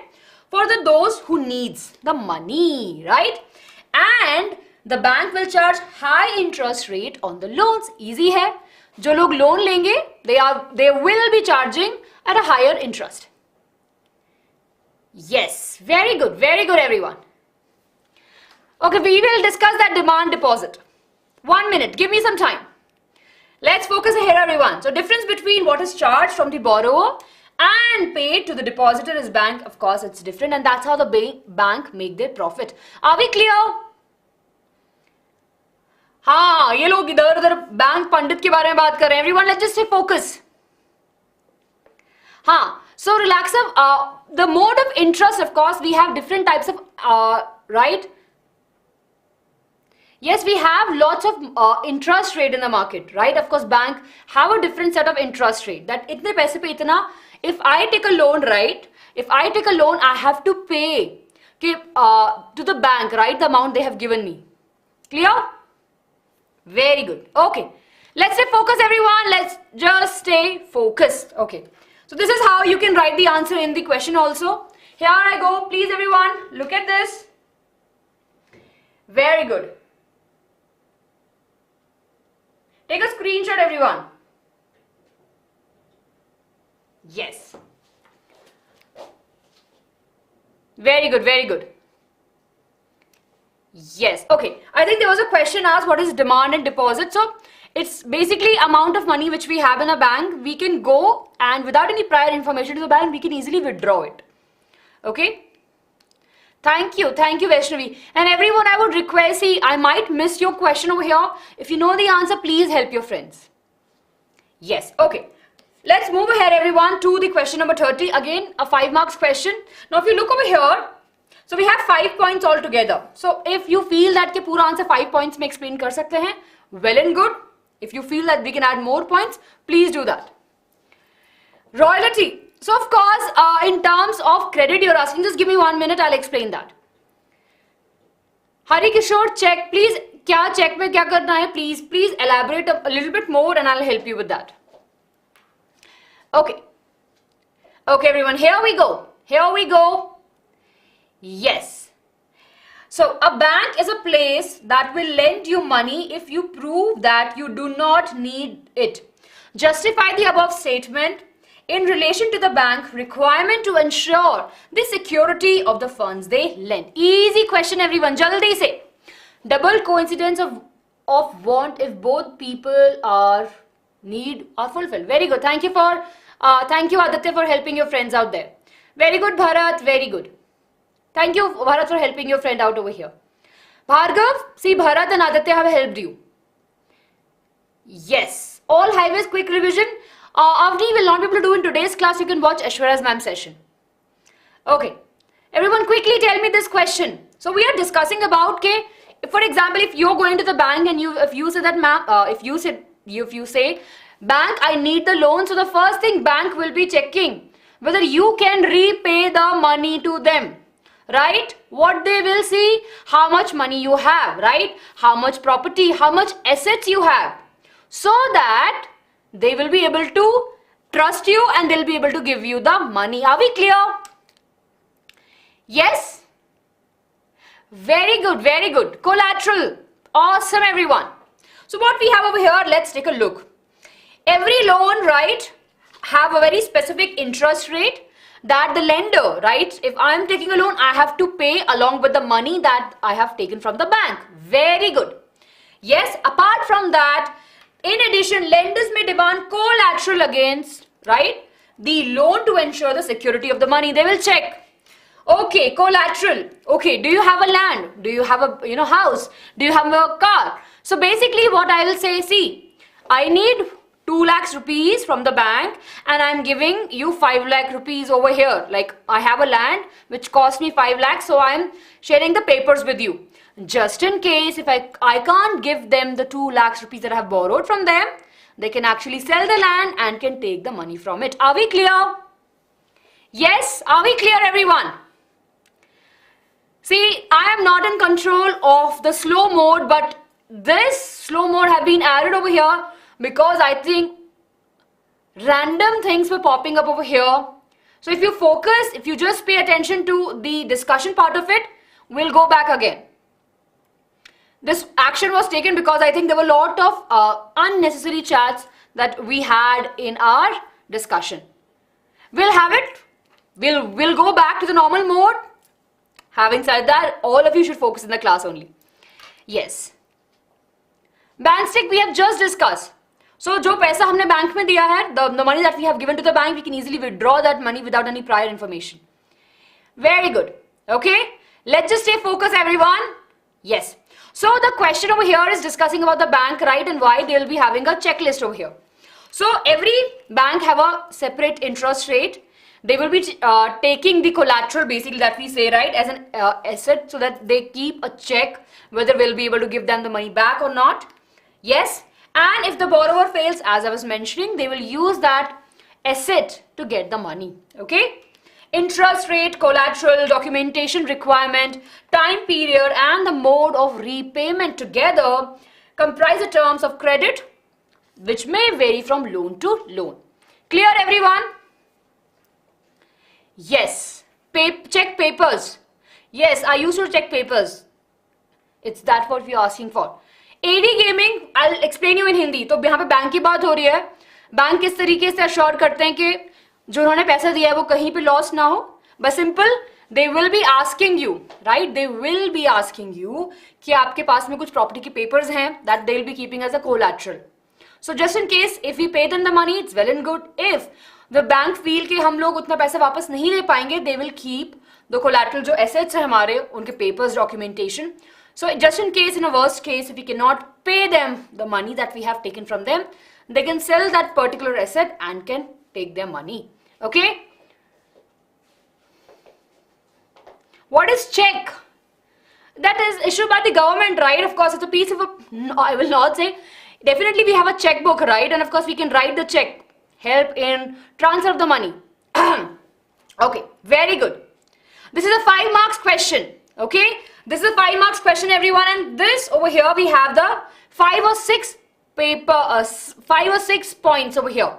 for those who needs the money, right? And the bank will charge high interest rate on the loans. Easy hai. जो लोग loan लेंगे, they will be charging at a higher interest. Yes, very good everyone. Okay, we will discuss that demand deposit. 1 minute, give me some time. Let's focus here everyone. So difference between what is charged from the borrower and paid to the depositor is bank. Of course, it's different, and that's how the bank make their profit. Are we clear? हाँ, ये लोग इधर उधर bank पंडित के बारे में बात कर रहे हैं. Everyone, let's just stay focused. हाँ, so relax. The mode of interest, of course, we have different types of right. Yes, we have lots of interest rate in the market, right? Of course, bank have a different set of interest rate. That इतने पैसे पे इतना. If I take a loan, right? If I take a loan, I have to pay to the bank, right? The amount they have given me. Clear? Very good. Okay. Let's stay focused, everyone. Let's just stay focused. Okay. So this is how you can write the answer in the question also. Here I go. Please, everyone, look at this. Very good. Take a screenshot, everyone. Yes. Very good, very good. Yes, okay. I think there was a question asked, what is demand and deposit? So it's basically amount of money which we have in a bank. We can go and without any prior information to the bank, we can easily withdraw it. Okay. Thank you, Vaishnavi. And everyone, I would request, see, I might miss your question over here. If you know the answer, please help your friends. Yes, okay. Let's move ahead, everyone, to the question number 30. Again, a 5 marks question. Now, if you look over here, so we have 5 points altogether. So if you feel that ke pura answer 5 points mein explain kar sakte hain, well and good. If you feel that we can add more points, please do that. Royalty. So of course, in terms of credit you're asking, just give me 1 minute, I'll explain that. Hari Kishore, check, please, kya check mein kya karna hai, please elaborate a little bit more and I'll help you with that. Okay. Okay, everyone, here we go. Yes. So a bank is a place that will lend you money if you prove that you do not need it. Justify the above statement in relation to the bank requirement to ensure the security of the funds they lend. Easy question, everyone. Jaldi se. Double coincidence of want if both people are fulfilled. Very good. Thank you Aditya for helping your friends out there. Very good, Bharat. Very good. Thank you, Bharat, for helping your friend out over here. Bhargav, see, Bharat and Aditya have helped you. Yes. All highways quick revision. Avni will not be able to do in today's class. You can watch Ashwara's ma'am session. Okay. Everyone, quickly tell me this question. So we are discussing about, for example, if you're going to the bank and if you say that, ma'am, if you say, bank, I need the loan. So the first thing bank will be checking whether you can repay the money to them. Right? What they will see, how much money you have, right? How much property, how much assets you have. So that they will be able to trust you and they'll be able to give you the money. Are we clear? Yes? Very good, very good. Collateral. Awesome, everyone. So what we have over here, let's take a look. Every loan, right, have a very specific interest rate that the lender, right, if I am taking a loan, I have to pay along with the money that I have taken from the bank. Very good. Yes, apart from that, in addition, lenders may demand collateral against, right, the loan to ensure the security of the money. They will check. Okay, collateral. Okay, do you have a land? Do you have a house? Do you have a car? So basically what I will say, see, I need 2 lakhs rupees from the bank and I'm giving you 5 lakh rupees over here. Like I have a land which cost me 5 lakhs, so I'm sharing the papers with you. Just in case if I can't give them the 2 lakhs rupees that I have borrowed from them, they can actually sell the land and can take the money from it. Are we clear? Yes, are we clear, everyone? See, I am not in control of the slow mode, but this slow mode have been added over here because I think random things were popping up over here. So if you focus, if you just pay attention to the discussion part of it, we'll go back again. This action was taken because I think there were a lot of unnecessary chats that we had in our discussion. We'll have it. We'll go back to the normal mode. Having said that, all of you should focus in the class only. Yes. Bank stick we have just discussed. So, जो पैसा हमने bank में दिया है, the money that we have given to the bank, we can easily withdraw that money without any prior information. Very good. Okay. Let's just stay focused, everyone. Yes. So, the question over here is discussing about the bank, right, and why they will be having a checklist over here. So, every bank have a separate interest rate. They will be taking the collateral basically that we say, right, as an asset so that they keep a check whether we'll be able to give them the money back or not. Yes. And if the borrower fails, as I was mentioning, they will use that asset to get the money. Okay. Interest rate, collateral, documentation requirement, time period and the mode of repayment together comprise the terms of credit which may vary from loan to loan. Clear, everyone? Yes. Check papers. Yes, I used to check papers. It's that what we are asking for. AD gaming, I'll explain you in Hindi. तो यहाँ पे bank की बात हो रही है. Bank किस तरीके से अश्योर करते हैं कि जो उन्होंने पैसा दिया है वो कहीं पे लॉस ना हो. बस simple, they will be asking you, right? They will be asking you कि आपके पास में कुछ प्रॉपर्टी के पेपर्स हैं that they will be keeping as a collateral. So just in case if we pay them the money, it's well and good. If the bank feel कि हम लोग उतना पैसा वापस नहीं दे पाएंगे, they will keep the collateral जो assets है हमारे उनके papers, documentation. So just in case, in a worst case, if we cannot pay them the money that we have taken from them, they can sell that particular asset and can take their money. Okay? What is check? That is issued by the government, right? Of course, it's a piece of a, no, I will not say. Definitely we have a checkbook, right? And of course, we can write the check. Help in transfer of the money. Okay, very good. This is a 5 marks question. Okay? This is a 5 marks question, everyone, and this over here we have the 5 or 6 points over here.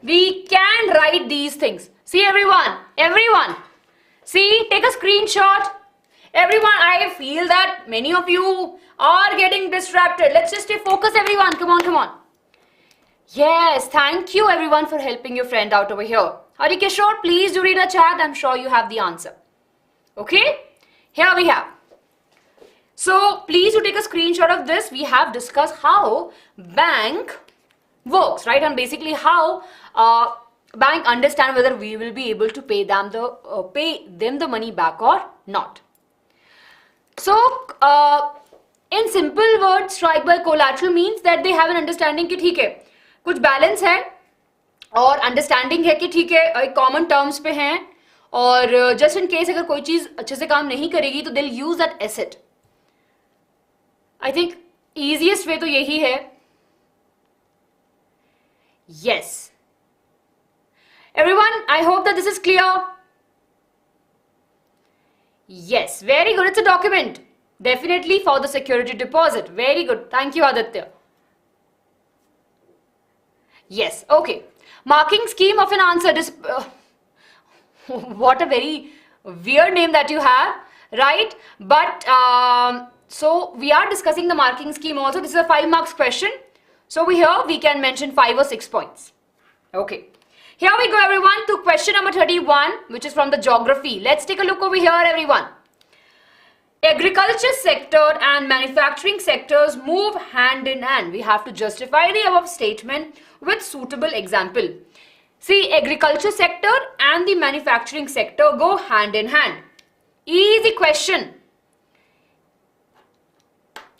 We can write these things. See, everyone, see, take a screenshot. Everyone, I feel that many of you are getting distracted. Let's just stay focused, everyone. Come on. Yes, thank you, everyone, for helping your friend out over here. Harikishore, please do read the chat. I'm sure you have the answer. Okay? Here we have. So, please do take a screenshot of this. We have discussed how bank works, right? And basically how bank understand whether we will be able to pay them the money back or not. So, in simple words, strike by collateral means that they have an understanding कि ठीक है, कुछ balance है और understanding है कि ठीक है, एक common terms पे हैं और just in case अगर कोई चीज अच्छे से काम नहीं करेगी तो they'll use that asset. I think easiest way तो यही है. Yes. Everyone, I hope that this is clear. Yes, very good. It's a document. Definitely for the security deposit. Very good. Thank you, Aditya. Yes, okay. Marking scheme of an answer. What a very weird name that you have, right? But so we are discussing the marking scheme also. This is a 5 marks question. So here we can mention 5 or 6 points. Okay. Here we go, everyone, to question number 31, which is from the geography. Let's take a look over here, everyone. Agriculture sector and manufacturing sectors move hand in hand. We have to justify the above statement with suitable example. See, agriculture sector and the manufacturing sector go hand in hand. Easy question.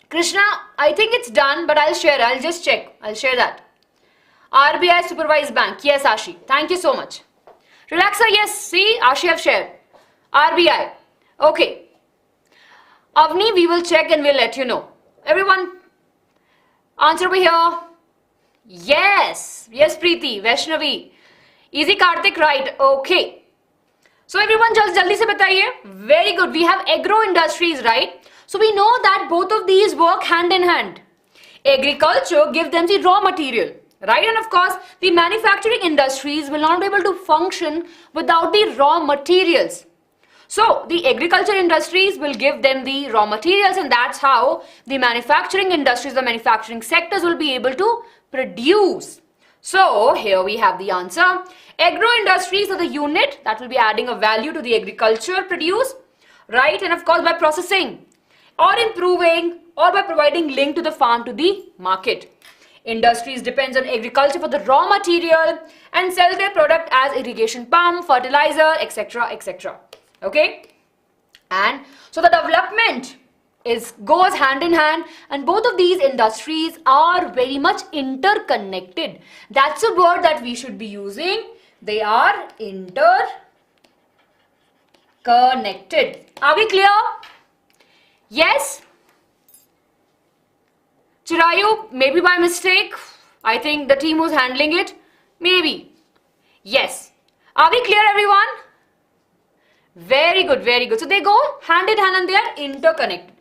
Krishna, I think it's done, but I'll share. I'll just check. I'll share that. RBI supervised bank. Yes, Ashi. Thank you so much. Relaxer, yes. See, Ashi have shared. RBI. Okay. Avni, we will check and we'll let you know. Everyone, answer over here. Yes, yes, Preeti, Vaishnavi. Easy, Karthik, right? Okay. So everyone, just jaldi se bataiye. Very good. We have agro industries, right? So we know that both of these work hand in hand. Agriculture gives them the raw material, right? And of course, the manufacturing industries will not be able to function without the raw materials. So the agriculture industries will give them the raw materials, and that's how the manufacturing industries, the manufacturing sectors will be able to produce. So here we have the answer. Agro industries are the unit that will be adding a value to the agriculture produce, right? And of course by processing or improving or by providing link to the farm to the market. Industries depends on agriculture for the raw material and sell their product as irrigation pump, fertilizer, etc., etc. Okay, and so the development goes hand in hand, and both of these industries are very much interconnected. That's a word that we should be using. They are interconnected. Are we clear? Yes? Chirayu, maybe by mistake. I think the team was handling it. Maybe. Yes. Are we clear, everyone? Very good, very good. So they go hand in hand and they are interconnected.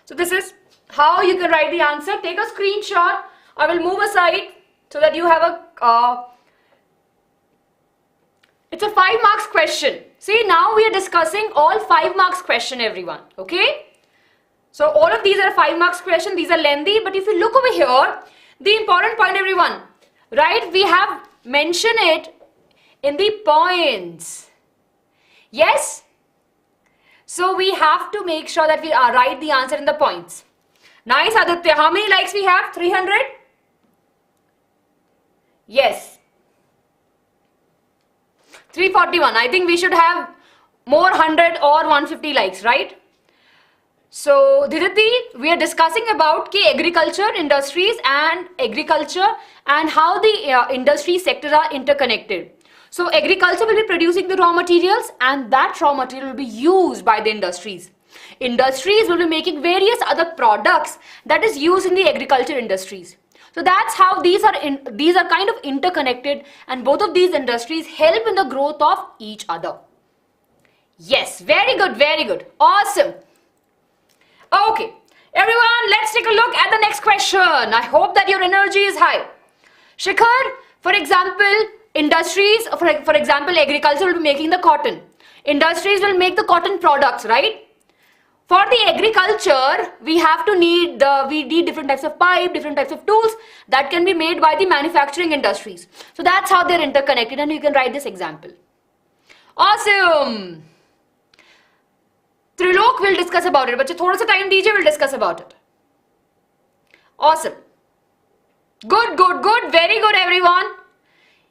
So this is how you can write the answer. Take a screenshot. I will move aside so that you have a, it's a 5 marks question. See, now we are discussing all 5 marks question, everyone. Okay. So all of these are 5 marks question. These are lengthy, but if you look over here, the important point, everyone, right? We have mentioned it in the points. Yes? So we have to make sure that we write the answer in the points. Nice, Aditya. How many likes we have? 300? Yes. 341. I think we should have more 100 or 150 likes, right? So, Diditi, we are discussing about agriculture, industries and agriculture and how the industry sectors are interconnected. So agriculture will be producing the raw materials and that raw material will be used by the industries. Industries will be making various other products that is used in the agriculture industries. So that's how these are kind of interconnected, and both of these industries help in the growth of each other. Yes, very good, very good. Awesome. Okay, everyone, let's take a look at the next question. I hope that your energy is high. Shikhar, for example, industries, for example, agriculture will be making the cotton. Industries will make the cotton products, right? For the agriculture, we need different types of pipe, different types of tools that can be made by the manufacturing industries. So that's how they're interconnected, and you can write this example. Awesome. Trilok will discuss about it, but thoda sa time DJ will discuss about it. Awesome. Good, good, good. Very good, everyone.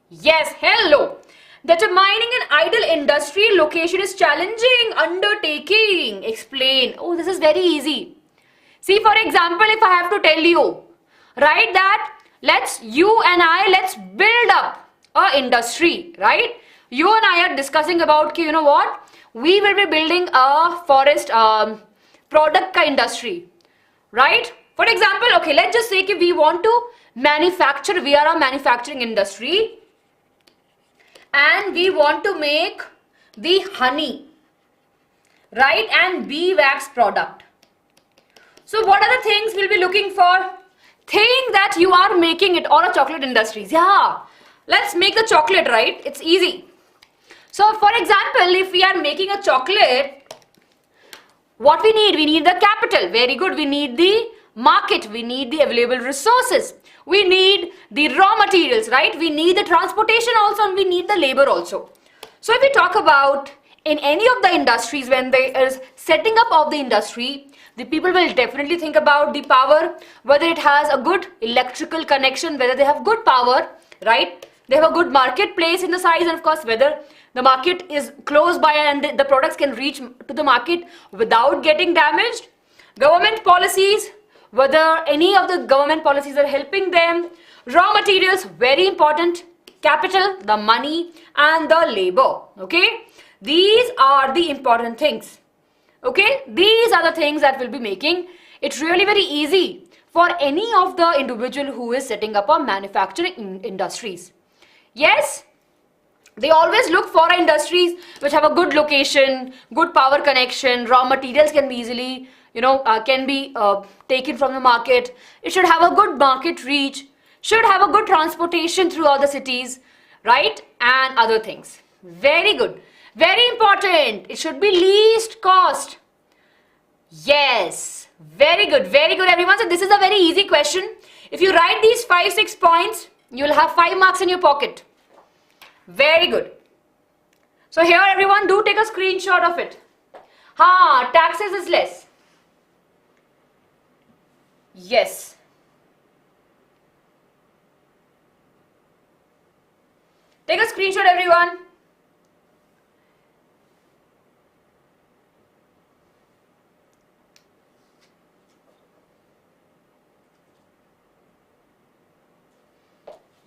Yes, hello. Determining an ideal industry location is challenging undertaking. Explain. Oh, this is very easy. See, for example, if I have to tell you, right, that let's build up a industry, right? You and I are discussing about, you know what? We will be building a forest product ka industry, right? For example, okay, let's just say we want to manufacture, we are a manufacturing industry and we want to make the honey, right, and bee wax product. So what are the things we'll be looking for? Think that you are making it, or a chocolate industries. Yeah, let's make the chocolate, right? It's easy. So for example, if we are making a chocolate, what we need? We need the capital. Very good. We need the market. We need the available resources. We need the raw materials, right? We need the transportation also, and we need the labor also. So if we talk about in any of the industries, when there is setting up of the industry, the people will definitely think about the power, whether it has a good electrical connection, whether they have good power, right? They have a good marketplace in the size, and of course whether the market is close by and the products can reach to the market without getting damaged. Government policies, whether any of the government policies are helping them. Raw materials, very important. Capital, the money and the labor. Okay, these are the important things. Okay, these are the things that will be making it really very easy for any of the individual who is setting up a manufacturing industries. Yes, they always look for industries which have a good location, good power connection, raw materials can be easily, can be taken from the market. It should have a good market reach, should have a good transportation throughout the cities, right? And other things. Very good. Very important. It should be least cost. Yes. Very good everyone. So this is a very easy question. If you write these 5-6 points, you'll have 5 marks in your pocket. Very good. So here everyone, do take a screenshot of it. Taxes is less. Yes. Take a screenshot everyone.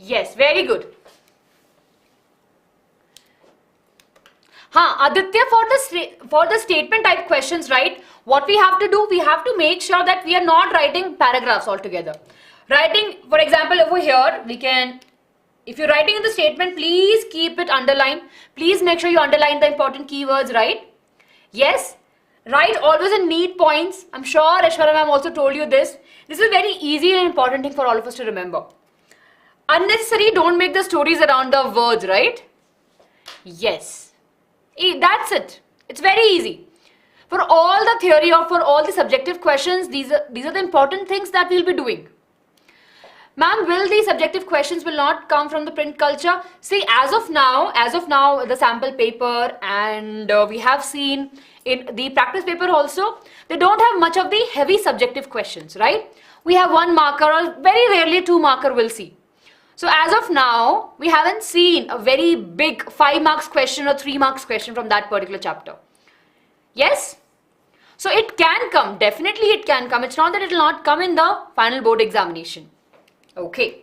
Yes, very good. Aditya, for the statement type questions, right? What we have to do, we have to make sure that we are not writing paragraphs altogether. Writing, for example, over here, we can, if you're writing in the statement, please keep it underlined. Please make sure you underline the important keywords, right? Yes. Write always in neat points. I'm sure Aishwarya ma'am also told you this. This is very easy and important thing for all of us to remember. Unnecessary, don't make the stories around the words, right? Yes. That's it. It's very easy. For all the theory or for all the subjective questions, these are the important things that we'll be doing. Ma'am, will the subjective questions will not come from the print culture? See, as of now, the sample paper and we have seen in the practice paper also, they don't have much of the heavy subjective questions, right? We have 1 marker or very rarely 2 marker we'll see. So as of now, we haven't seen a very big 5 marks question or 3 marks question from that particular chapter. Yes? So it can come, definitely it can come. It's not that it will not come in the final board examination. Okay.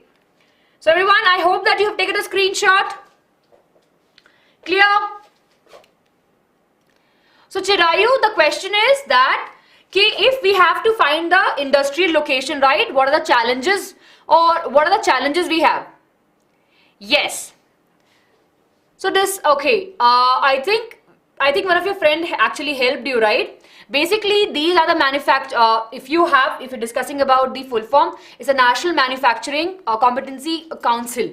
So everyone, I hope that you have taken a screenshot. Clear? So Chirayu, the question is that if we have to find the industrial location, right? What are the challenges? Or what are the challenges we have? Yes. So this, okay, I think one of your friend actually helped you, right? Basically, these are the if you're discussing about the full form, it's a National Manufacturing Competency Council.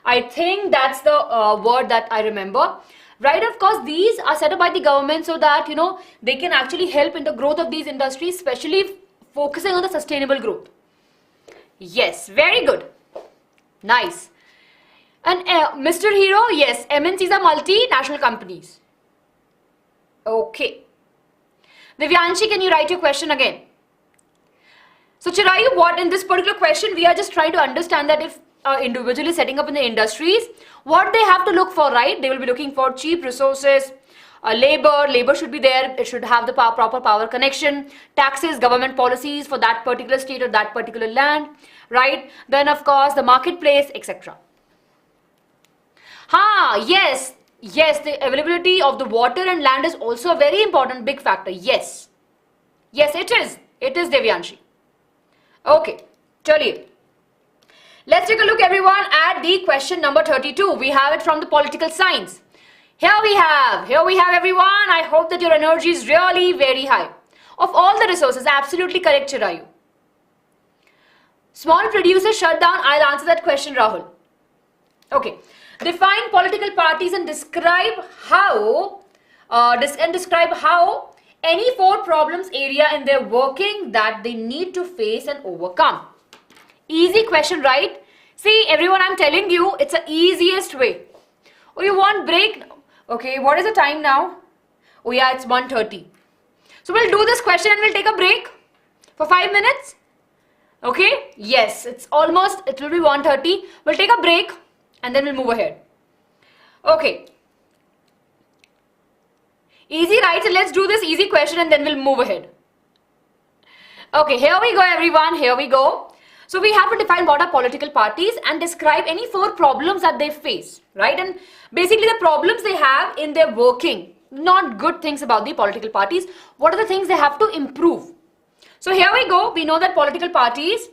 I think that's the word that I remember. Right, of course, these are set up by the government so that, they can actually help in the growth of these industries, especially focusing on the sustainable growth. Yes, very good. Nice. And Mr. Hero, yes, MNCs are multinational companies. Okay. Divyanshi, can you write your question again? So Chirayu, what in this particular question, we are just trying to understand that if individual is setting up in the industries, what they have to look for, right? They will be looking for cheap resources, labor should be there, it should have the proper power connection, taxes, government policies for that particular state or that particular land, right? Then of course the marketplace, etc. Yes, the availability of the water and land is also a very important big factor. Yes, it is Devyanshi. Okay, chaliye. Let's take a look everyone at the question number 32. We have it from the political science. Here we have everyone. I hope that your energy is really very high. Of all the resources, absolutely correct, Chirayu. Small producers shut down. I'll answer that question, Rahul. Okay. Define political parties and describe how any 4 problems area in their working that they need to face and overcome. Easy question, right? See, everyone, I'm telling you, it's the easiest way. Oh, you want break? Okay, what is the time now? Oh yeah, it's 1:30. So we'll do this question and we'll take a break for 5 minutes. Okay? Yes, it will be 1:30. We'll take a break and then we'll move ahead. Okay. Easy, right? So let's do this easy question and then we'll move ahead. Okay, here we go everyone, here we go. So we have to define what are political parties and describe any 4 problems that they face, right? And basically the problems they have in their working, not good things about the political parties. What are the things they have to improve? So here we go. We know that political parties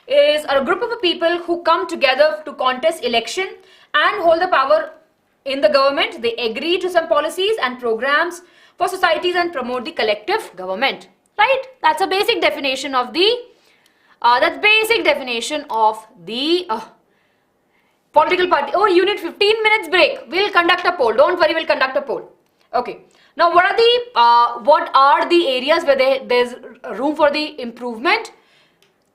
is a group of people who come together to contest election and hold the power in the government. They agree to some policies and programs for societies and promote the collective government. Right? That's a basic definition of the political party. Oh, you need 15 minutes break. We'll conduct a poll. Don't worry, we'll conduct a poll. Okay. Now, what are the areas where there's room for the improvement?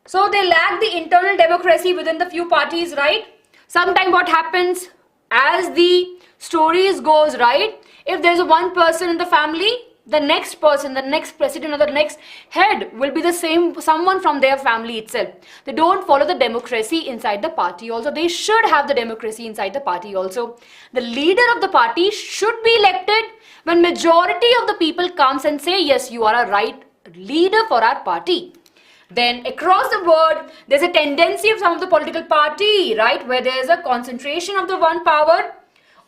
So, they lack the internal democracy within the few parties, right? Sometimes what happens as the stories goes, right? If there's one person in the family, the next person, the next president or the next head will be the same, someone from their family itself. They don't follow the democracy inside the party also. They should have the democracy inside the party also. The leader of the party should be elected when majority of the people comes and say, yes, you are a right leader for our party. Then across the world, there's a tendency of some of the political party, right, where there's a concentration of the one power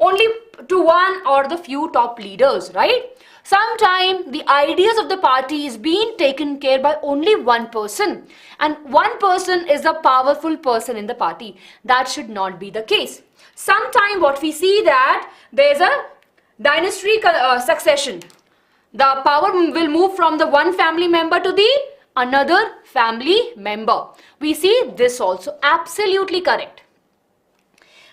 only to one or the few top leaders, right? Sometimes the ideas of the party is being taken care by only one person, and one person is the powerful person in the party. That should not be the case. Sometimes what we see that there's a dynasty succession. The power will move from the one family member to the another family member. We see this also. Absolutely correct.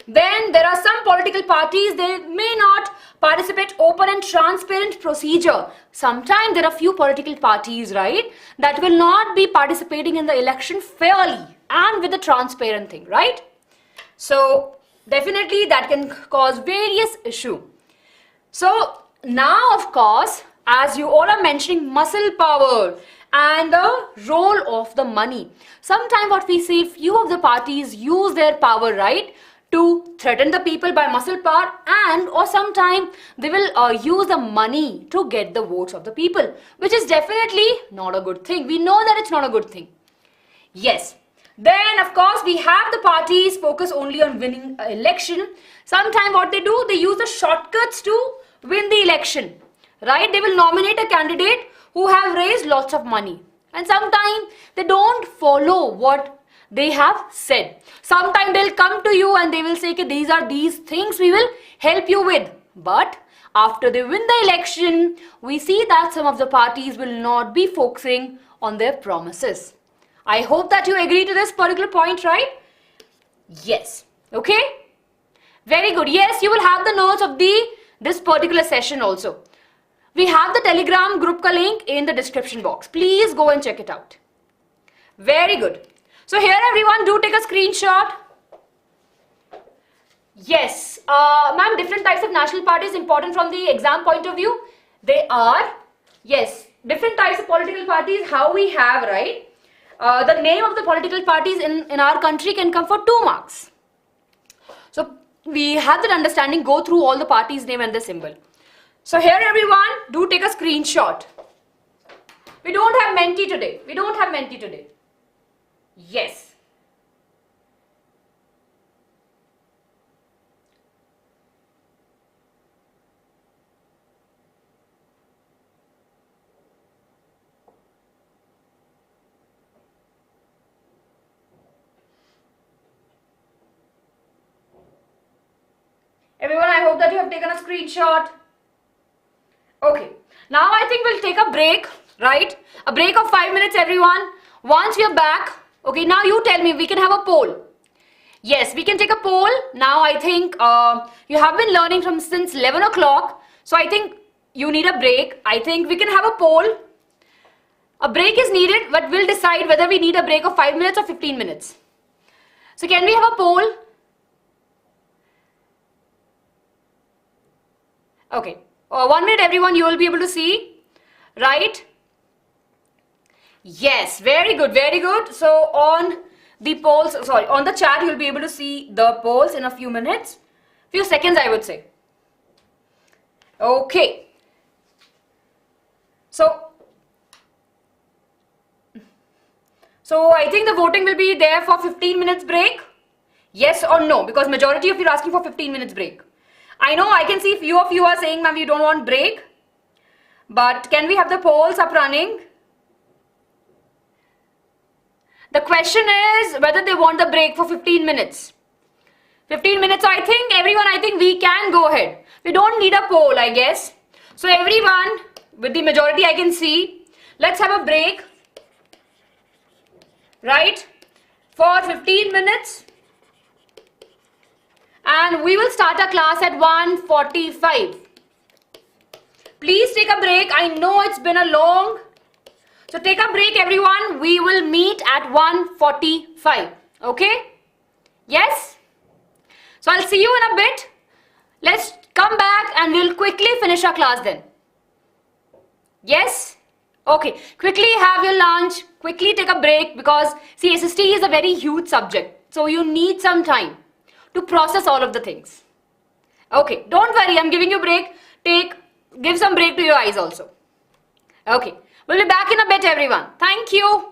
Then there are some political parties, they may not participate open and transparent procedure. Sometimes there are few political parties, right, that will not be participating in the election fairly and with a transparent thing, right? So definitely that can cause various issues. So now, of course, as you all are mentioning muscle power and the role of the money. Sometimes what we see, few of the parties use their power, right, to threaten the people by muscle power, and or sometimes they will use the money to get the votes of the people, which is definitely not a good thing. We know that it's not a good thing. Yes. Then of course we have the parties focus only on winning an election. Sometimes what they do, they use the shortcuts to win the election, right? They will nominate a candidate who have raised lots of money, and sometimes they don't follow what they have said. Sometimes they'll come to you and they will say, okay, these are these things we will help you with. But after they win the election, we see that some of the parties will not be focusing on their promises. I hope that you agree to this particular point, right? Yes. Okay? Very good. Yes, you will have the notes of this particular session also. We have the Telegram group ka link in the description box. Please go and check it out. Very good. So here everyone, do take a screenshot. Yes, ma'am, different types of national parties important from the exam point of view. They are, yes, different types of political parties, how we have, right? The name of the political parties in our country can come for 2 marks. So we have that understanding, go through all the parties' name and the symbol. So here everyone, do take a screenshot. We don't have Menti today. We don't have Menti today. Yes. Everyone, I hope that you have taken a screenshot. Okay. Now I think we'll take a break, right? A break of 5 minutes, everyone. Once we are back, okay, now you tell me, we can have a poll. Yes, we can take a poll. Now I think you have been learning from since 11 o'clock. So I think you need a break. I think we can have a poll. A break is needed, but we'll decide whether we need a break of 5 minutes or 15 minutes. So can we have a poll? Okay. 1 minute everyone, you will be able to see, right? Yes, very good, very good. So on the polls, sorry, on the chat, you'll be able to see the polls in a few minutes, few seconds, I would say. Okay. So I think the voting will be there for 15 minutes break. Yes or no? Because majority of you are asking for 15 minutes break. I know, I can see few of you are saying, ma'am, you don't want break. But can we have the polls up running? The question is whether they want the break for 15 minutes. 15 minutes, I think everyone, I think we can go ahead. We don't need a poll, I guess. So everyone, with the majority I can see, let's have a break, right, for 15 minutes. And we will start our class at 1:45. Please take a break. I know it's been a long. So take a break, everyone. We will meet at 1:45. Okay? Yes? So I'll see you in a bit. Let's come back and we'll quickly finish our class then. Yes? Okay. Quickly have your lunch. Quickly take a break because see, SST is a very huge subject. So you need some time to process all of the things. Okay. Don't worry. I'm giving you a break. Give some break to your eyes also. Okay. We'll be back in a bit, everyone. Thank you.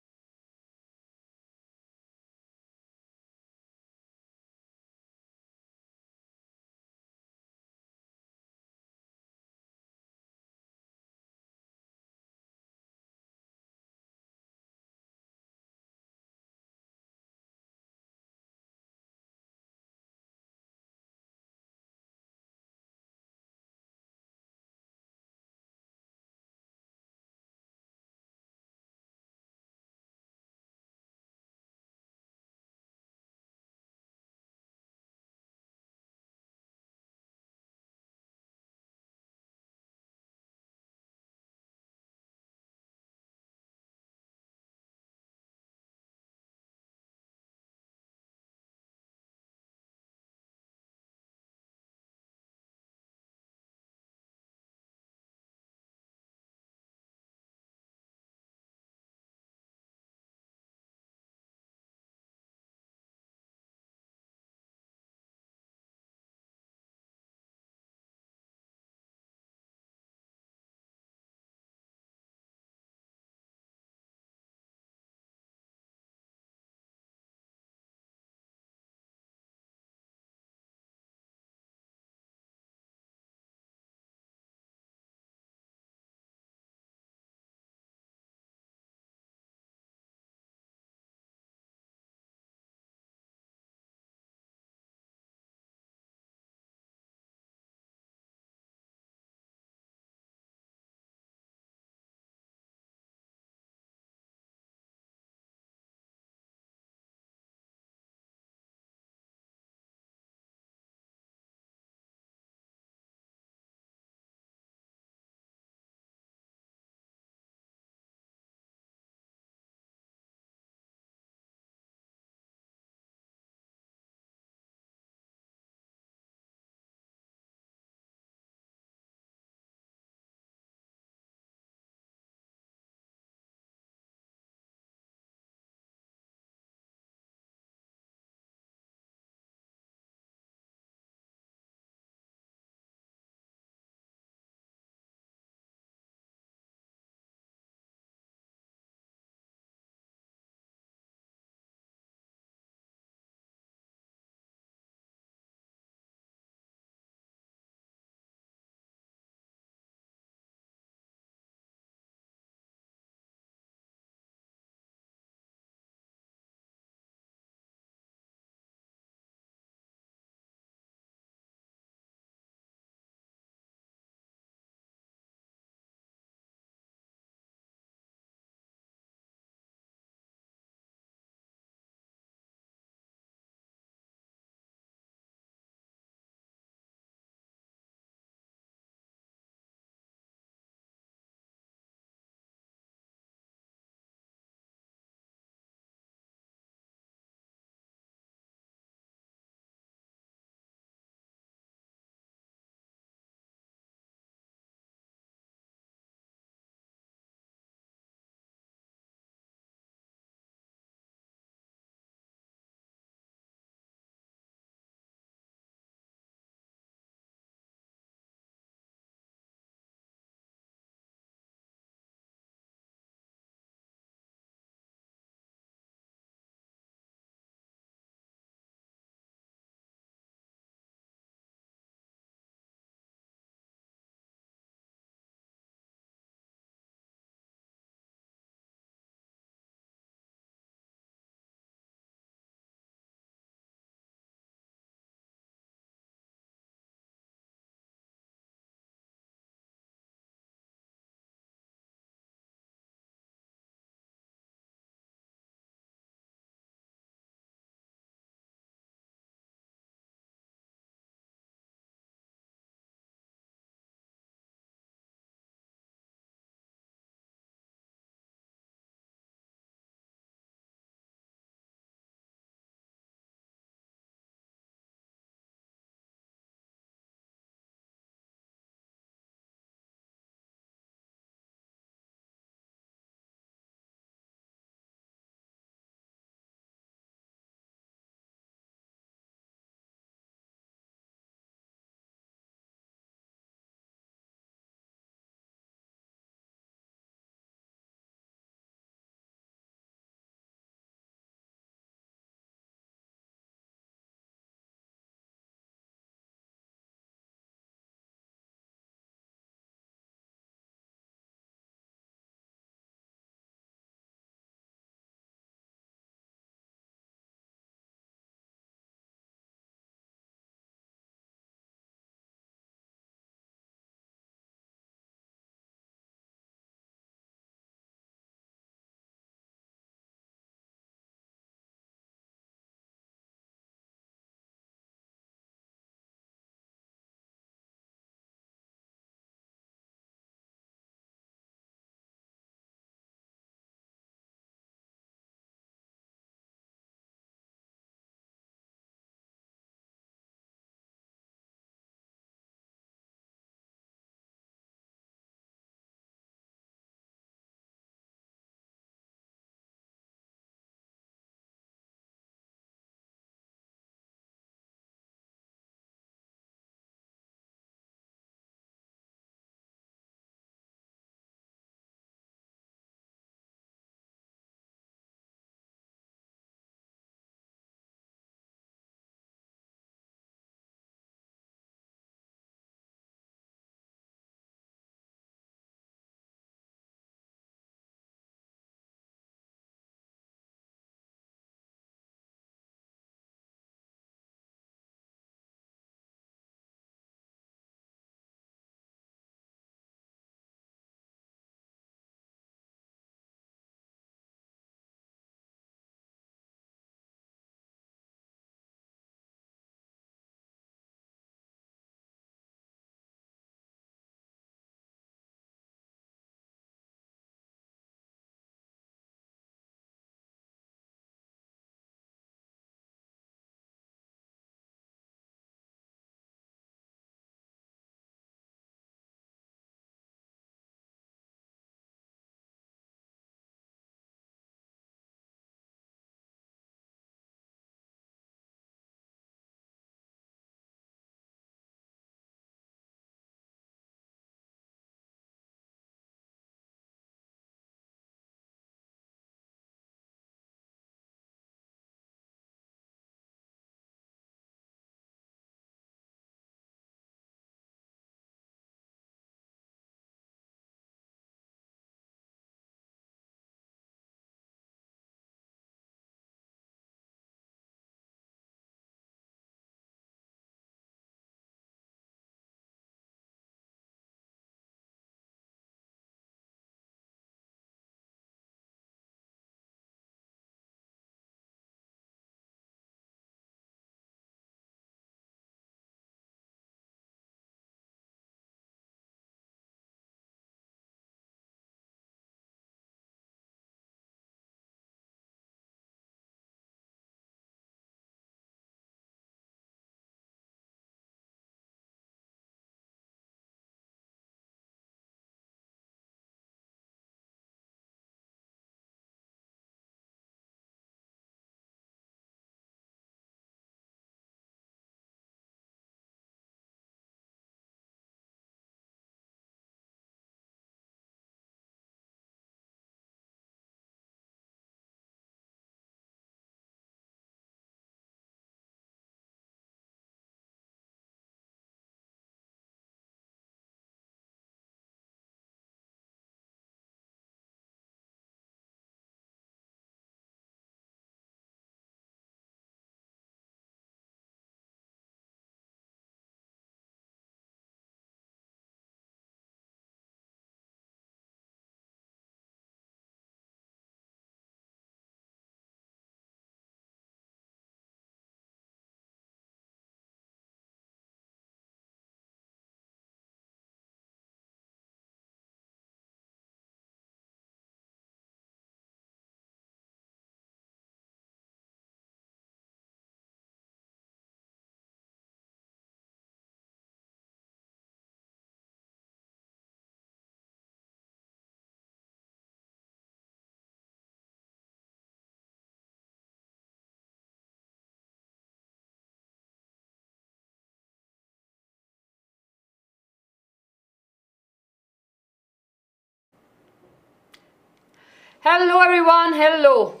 Hello everyone, hello.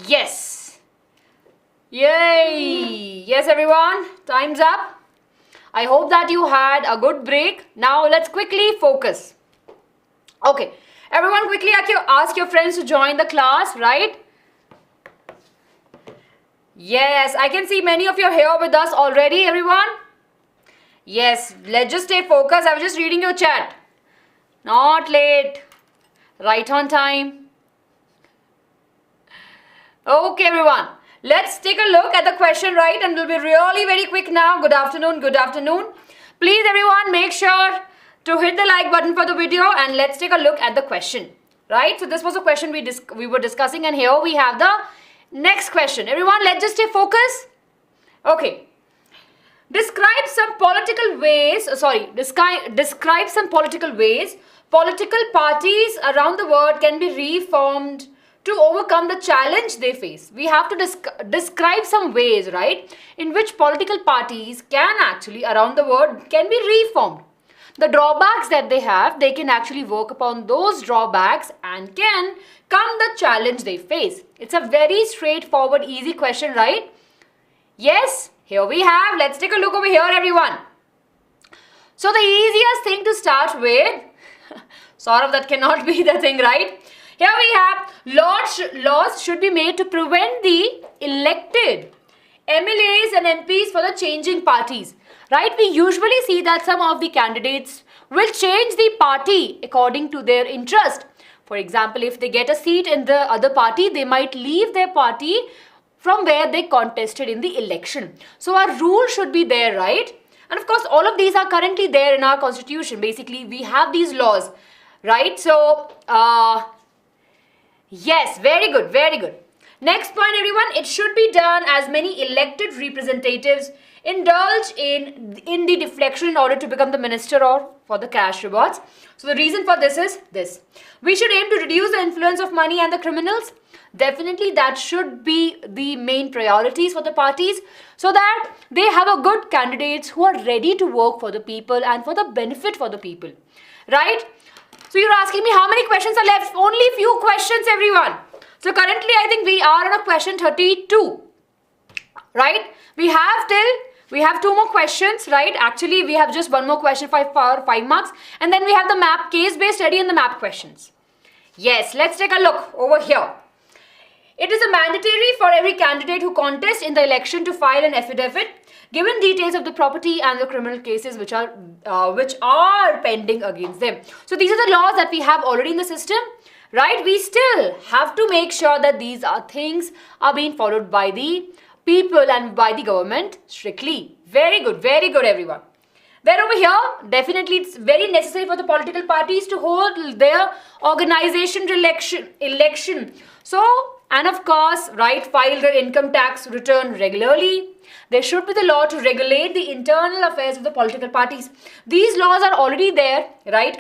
Yes. Yay. Yes everyone, time's up. I hope that you had a good break. Now let's quickly focus. Okay, everyone quickly ask your friends to join the class, right? Yes, I can see many of you are here with us already, everyone. Yes, let's just stay focused. I was just reading your chat. Not late. Right on time. Okay, everyone. Let's take a look at the question, right? And we'll be really very quick now. Good afternoon. Good afternoon. Please, everyone, make sure to hit the like button for the video and let's take a look at the question, right? So this was a question we were discussing, and here we have the next question. Everyone, let's just stay focused. Okay. Describe some political ways political parties around the world can be reformed to overcome the challenge they face. We have to describe some ways, right, in which political parties can actually around the world can be reformed. The drawbacks that they have, they can actually work upon those drawbacks and can come the challenge they face. It's a very straightforward, easy question, right? Yes, here we have. Let's take a look over here, everyone. So the easiest thing to start with, sort of that cannot be the thing, right? Here we have laws should be made to prevent the elected MLAs and MPs for the changing parties. Right, we usually see that some of the candidates will change the party according to their interest. For example, if they get a seat in the other party, they might leave their party from where they contested in the election. So our rule should be there, right? And of course, all of these are currently there in our constitution. Basically, we have these laws, right? So, yes, very good, very good. Next point, everyone, it should be done as many elected representatives indulge in the deflection in order to become the minister or for the cash rewards. So the reason for this is this. We should aim to reduce the influence of money and the criminals. Definitely that should be the main priorities for the parties so that they have a good candidates who are ready to work for the people and for the benefit for the people. Right? So you're asking me how many questions are left? Only few questions, everyone. So currently I think we are on a question 32. Right? We have two more questions, right? Actually, we have just one more question for 5 marks. And then we have the map, case-based study and the map questions. Yes, let's take a look over here. It is a mandatory for every candidate who contests in the election to file an affidavit, given details of the property and the criminal cases which are pending against them. So these are the laws that we have already in the system, right? We still have to make sure that these things are being followed by the people and by the government strictly. Very good, everyone. Then over here, definitely it's very necessary for the political parties to hold their organization election. So, and of course, right, file their income tax return regularly. There should be the law to regulate the internal affairs of the political parties. These laws are already there, right,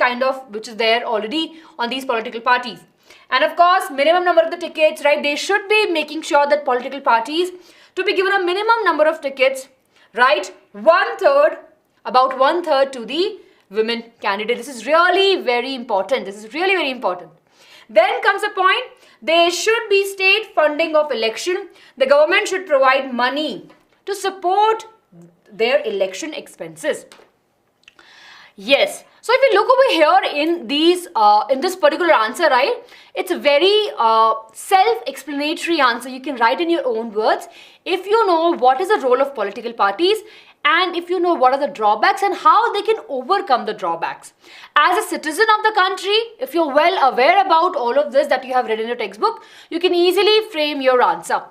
which is there already on these political parties. And of course, minimum number of the tickets, right, they should be making sure that political parties to be given a minimum number of tickets, right, about one third to the women candidate. This is really very important. Then comes a point, there should be state funding of election. The government should provide money to support their election expenses. Yes. So if you look over here in this particular answer, right, it's a very self-explanatory answer. You can write in your own words if you know what is the role of political parties and if you know what are the drawbacks and how they can overcome the drawbacks. As a citizen of the country, if you're well aware about all of this that you have read in your textbook, you can easily frame your answer.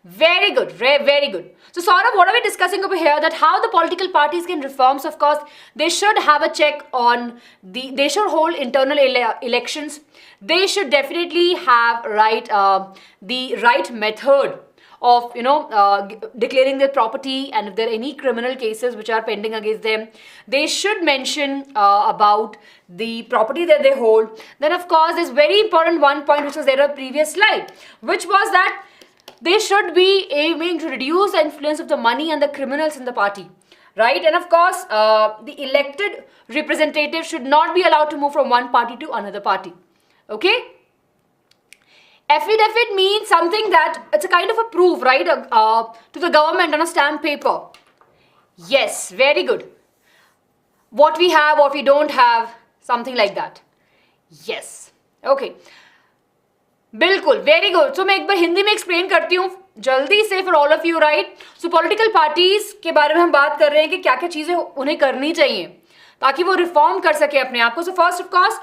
Very good, very good. So sort of what are we discussing over here, that how the political parties can reform. So of course, they should have a check on they should hold internal elections. They should definitely have the right method of declaring their property, and if there are any criminal cases which are pending against them, they should mention about the property that they hold. Then of course, there's very important one point which was there on the previous slide, which was that they should be aiming to reduce the influence of the money and the criminals in the party. right? And of course, the elected representative should not be allowed to move from one party to another party. Okay? Affidavit means something that it's a kind of a proof, right, to the government on a stamp paper. Yes, very good. What we have, what we don't have, something like that. Yes. Okay. बिल्कुल, very good. सो मैं एक बार हिंदी में explain करती हूँ जल्दी से for all of you, right. So political parties के बारे में हम बात कर रहे हैं कि क्या क्या चीज़ें उन्हें करनी चाहिए ताकि वो रिफॉर्म कर सके अपने आप को. सो फर्स्ट ऑफ कोर्स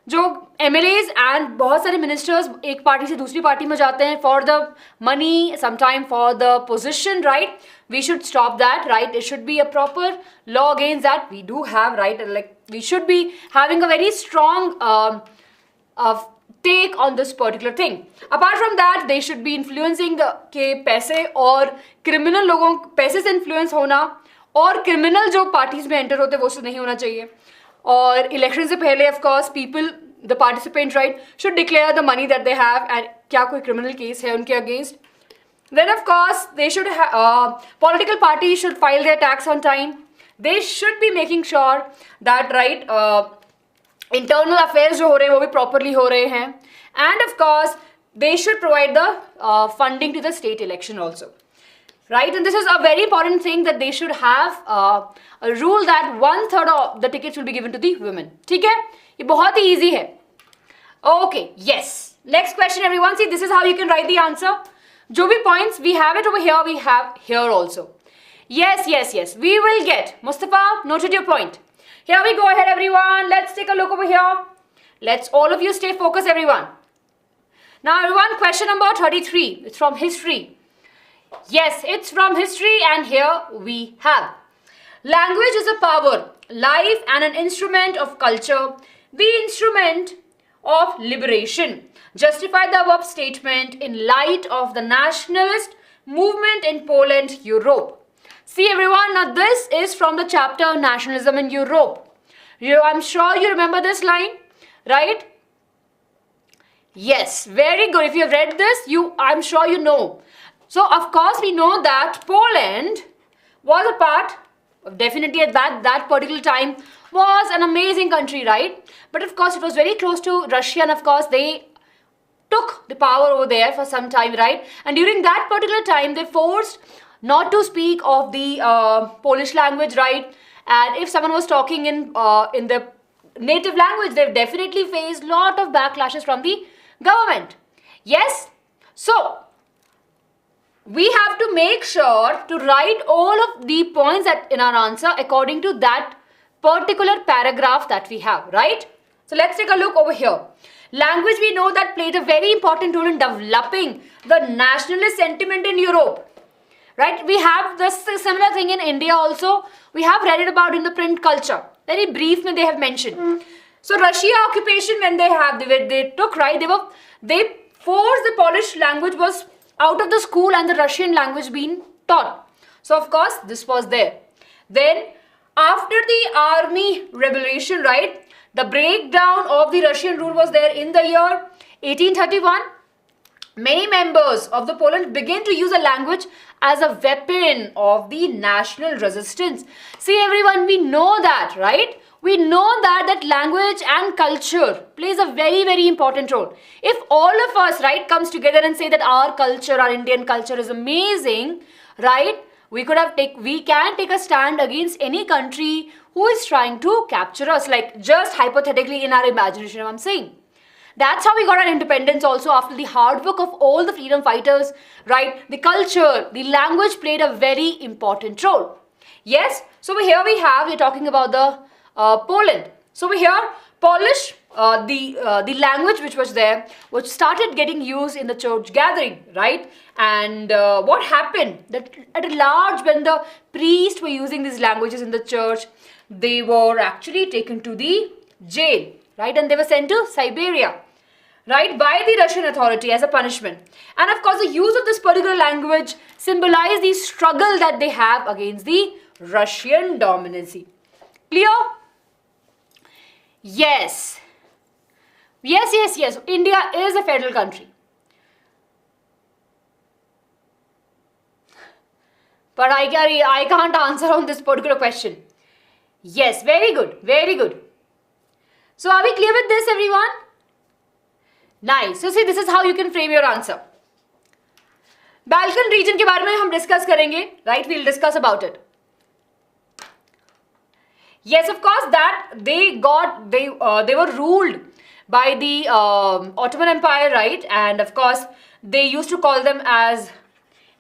जो MLAs एंड बहुत सारे मिनिस्टर्स एक पार्टी से दूसरी पार्टी में जाते हैं for the money, sometime for the position, right. We should stop that, right. It should be a proper law against that. We do have, right, like we should be having a very strong take on this particular thing. Apart from that, they should be influencing के पैसे और criminal लोगों पैसे से influence होना और criminal जो parties में enter होते हैं वो सब नहीं होना चाहिए. और election से पहले of course people, the participant, right, should declare the money that they have and क्या कोई criminal case है उनके against. Then of course they should political parties should file their tax on time. They should be making sure that, right, internal affairs जो हो रहे हैं वो भी प्रॉपरली हो रहे हैं. And of course they should provide the funding to the state election also, right. And this is a very important thing that they should have a rule that 1/3 of the tickets will be given to the women. ठीक है, ये बहुत ही easy है. Okay, yes. Next question everyone. See this is how you can write the answer. जो भी points we have it over here, we have here also. Yes, yes, yes. We will get. Mustafa, noted your point. Here we go ahead, everyone. Let's take a look over here. Let's all of you stay focused, everyone. Now, everyone, question number 33. It's from history. Yes, it's from history, and here we have. Language is a power, life, and an instrument of culture, the instrument of liberation. Justify the above statement in light of the nationalist movement in Poland, Europe. See everyone, now this is from the chapter Nationalism in Europe. I'm sure you remember this line, right? Yes, very good. If you have read this, I'm sure you know. So of course we know that Poland was a part, definitely at that particular time, was an amazing country, right? But of course it was very close to Russia, and of course they took the power over there for some time, right? And during that particular time they forced not to speak of the Polish language, right? And if someone was talking in the native language, they've definitely faced lot of backlashes from the government. Yes? So, we have to make sure to write all of the points that in our answer according to that particular paragraph that we have, right? So, let's take a look over here. Language, we know that played a very important role in developing the nationalist sentiment in Europe. Right, we have this similar thing in India also. We have read it about in the print culture. Very brief, they have mentioned. So Russia occupation, when they took, right, they forced the Polish language was out of the school and the Russian language being taught. So of course this was there. Then after the army revolution, right, the breakdown of the Russian rule was there in the year 1831. Many members of the Poland began to use the language as a weapon of the national resistance. See everyone, we know that, right? We know that language and culture plays a very, very important role. If all of us, right, comes together and say that our culture, our Indian culture is amazing, right? We can take a stand against any country who is trying to capture us, like just hypothetically in our imagination, I'm saying. That's how we got our independence also, after the hard work of all the freedom fighters, right? The culture, the language played a very important role. Yes, so here we're talking about the Poland. So here, Polish, the language which was there, which started getting used in the church gathering, right? And what happened? That at a large, when the priests were using these languages in the church, they were actually taken to the jail, right? And they were sent to Siberia, right, by the Russian authority as a punishment. And of course the use of this particular language symbolized the struggle that they have against the Russian dominancy. Clear? Yes. Yes, yes, yes. India is a federal country. but I can't answer on this particular question. Yes, very good, very good. So are we clear with this, everyone? Nice. So see, this is how you can frame your answer. Balkan region के बारे में हम discuss करेंगे, right? We'll discuss about it. Yes, of course, that they were ruled by the Ottoman Empire, right? And of course, they used to call them as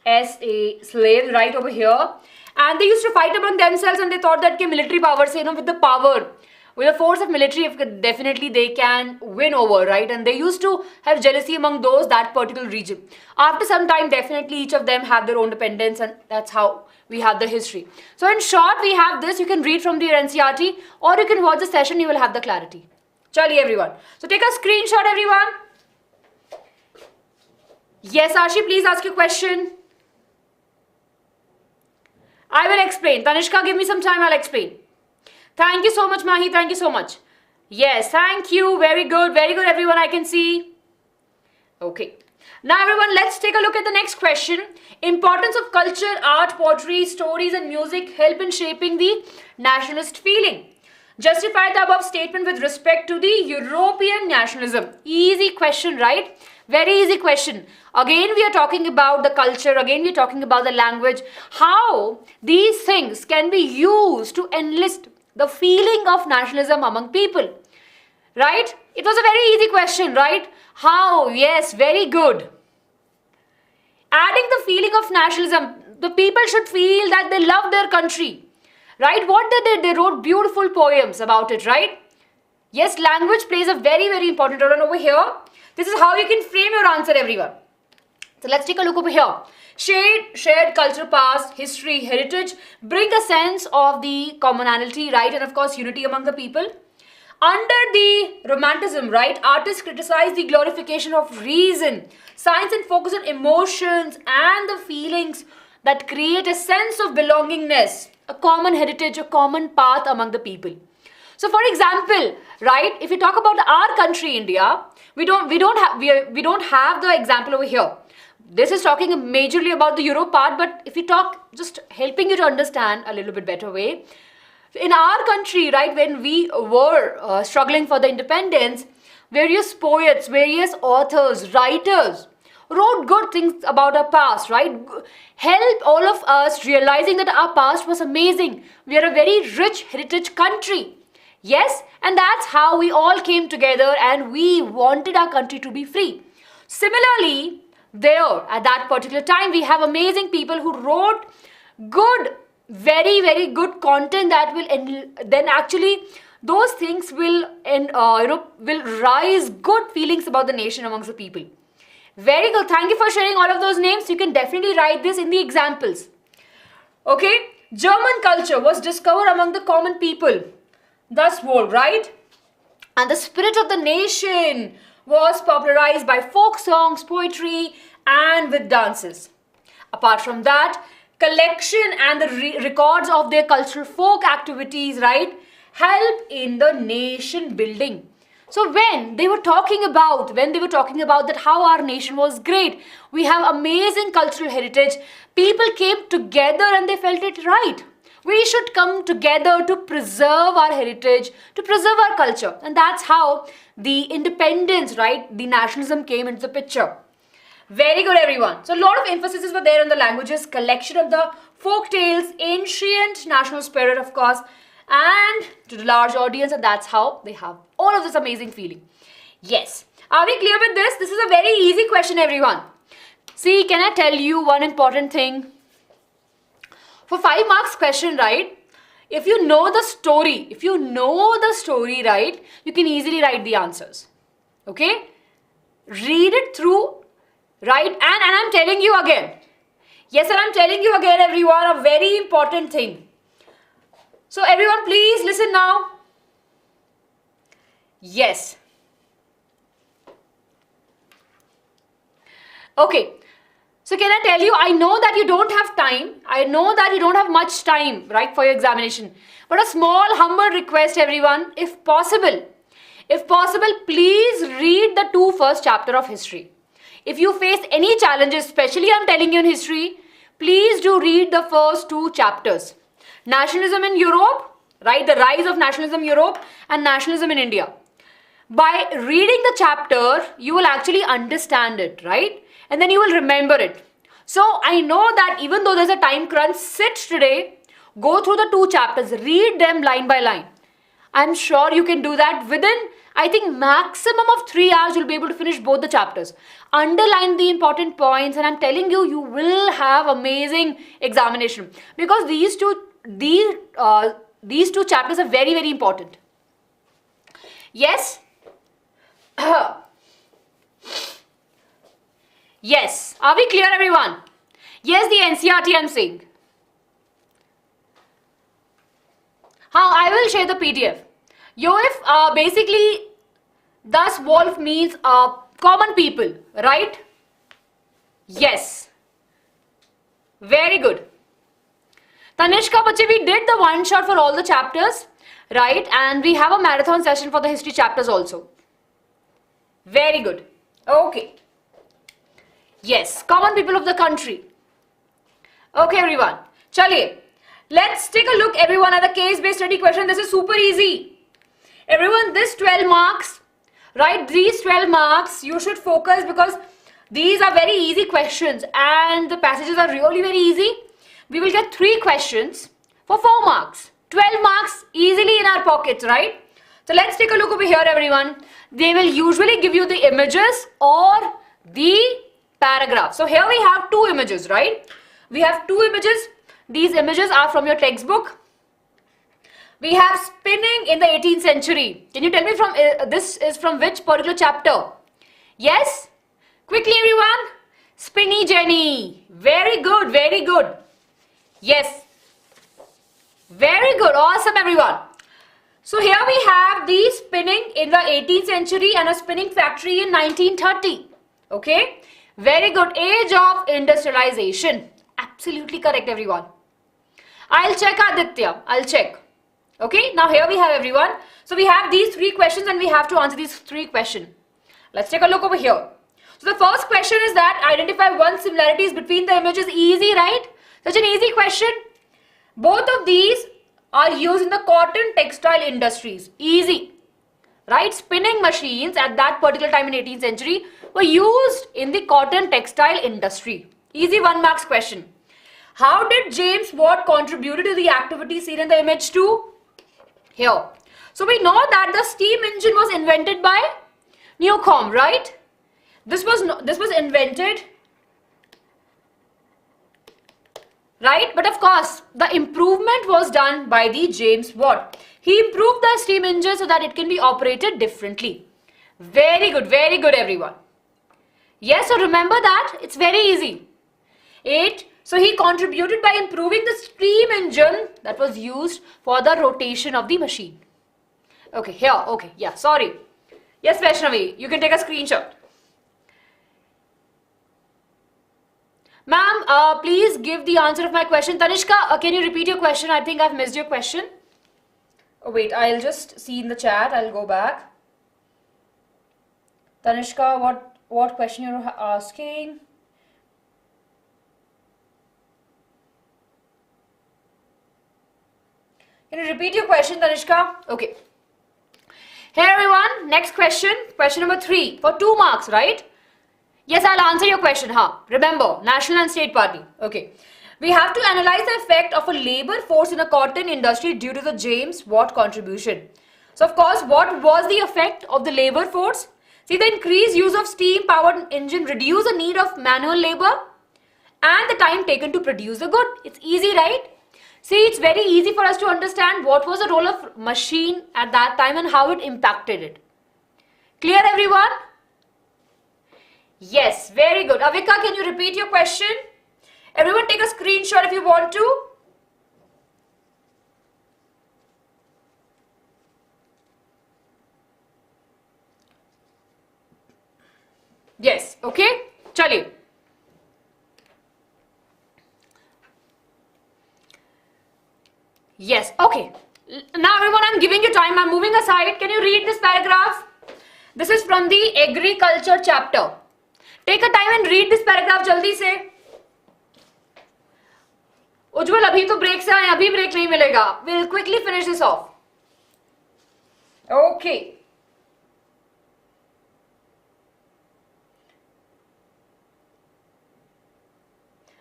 a slave, right over here. And they used to fight among themselves, and they thought that military power, say, with the power, with the force of military, definitely they can win over, right? And they used to have jealousy among that particular region. After some time, definitely each of them have their own independence, and that's how we have the history. So in short, we have this. You can read from the NCERT, or you can watch the session. You will have the clarity. Chali, everyone. So take a screenshot, everyone. Yes, Ashi, please ask your question. I will explain. Tanishka, give me some time. I'll explain. Thank you so much, Mahi. Thank you so much. Yes, thank you. Very good, everyone. I can see. Okay. Now, everyone, let's take a look at the next question. Importance of culture, art, poetry, stories, and music help in shaping the nationalist feeling. Justify the above statement with respect to the European nationalism. Easy question, right? Very easy question. Again, we are talking about the culture. Again, we are talking about the language. How these things can be used to enlist the feeling of nationalism among people. Right? It was a very easy question, right? How? Yes, very good. Adding the feeling of nationalism. The people should feel that they love their country. Right? What they did? They wrote beautiful poems about it, right? Yes, language plays a very, very important role. And over here, this is how you can frame your answer, everyone. So let's take a look over here. Shared culture, past, history, heritage bring a sense of the commonality, right? And of course, unity among the people. Under the Romanticism, right, artists criticize the glorification of reason, science, and focus on emotions and the feelings that create a sense of belongingness, a common heritage, a common path among the people. So, for example, right, if we talk about our country, India, we don't have the example over here. This is talking majorly about the Europe part, but if we talk, just helping you to understand a little bit better way. In our country, right, when we were struggling for the independence, various poets, various authors, writers wrote good things about our past, right? Help all of us realizing that our past was amazing. We are a very rich heritage country. Yes, and that's how we all came together and we wanted our country to be free. Similarly, there at that particular time, we have amazing people who wrote good, very, very good content that will then actually those things will will rise good feelings about the nation amongst the people. Very good. Thank you for sharing all of those names. You can definitely write this in the examples. Okay. German culture was discovered among the common people. Thus world, right? And the spirit of the nation was popularized by folk songs, poetry, and with dances. Apart from that, collection and the records of their cultural folk activities, right, help in the nation building. So when they were talking about that how our nation was great, we have amazing cultural heritage, people came together and they felt it right. We should come together to preserve our heritage, to preserve our culture. And that's how the independence, right, the nationalism came into the picture. Very good, everyone. So a lot of emphasis were there on the languages, collection of the folk tales, ancient national spirit, of course, and to the large audience, and that's how they have all of this amazing feeling. Yes. Are we clear with this? This is a very easy question, everyone. See, can I tell you one important thing? For 5 marks question, right, if you know the story, right, you can easily write the answers. Okay? Read it through, right? And I'm telling you again. Yes, and I'm telling you again, everyone, a very important thing. So everyone, please listen now. Yes. Okay. So can I tell you, I know that you don't have time. I know that you don't have much time, right, for your examination. But a small, humble request, everyone, if possible, please read the 2 first chapter of history. If you face any challenges, especially I'm telling you in history, please do read the first two chapters. Nationalism in Europe, right? The rise of nationalism in Europe and nationalism in India. By reading the chapter, you will actually understand it, right? And then you will remember it. So I know that even though there's a time crunch, sit today, go through the two chapters, read them line by line. I'm sure you can do that within, I think, maximum of 3 hours. You'll be able to finish both the chapters. Underline the important points, and I'm telling you, you will have amazing examination, because these two chapters are very, very important. Yes. Yes. Are we clear, everyone? Yes, the NCRT I'm saying. How I will share the PDF. If basically, thus Wolf means common people, right? Yes. Very good. Tanishka Bache, we did the one shot for all the chapters, right? And we have a marathon session for the history chapters also. Very good. Okay. Yes, common people of the country. Okay, everyone. Chaliye. Let's take a look, everyone, at the case-based study question. This is super easy. Everyone, this 12 marks, right? These 12 marks, you should focus, because these are very easy questions and the passages are really very easy. We will get 3 questions for 4 marks. 12 marks easily in our pockets, right? So let's take a look over here, everyone. They will usually give you the images or the paragraph. So here we have 2 images, right? We have 2 images. These images are from your textbook. We have spinning in the 18th century. Can you tell me from this is from which particular chapter? Yes? Quickly, everyone. Spinny Jenny. Very good, very good. Yes. Very good. Awesome, everyone. So here we have the spinning in the 18th century and a spinning factory in 1930. Okay. Very good. Age of industrialization. Absolutely correct, everyone. I'll check, Aditya. I'll check. Okay. Now here we have, everyone. So we have these 3 questions and we have to answer these 3 questions. Let's take a look over here. So the first question is that identify 1 similarities between the images. Easy, right? Such an easy question. Both of these are used in the cotton textile industries. Easy. Right? Spinning machines at that particular time in 18th century were used in the cotton textile industry. Easy 1 marks question. How did James Watt contribute to the activity seen in the image 2? Here. So we know that the steam engine was invented by Newcomb, right? This was invented, right? But of course, the improvement was done by the James Watt. He improved the steam engine so that it can be operated differently. Very good, everyone. Yes, so remember that. It's very easy. 8. So he contributed by improving the steam engine that was used for the rotation of the machine. Okay, here. Okay, yeah, sorry. Yes, Vaishnavi, you can take a screenshot. Ma'am, please give the answer of my question. Tanishka, can you repeat your question? I think I've missed your question. Oh, wait, I'll just see in the chat. I'll go back. Tanishka, what question you're asking? Can you repeat your question, Tanishka? Okay. Here, everyone, next question. Question number 3 for 2 marks, right? Yes, I'll answer your question. Remember, National and State Party. Okay. We have to analyze the effect of a labor force in a cotton industry due to the James Watt contribution. So, of course, what was the effect of the labor force? See, the increased use of steam-powered engine reduced the need of manual labor and the time taken to produce the good. It's easy, right? See, it's very easy for us to understand what was the role of machine at that time and how it impacted it. Clear, everyone? Yes, very good. Avika, can you repeat your question? Everyone take a screenshot if you want to. Yes, okay. Chaliye. Yes, okay. Now everyone, I'm giving you time. I'm moving aside. Can you read this paragraph? This is from the agriculture chapter. Take a time and read this paragraph jaldi se. उज्जवल अभी तो break से आए, अभी break नहीं मिलेगा. We'll quickly finish this off. Okay.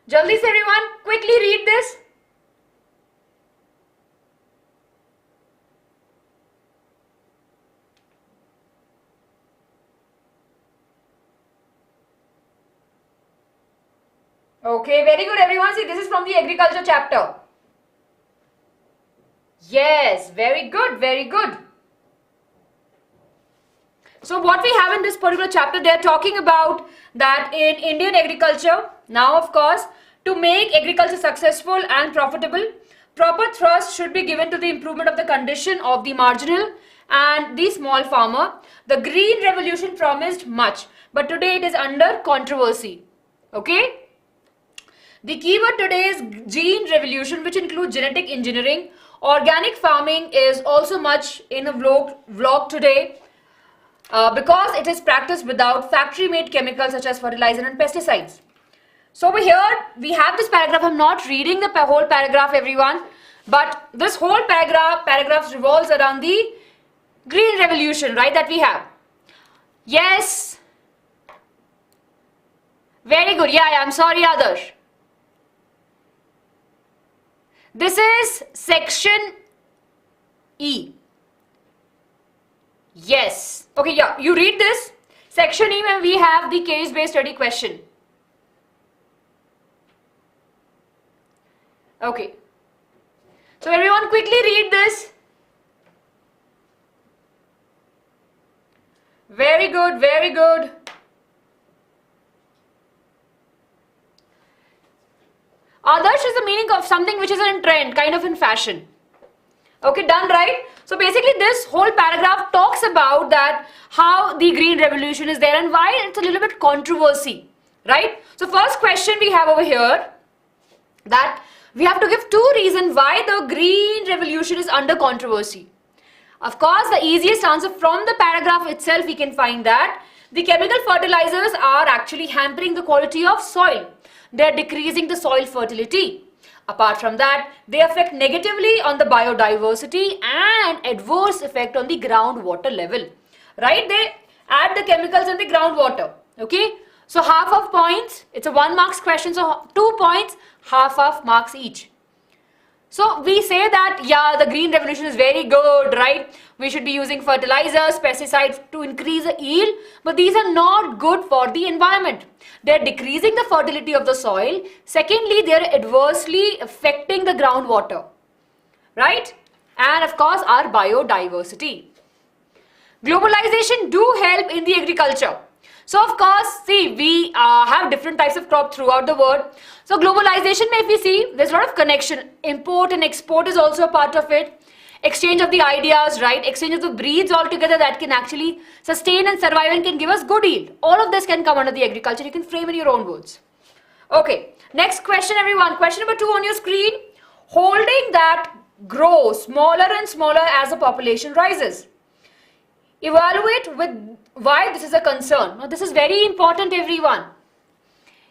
जल्दी से everyone, quickly read this. Okay, very good everyone. See, this is from the agriculture chapter. Yes, very good, very good. So what we have in this particular chapter, they are talking about that in Indian agriculture, now of course, to make agriculture successful and profitable, proper thrust should be given to the improvement of the condition of the marginal and the small farmer. The Green Revolution promised much, but today it is under controversy. Okay? The keyword today is gene revolution, which includes genetic engineering. Organic farming is also much in a vlog today because it is practiced without factory-made chemicals such as fertilizer and pesticides. So over here we have this paragraph. I'm not reading the whole paragraph, everyone, but this whole paragraph revolves around the green revolution, right, that we have. Yes. Very good. Yeah, I'm sorry, Adarsh. This is section E. Yes. Okay, yeah, you read this. Section E where we have the case-based study question. Okay. So everyone quickly read this. Very good, very good. Adarsh is the meaning of something which is in trend, kind of in fashion. Okay, done, right? So basically this whole paragraph talks about that how the green revolution is there and why it's a little bit controversy, right? So first question we have over here, that we have to give two reasons why the green revolution is under controversy. Of course, the easiest answer from the paragraph itself, we can find that the chemical fertilizers are actually hampering the quality of soil. They are decreasing the soil fertility. Apart from that, they affect negatively on the biodiversity and adverse effect on the groundwater level. Right? They add the chemicals in the groundwater. Okay? So half of points, it's a 1 marks question, so 2 points, half of marks each. So we say that, yeah, the green revolution is very good, right? We should be using fertilizers, pesticides to increase the yield, but these are not good for the environment. They are decreasing the fertility of the soil. Secondly, they are adversely affecting the groundwater, right? And of course, our biodiversity. Globalization do help in the agriculture. So of course, see, we have different types of crop throughout the world. So globalization, if we see, there's a lot of connection. Import and export is also a part of it. Exchange of the ideas, right? Exchange of the breeds altogether that can actually sustain and survive and can give us good yield. All of this can come under the agriculture. You can frame in your own words. Okay, next question, everyone. Question number 2 on your screen. Holding that grows smaller and smaller as the population rises. Evaluate with why this is a concern. Now, this is very important, everyone.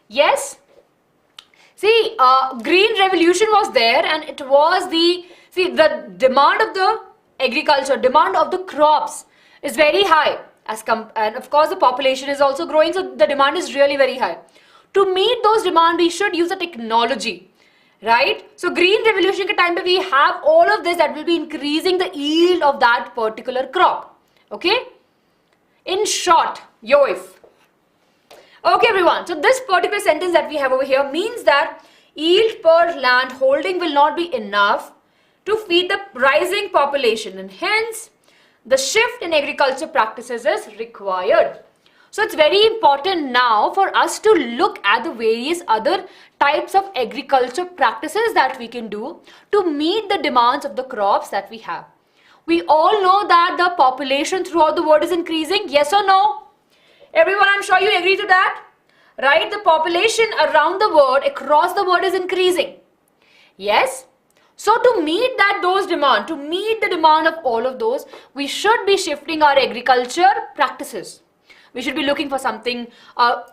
Yes. See, green revolution was there, and it was the demand of the agriculture, demand of the crops is very high, and of course the population is also growing, so the demand is really very high. To meet those demand, we should use the technology, right? So green revolution ke time pe we have all of this that will be increasing the yield of that particular crop. Okay? In short, YOIF. Okay, everyone. So this particular sentence that we have over here means that yield per land holding will not be enough to feed the rising population, and hence the shift in agriculture practices is required. So it's very important now for us to look at the various other types of agriculture practices that we can do to meet the demands of the crops that we have. We all know that the population throughout the world is increasing. Yes or no? Everyone, I'm sure you agree to that. Right? The population around the world, across the world is increasing. Yes? So to meet those demand, to meet the demand of all of those, we should be shifting our agriculture practices. We should be looking for something,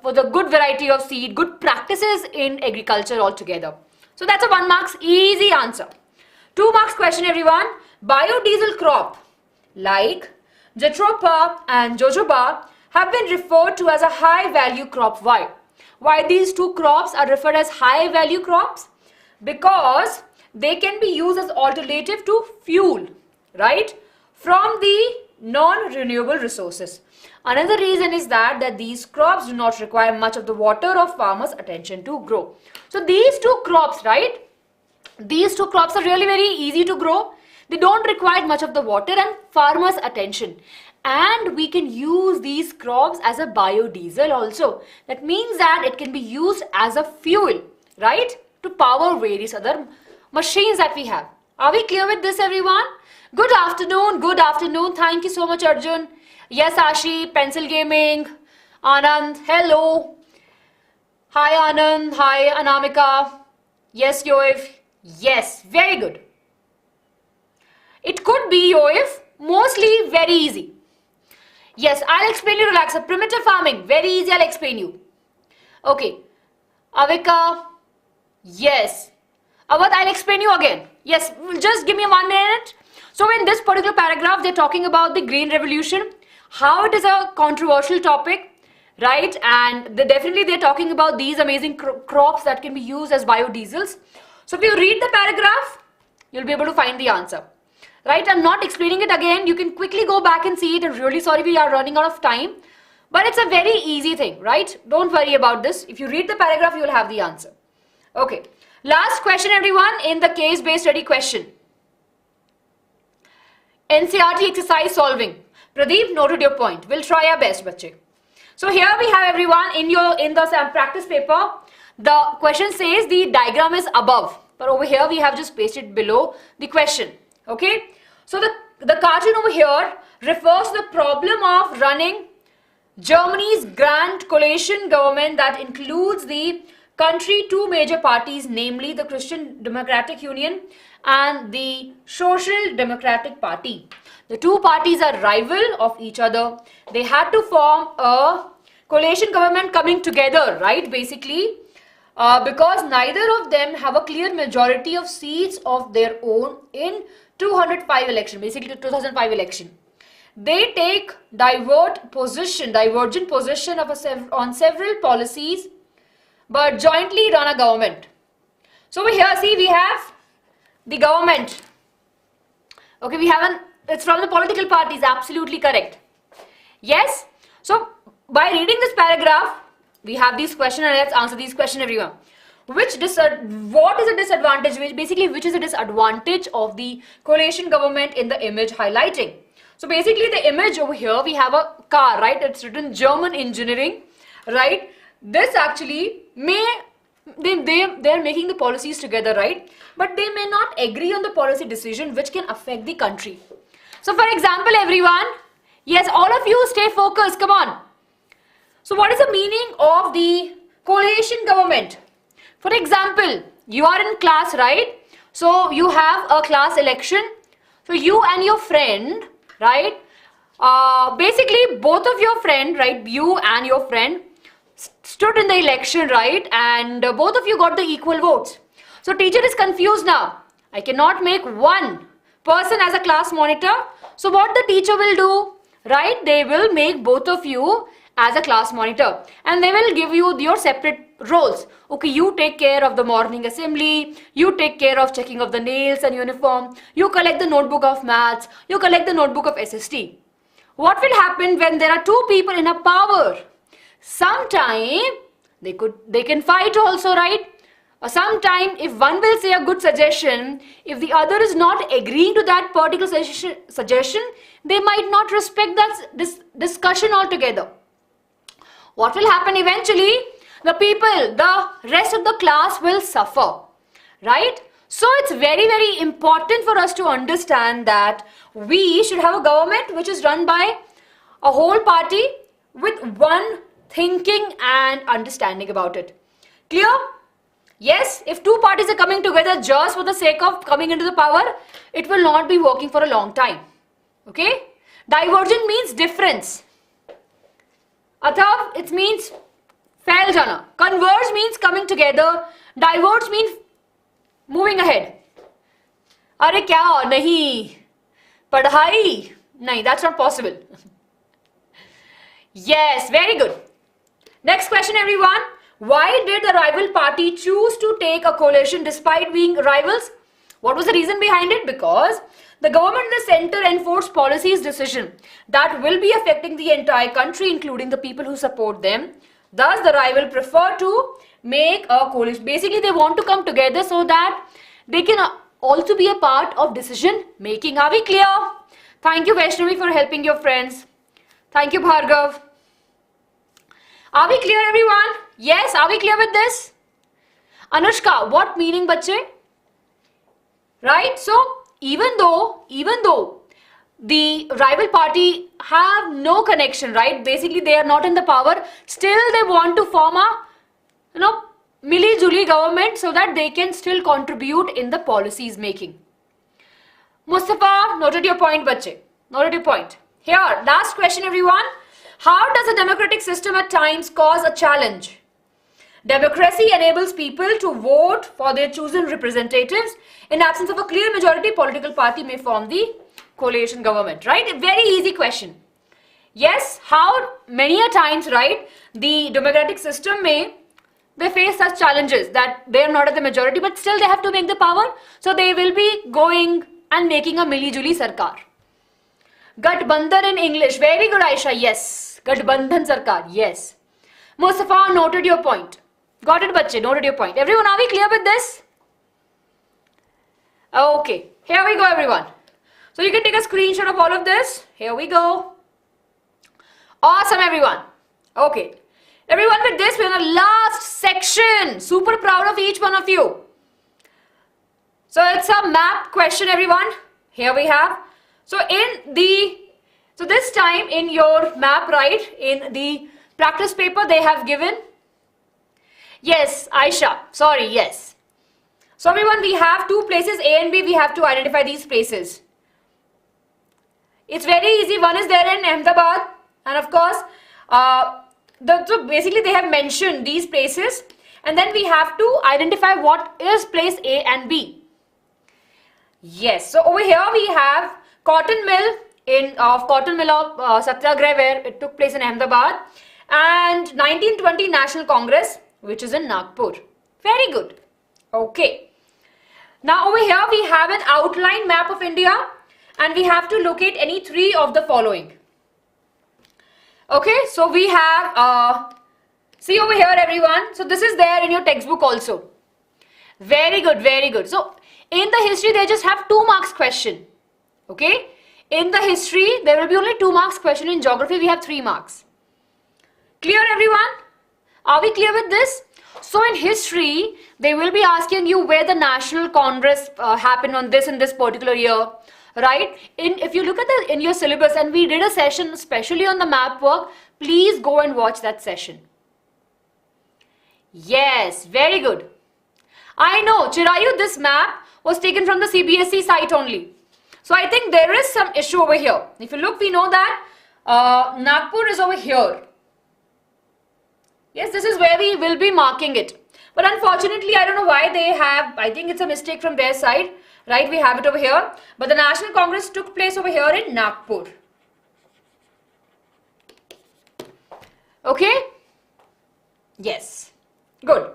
for the good variety of seed, good practices in agriculture altogether. So that's a 1 marks easy answer. 2 marks question everyone. Biodiesel crop like Jatropha and Jojoba have been referred to as a high value crop. Why? Why these two crops are referred as high value crops? Because they can be used as alternative to fuel, right, from the non-renewable resources. Another reason is that these crops do not require much of the water or farmers' attention to grow. So these two crops, right, these two crops are really very easy to grow. They don't require much of the water and farmers' attention. And we can use these crops as a biodiesel also. That means that it can be used as a fuel, right, to power various other machines that we have. Are we clear with this, everyone? Good afternoon. Good afternoon. Thank you so much, Arjun. Yes, Ashi, Pencil Gaming, Anand, hello. Hi, Anand. Hi, Anamika. Yes, Yoif. Yes, very good. It could be, Yoif, mostly very easy. Yes, I'll explain you, relax. Primitive farming, very easy, I'll explain you. Okay. Avika, yes. Avat, I'll explain you again. Yes, just give me 1 minute. So in this particular paragraph, they're talking about the Green Revolution, how it is a controversial topic, right? And they're talking about these amazing crops that can be used as biodiesels. So if you read the paragraph, you'll be able to find the answer. Right, I'm not explaining it again. You can quickly go back and see it. I'm really sorry we are running out of time. But it's a very easy thing, right? Don't worry about this. If you read the paragraph, you will have the answer. Okay. Last question, everyone, in the case-based study question. NCRT exercise solving. Pradeep, noted your point. We'll try our best, bache. So here we have everyone in the practice paper. The question says the diagram is above. But over here, we have just pasted below the question. Okay, so the cartoon over here refers to the problem of running Germany's grand coalition government that includes the country two major parties, namely the Christian Democratic Union and the Social Democratic Party. The two parties are rival of each other. They had to form a coalition government coming together, right, basically, because neither of them have a clear majority of seats of their own in 205 election, basically 2005 election. They take divergent position on several policies, but jointly run a government. So over here, see, we have the government. Okay, it's from the political parties, absolutely correct. Yes, so by reading this paragraph, we have these questions and let's answer these questions, everyone. What is the disadvantage, which is the disadvantage of the coalition government in the image highlighting? So basically the image over here, we have a car, right? It's written German engineering, right? This actually they're making the policies together, right? But they may not agree on the policy decision which can affect the country. So for example, everyone, yes, all of you stay focused, come on. So what is the meaning of the coalition government? For example, you are in class, right? So you have a class election. So you and your friend, right? Basically, both of your friend, right? You and your friend stood in the election, right? And both of you got the equal votes. So teacher is confused now. I cannot make one person as a class monitor. So what the teacher will do, right? They will make both of you as a class monitor and they will give you your separate roles. Okay, you take care of the morning assembly, you take care of checking of the nails and uniform, you collect the notebook of maths, you collect the notebook of SST. What will happen when there are two people in a power? Sometime they can fight also, right? Or sometime if one will say a good suggestion, if the other is not agreeing to that particular suggestion, they might not respect that discussion altogether. What will happen eventually? The rest of the class will suffer, right? So it's very, very important for us to understand that we should have a government which is run by a whole party with one thinking and understanding about it. Clear? Yes, if two parties are coming together just for the sake of coming into the power, it will not be working for a long time. Okay? Divergent means difference. Athav, it means fail jana. Converge means coming together. Diverge means Moving ahead. अरे क्या नहीं पढ़ाई नहीं, that's not possible. Yes, very good. Next question, everyone. Why did the rival party choose to take a coalition despite being rivals? What was the reason behind it? Because the government in the center enforced policies decision that will be affecting the entire country, including the people who support them. Thus, the rival prefer to make a coalition. Basically, they want to come together so that they can also be a part of decision making. Are we clear? Thank you, Vaishnavi, for helping your friends. Thank you, Bhargav. Are we clear, everyone? Yes, are we clear with this? Anushka, what meaning, bache? Right? So, even though the rival party have no connection, right? Basically, they are not in the power. Still, they want to form a, mili-juli government so that they can still contribute in the policies making. Mustafa, noted your point, bache. Noted your point. Here, last question, everyone. How does a democratic system at times cause a challenge? Democracy enables people to vote for their chosen representatives. In absence of a clear majority, political party may form the coalition government, right? A very easy question. Yes, how many a times, right, the democratic system they face such challenges that they are not at the majority, but still they have to make the power. So they will be going and making a mili-juli sarkar. Gathbandhan in English. Very good, Aisha. Yes. Gathbandhan sarkar. Yes. Mustafa, noted your point. Got it, bache. Noted your point. Everyone, are we clear with this? Okay. Here we go, everyone. So you can take a screenshot of all of this. Here we go. Awesome, everyone. Okay. Everyone, with this, we're in the last section. Super proud of each one of you. So it's a map question, everyone. Here we have. So this time in your map, right, in the practice paper, they have given. Yes, Aisha. Sorry, yes. So everyone, we have two places, A and B. We have to identify these places. It's very easy. One is there in Ahmedabad. And of course, so basically they have mentioned these places. And then we have to identify what is place A and B. Yes. So over here we have cotton mill of Satyagraha, where it took place in Ahmedabad, and 1920 National Congress, which is in Nagpur. Very good. Okay. Now over here we have an outline map of India, and we have to locate any three of the following. Okay, so we have, see over here, everyone. So this is there in your textbook also. Very good, very good. So in the history, they just have 2 marks question. Okay. In the history, there will be only 2 marks question. In geography, we have 3 marks. Clear, everyone? Are we clear with this? So in history, they will be asking you where the National Congress happened on this in this particular year. Right? If you look at in your syllabus, and we did a session especially on the map work, please go and watch that session. Yes, very good. I know, Chirayu, this map was taken from the CBSE site only. So I think there is some issue over here. If you look, we know that Nagpur is over here. Yes, this is where we will be marking it. But unfortunately, I don't know why they have, I think it's a mistake from their side. Right, we have it over here. But the National Congress took place over here in Nagpur. Okay? Yes. Good.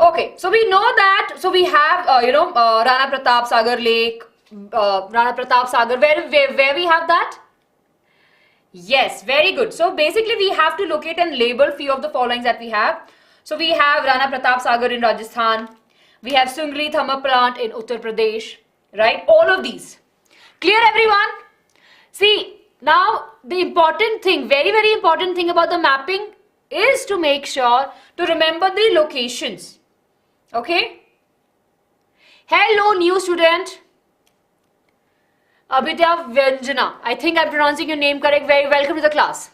Okay, so we know that, so we have, Rana Pratap Sagar Lake, Rana Pratap Sagar, where we have that? Yes, very good. So basically we have to locate and label few of the followings that we have. So we have Rana Pratap Sagar in Rajasthan. We have Sungri Thermal Plant in Uttar Pradesh, right? All of these. Clear, everyone? See, now the important thing, very, very important thing about the mapping is to make sure to remember the locations. Okay? Hello, new student. Abhitya Vyanjana. I think I'm pronouncing your name correct. Very welcome to the class.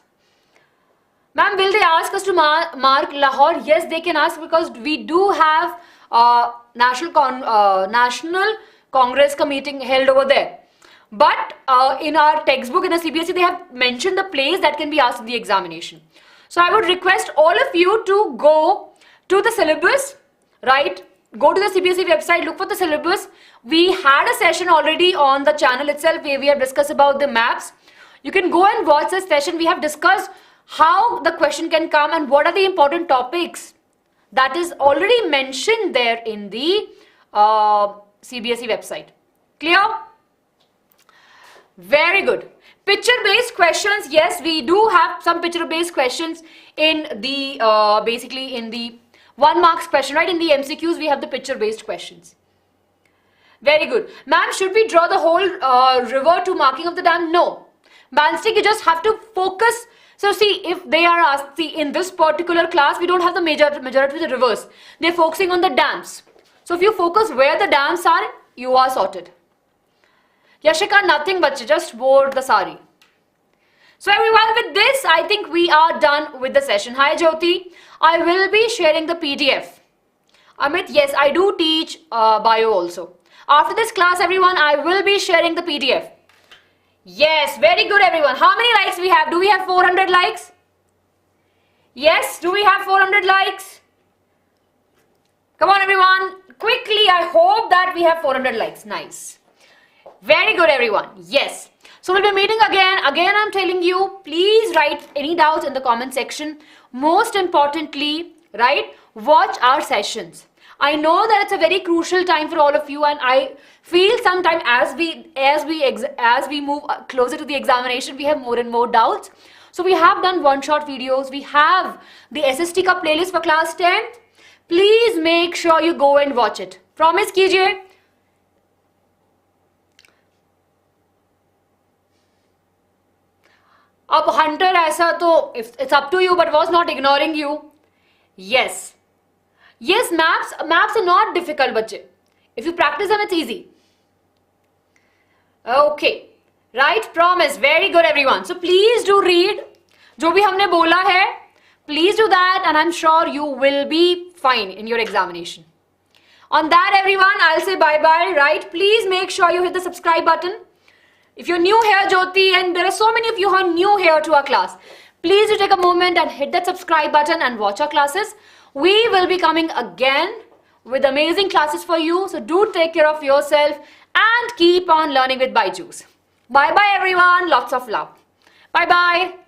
Ma'am, will they ask us to mark Lahore? Yes, they can ask, because we do have National Congress meeting held over there. But in our textbook, in the CBSE, they have mentioned the place that can be asked in the examination. So I would request all of you to go to the syllabus, right? go to the CBSE website, look for the syllabus. We had a session already on the channel itself where we have discussed about the maps. You can go and watch this session. We have discussed how the question can come and what are the important topics. That is already mentioned there in the CBSE website. Clear? Very good. Picture-based questions. Yes, we do have some picture-based questions in the basically in the 1 marks question, right? In the MCQs, we have the picture-based questions. Very good. Ma'am, should we draw the whole river to marking of the dam? No. Manstick, you just have to focus. So see, if they are asked, see, in this particular class, we don't have the majority of the rivers. They're focusing on the dams. So if you focus where the dams are, you are sorted. Yashika, nothing but just wore the sari. So everyone, with this, I think we are done with the session. Hi Jyoti, I will be sharing the PDF. Amit, yes, I do teach bio also. After this class, everyone, I will be sharing the PDF. Yes, very good everyone. How many likes we have? Do we have 400 likes? Yes, do we have 400 likes? Come on everyone, quickly, I hope that we have 400 likes. Nice. Very good everyone. Yes. So we'll be meeting again. Again, I'm telling you, please write any doubts in the comment section. Most importantly, right, watch our sessions. I know that it's a very crucial time for all of you, and I feel sometime as we move closer to the examination, we have more and more doubts. So we have done one-shot videos. We have the SST ka playlist for class 10th. Please make sure you go and watch it. Promise kijiye. Ab Hunter aisa to, it's up to you, but was not ignoring you. Yes. Yes, maps are not difficult, bache. If you practice them, it's easy. Okay. Right? Promise. Very good, everyone. So please do read. Jo bhi humne bola hai, please do that, and I'm sure you will be fine in your examination. On that, everyone, I'll say bye-bye, right? Please make sure you hit the subscribe button. If you're new here, Jyoti, and there are so many of you who are new here to our class, please do take a moment and hit that subscribe button and watch our classes. We will be coming again with amazing classes for you. So do take care of yourself and keep on learning with BYJU'S. Bye-bye, everyone. Lots of love. Bye-bye.